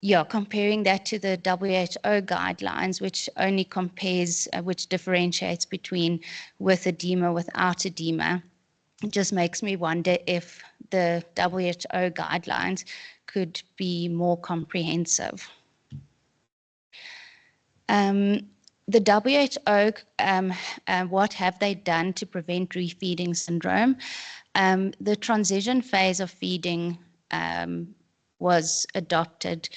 [SPEAKER 2] yeah, comparing that to the WHO guidelines, which only compares, which differentiates between with edema, without edema, it just makes me wonder if the WHO guidelines could be more comprehensive. The WHO, what have they done to prevent refeeding syndrome? The transition phase of feeding was adopted.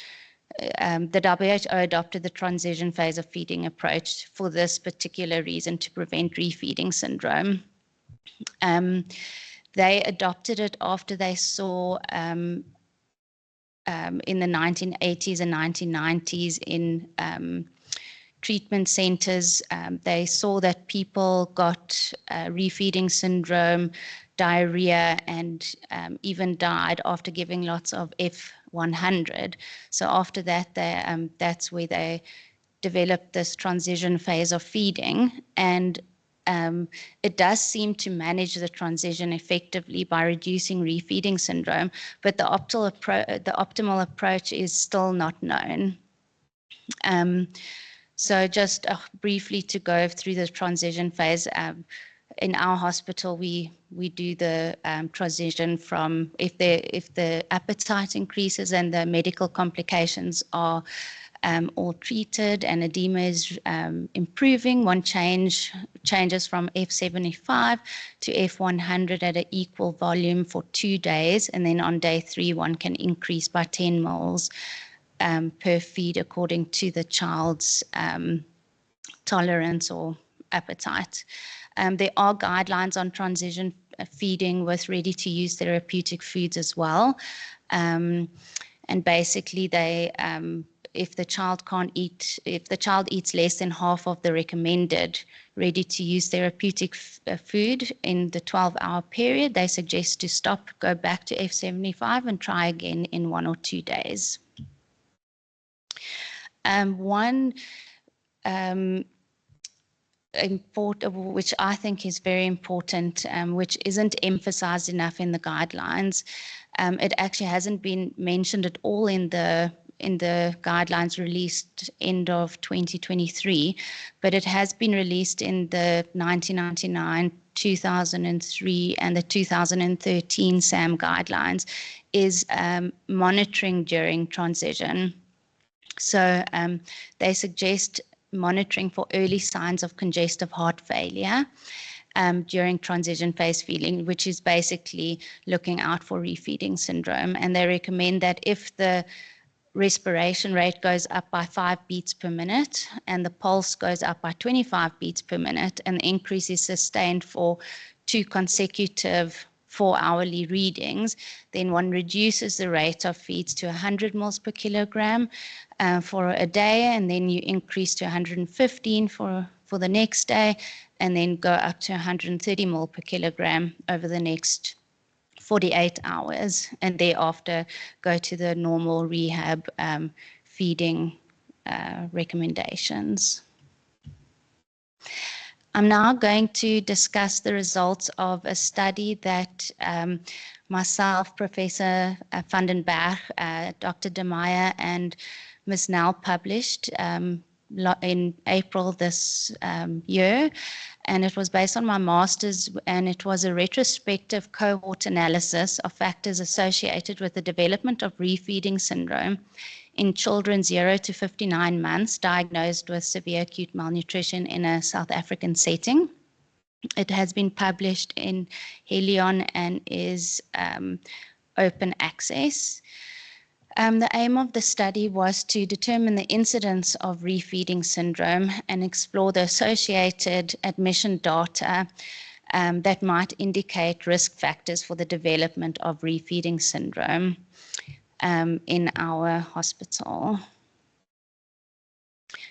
[SPEAKER 2] The WHO adopted the transition phase of feeding approach for this particular reason, to prevent refeeding syndrome. They adopted it after they saw in the 1980s and 1990s in treatment centers, they saw that people got refeeding syndrome, diarrhea, and even died after giving lots of F100. So after that, that's where they developed this transition phase of feeding. And it does seem to manage the transition effectively by reducing refeeding syndrome, but the optimal approach is still not known. So just briefly to go through the transition phase, in our hospital, we do the transition from if the appetite increases and the medical complications are all treated and edema is improving, one changes from F75 to F100 at an equal volume for 2 days, and then on day 3 one can increase by 10 moles per feed according to the child's tolerance or appetite. There are guidelines on transition feeding with ready-to-use therapeutic foods as well. And basically they, if the child eats less than half of the recommended ready-to-use therapeutic food in the 12-hour period, they suggest to stop, go back to F75 and try again in 1 or 2 days. Which I think is very important, which isn't emphasized enough in the guidelines. It actually hasn't been mentioned at all in the guidelines released end of 2023, but it has been released in the 1999, 2003, and the 2013 SAM guidelines, is monitoring during transition. So they suggest monitoring for early signs of congestive heart failure during transition phase feeding, which is basically looking out for refeeding syndrome. And they recommend that if the respiration rate goes up by 5 beats per minute and the pulse goes up by 25 beats per minute, and the increase is sustained for 2 consecutive 4-hourly readings, then one reduces the rate of feeds to 100 moles per kilogram for a day, and then you increase to 115 for the next day, and then go up to 130 mol per kilogram over the next 48 hours, and thereafter go to the normal rehab feeding recommendations. I'm now going to discuss the results of a study that myself, Professor van den Berg, Dr. De Meyer, and Ms. Nell published in April this year, and it was based on my master's, and it was a retrospective cohort analysis of factors associated with the development of refeeding syndrome in children 0 to 59 months diagnosed with severe acute malnutrition in a South African setting. It has been published in Helion and is open access. The aim of the study was to determine the incidence of refeeding syndrome and explore the associated admission data that might indicate risk factors for the development of refeeding syndrome in our hospital.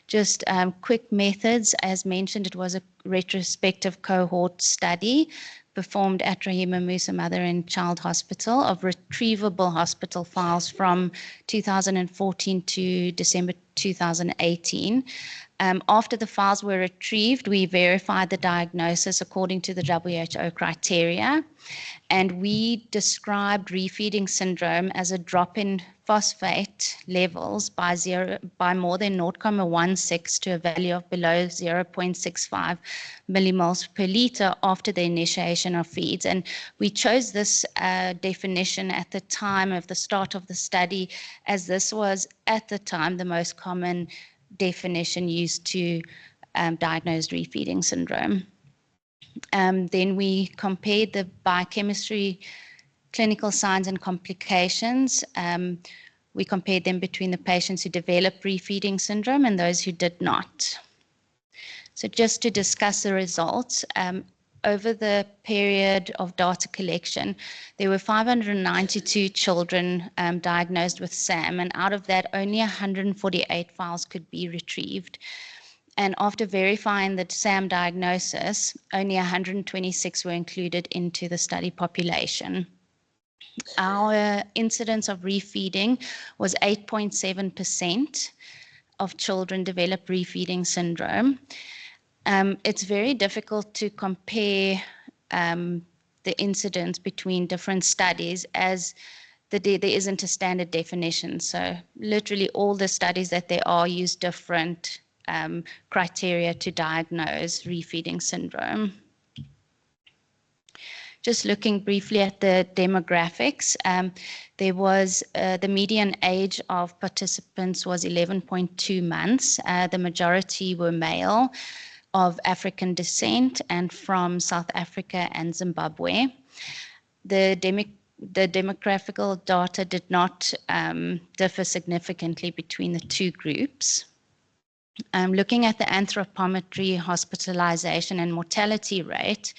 [SPEAKER 2] Just quick methods. As mentioned, it was a retrospective cohort study performed at Rahima Musa Mother and Child Hospital of retrievable hospital files from 2014 to December 2018. After the files were retrieved, we verified the diagnosis according to the WHO criteria, and we described refeeding syndrome as a drop in phosphate
[SPEAKER 8] glyphosate levels by more than 0.16 to a value of below 0.65 millimoles per liter after the initiation of feeds. And we chose this definition at the time of the start of the study, as this was at the time the most common definition used to diagnose refeeding syndrome. Then we compared the biochemistry, clinical signs and complications. We compared them between the patients who developed refeeding syndrome and those who did not. So just to discuss the results, over the period of data collection, there were 592 children diagnosed with SAM, and out of that, only 148 files could be retrieved. And after verifying the SAM diagnosis, only 126 were included into the study population. Our incidence of refeeding was 8.7% of children develop refeeding syndrome. It's very difficult to compare the incidence between different studies, as there isn't a standard definition. So literally all the studies that there are use different criteria to diagnose refeeding syndrome. Just looking briefly at the demographics, there was the median age of participants was 11.2 months. The majority were male, of African descent, and from South Africa and Zimbabwe. The demographical data did not differ significantly between the two groups. Looking at the anthropometry, hospitalization, and mortality rate,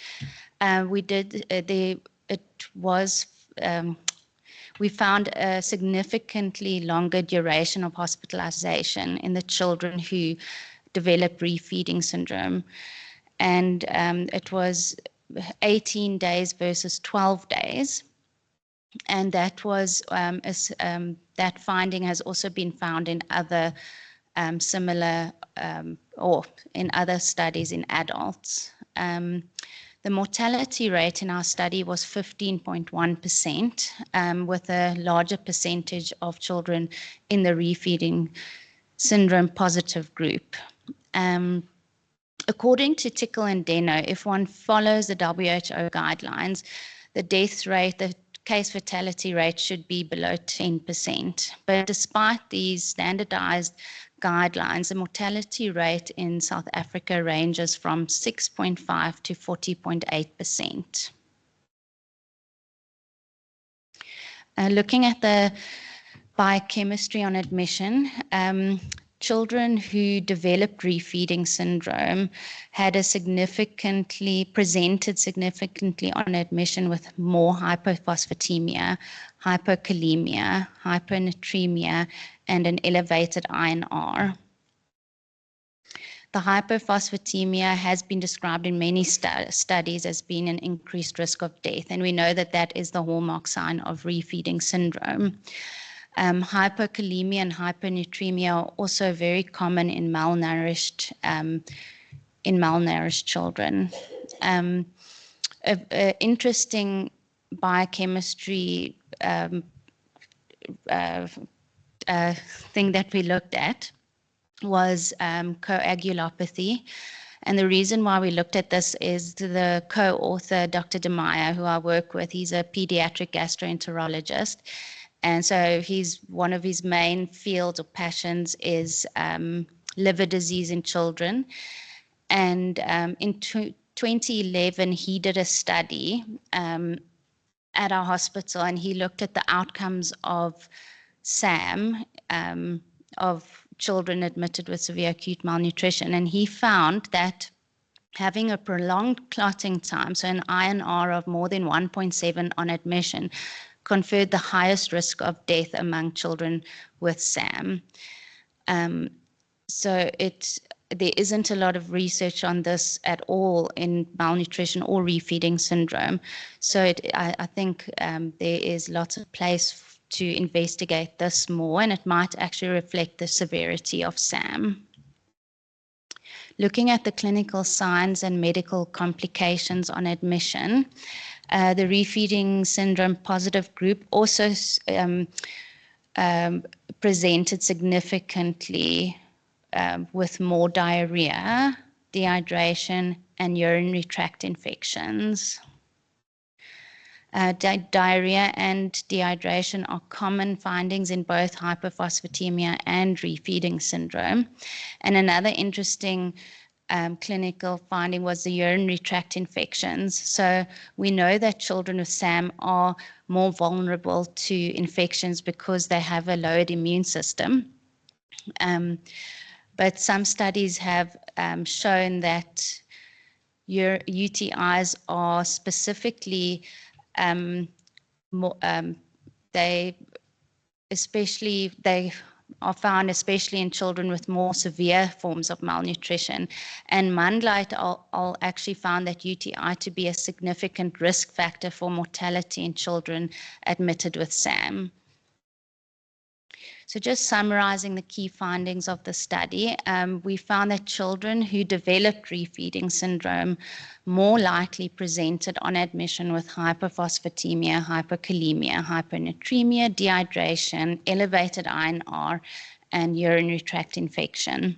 [SPEAKER 8] we found a significantly longer duration of hospitalization in the children who developed refeeding syndrome, and it was 18 days versus 12 days, and that finding has also been found in other similar or in other studies in adults. The mortality rate in our study was 15.1%, with a larger percentage of children in the refeeding syndrome positive group. According to Tickle and Deno, if one follows the WHO guidelines, the death rate, the case fatality rate should be below 10%. But despite these standardized guidelines, the mortality rate in South Africa ranges from 6.5 to 40.8%. Looking at the biochemistry on admission, children who developed refeeding syndrome had presented significantly on admission with more hypophosphatemia, hypokalemia, hyponatremia, and an elevated INR. The hypophosphatemia has been described in many studies as being an increased risk of death, and we know that that is the hallmark sign of refeeding syndrome. Hypokalemia and hyponatremia are also very common in malnourished children. Interesting biochemistry thing that we looked at was coagulopathy. And the reason why we looked at this is the co-author, Dr. DeMeyer, who I work with. He's a pediatric gastroenterologist. And so one of his main fields or passions is liver disease in children. And in 2011, he did a study at our hospital, and he looked at the outcomes of SAM, of children admitted with severe acute malnutrition. And he found that having a prolonged clotting time, so an INR of more than 1.7 on admission, conferred the highest risk of death among children with SAM. So there isn't a lot of research on this at all in malnutrition or refeeding syndrome. So I think there is lots of place to investigate this more, and it might actually reflect the severity of SAM. Looking at the clinical signs and medical complications on admission, the refeeding syndrome positive group also presented significantly with more diarrhea, dehydration, and urinary tract infections. Diarrhea and dehydration are common findings in both hypophosphatemia and refeeding syndrome. And another interesting clinical finding was the urinary tract infections. So we know that children with SAM are more vulnerable to infections because they have a lowered immune system. But some studies have shown that your UTIs are specifically they are found especially in children with more severe forms of malnutrition. And Mundleit all actually found that UTI to be a significant risk factor for mortality in children admitted with SAM. So just summarizing the key findings of the study, we found that children who developed refeeding syndrome more likely presented on admission with hypophosphatemia, hypokalemia, hyponatremia, dehydration, elevated INR, and urinary tract infection.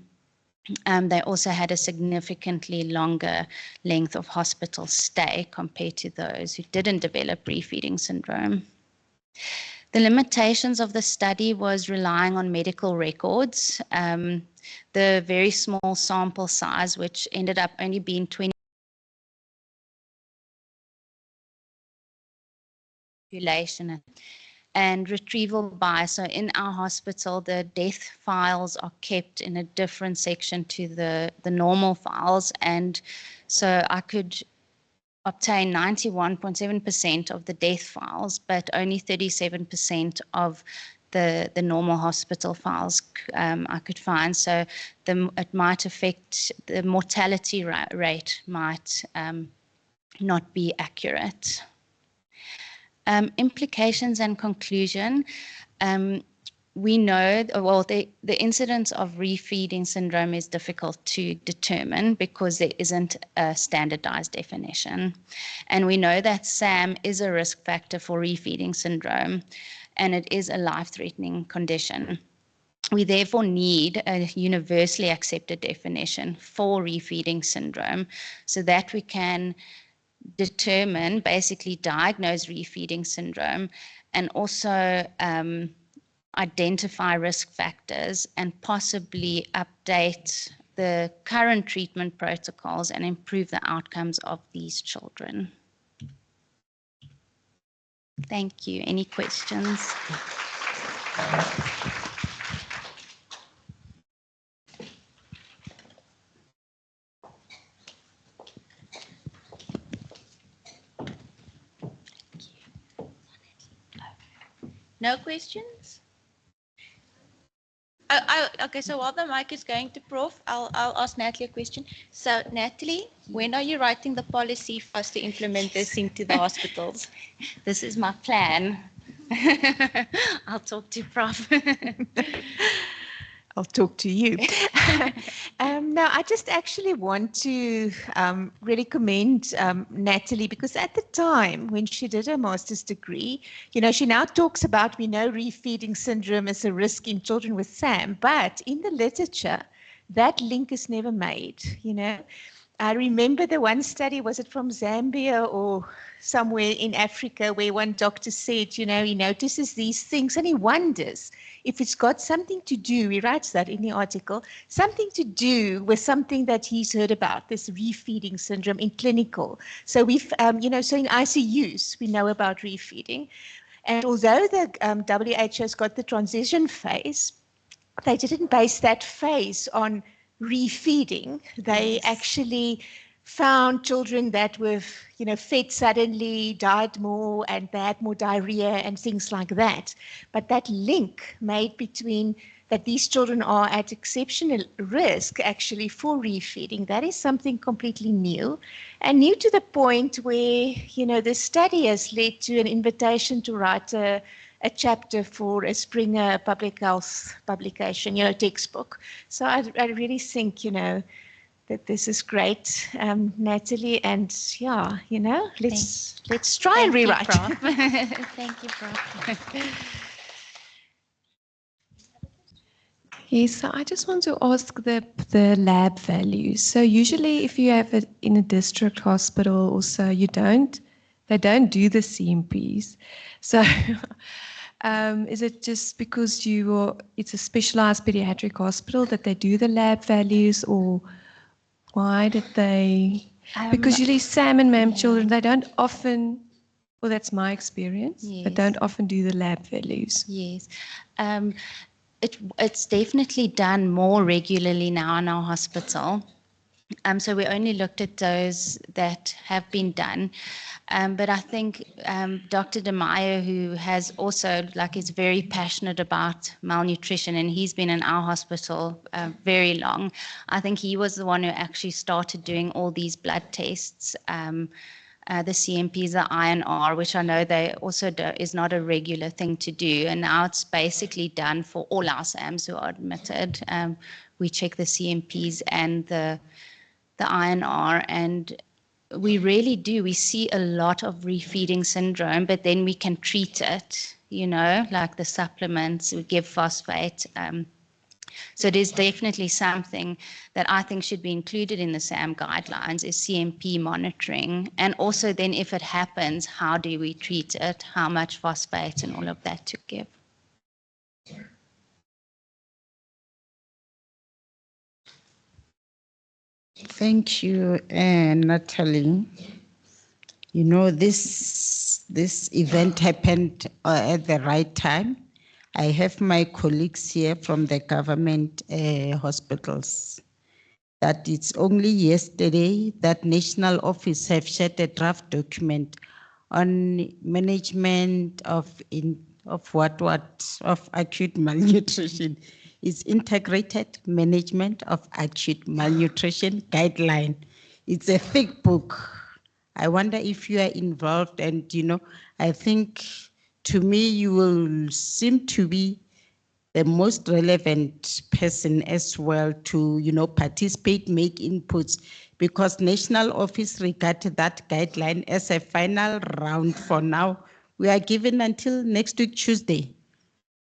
[SPEAKER 8] They also had a significantly longer length of hospital stay compared to those who didn't develop refeeding syndrome. The limitations of the study was relying on medical records. The very small sample size, which ended up only being 20 population, and retrieval bias. So in our hospital, the death files are kept in a different section to the normal files. And so I could obtain 91.7% of the death files, but only 37% of the normal hospital files I could find. So it might affect the mortality rate might not be accurate. Implications and conclusion. We know, well, the incidence of refeeding syndrome is difficult to determine because there isn't a standardized definition. And we know that SAM is a risk factor for refeeding syndrome, and it is a life-threatening condition. We therefore need a universally accepted definition for refeeding syndrome so that we can determine, basically diagnose refeeding syndrome, and also identify risk factors and possibly update the current treatment protocols and improve the outcomes of these children. Thank you. Any questions?
[SPEAKER 2] No questions? Okay, so while the mic is going to Prof, I'll ask Natalie a question. So Natalie, when are you writing the policy for us to implement this into the hospitals?
[SPEAKER 8] This is my plan. I'll talk to Prof.
[SPEAKER 9] I'll talk to you. Now, I just actually want to really commend Natalie, because at the time when she did her master's degree, you know, she now talks about, we know refeeding syndrome is a risk in children with SAM, but in the literature, that link is never made, you know. I remember the one study, was it from Zambia or somewhere in Africa, where one doctor said, you know, he notices these things and he wonders if it's got something to do, he writes that in the article, something to do with something that he's heard about, this refeeding syndrome in clinical. So we've, you know, so in ICUs, we know about refeeding. And although the WHO has got the transition phase, they didn't base that phase on refeeding. They actually found children that were, you know, fed suddenly, died more, and they had more diarrhea and things like that. But that link made between that these children are at exceptional risk actually for refeeding, that is something completely new, and new to the point where, you know, the study has led to an invitation to write a chapter for a Springer public health publication, you know, textbook. So I really think, you know, that this is great, Natalie, and yeah, you know, let's try and rewrite.
[SPEAKER 8] Thank you, Prof. Thank you, Prof.
[SPEAKER 4] Yes, so I just want to ask the lab values. So usually if you have it in a district hospital or so, they don't do the CMPs. So is it just because it's a specialized pediatric hospital that they do the lab values, or why did they? Because usually SAM and MAM children, they don't often, well, that's my experience, they
[SPEAKER 2] Yes.
[SPEAKER 4] don't often do the lab values.
[SPEAKER 2] Yes. It's definitely done more regularly now in our hospital. So we only looked at those that have been done. But I think Dr. De Meyer, who has also, is very passionate about malnutrition, and he's been in our hospital very long. I think he was the one who actually started doing all these blood tests. The CMPs, the INR, which I know they also is not a regular thing to do. And now it's basically done for all our SAMs who are admitted. We check the CMPs and the INR, and we really do. We see a lot of refeeding syndrome, but then we can treat it, like the supplements, we give phosphate. So it is definitely something that I think should be included in the SAM guidelines, is CMP monitoring. And also then if it happens, how do we treat it? How much phosphate and all of that to give?
[SPEAKER 3] Thank you, Natalie. You know, this event happened at the right time. I have my colleagues here from the government hospitals that it's only yesterday that national office have shared a draft document on management of acute malnutrition. It's integrated management of acute malnutrition guideline. It's a thick book. I wonder if you are involved, and I think to me you will seem to be the most relevant person as well to, participate, make inputs, because national office regard that guideline as a final round for now. We are given until next week, Tuesday.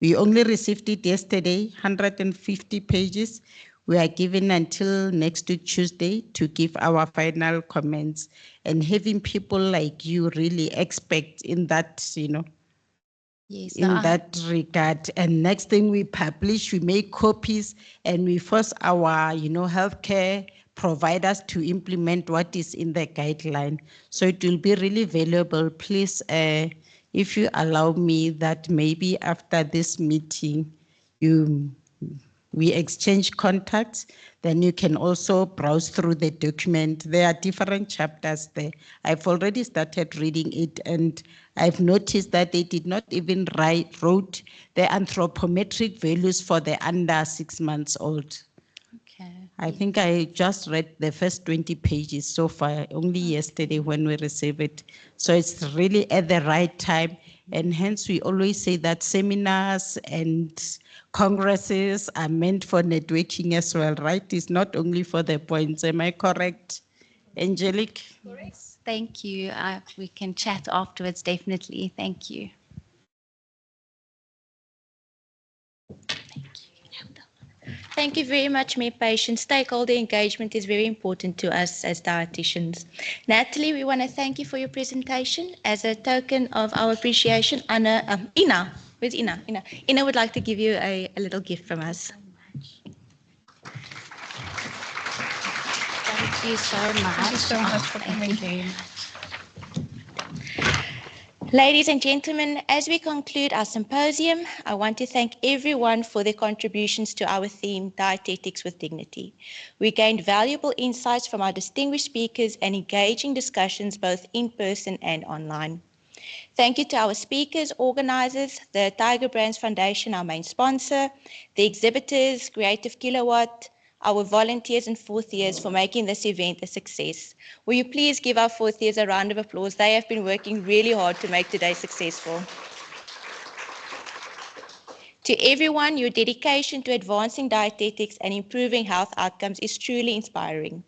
[SPEAKER 3] We only received it yesterday, 150 pages. We are given until next week, Tuesday, to give our final comments, and having people like you really expect in that,
[SPEAKER 2] Yes,
[SPEAKER 3] in that regard. And next thing we publish, we make copies, and we force our, healthcare providers to implement what is in the guideline. So it will be really valuable. Please, if you allow me, that maybe after this meeting, we exchange contacts, then you can also browse through the document. There are different chapters there. I've already started reading it, and I've noticed that they did not even wrote the anthropometric values for the under 6 months old.
[SPEAKER 2] Okay.
[SPEAKER 3] I think I just read the first 20 pages so far, only yesterday when we received it. So it's really at the right time. And hence we always say that seminars and congresses are meant for networking as well, right? It's not only for the points. Am I correct, Angelique?
[SPEAKER 2] Correct. Thank you. We can chat afterwards, definitely. Thank you. Thank you very much, Mayor Patient. Stakeholder engagement is very important to us as dietitians. Natalie, we want to thank you for your presentation. As a token of our appreciation, Ina, where's Ina? Ina would like to give you a little gift from us. Thank you so much.
[SPEAKER 4] Thank you so much for
[SPEAKER 2] Thank
[SPEAKER 4] coming.
[SPEAKER 2] you very much. Ladies and gentlemen, as we conclude our symposium, I want to thank everyone for their contributions to our theme, Dietetics with Dignity. We gained valuable insights from our distinguished speakers and engaging discussions both in person and online. Thank you to our speakers, organizers, the Tiger Brands Foundation, our main sponsor, the exhibitors, Creative Kilowatt, our volunteers and fourth years for making this event a success. Will you please give our fourth years a round of applause? They have been working really hard to make today successful. To everyone, your dedication to advancing dietetics and improving health outcomes is truly inspiring.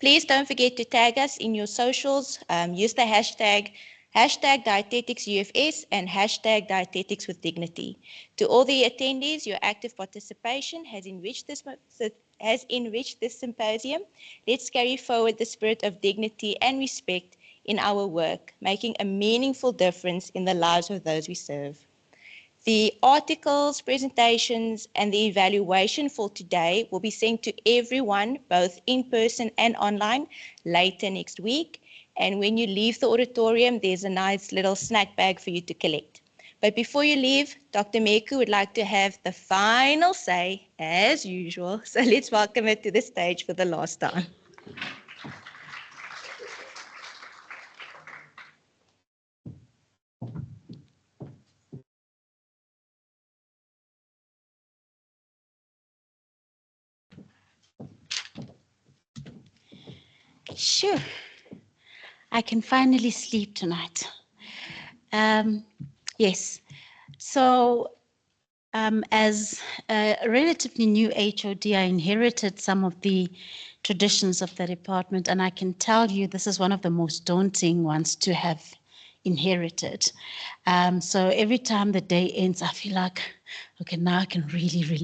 [SPEAKER 2] Please don't forget to tag us in your socials, use the hashtag Hashtag Dietetics UFS and hashtag Dietetics with Dignity. To all the attendees, your active participation has enriched this symposium. Let's carry forward the spirit of dignity and respect in our work, making a meaningful difference in the lives of those we serve. The articles, presentations, and the evaluation for today will be sent to everyone, both in person and online, later next week. And when you leave the auditorium, there's a nice little snack bag for you to collect. But before you leave, Dr. Meku would like to have the final say, as usual. So let's welcome her to the stage for the last time.
[SPEAKER 8] Sure, I can finally sleep tonight. Yes, so as a relatively new HOD, I inherited some of the traditions of the department, and I can tell you this is one of the most daunting ones to have inherited. So every time the day ends, I feel like, okay, now I can really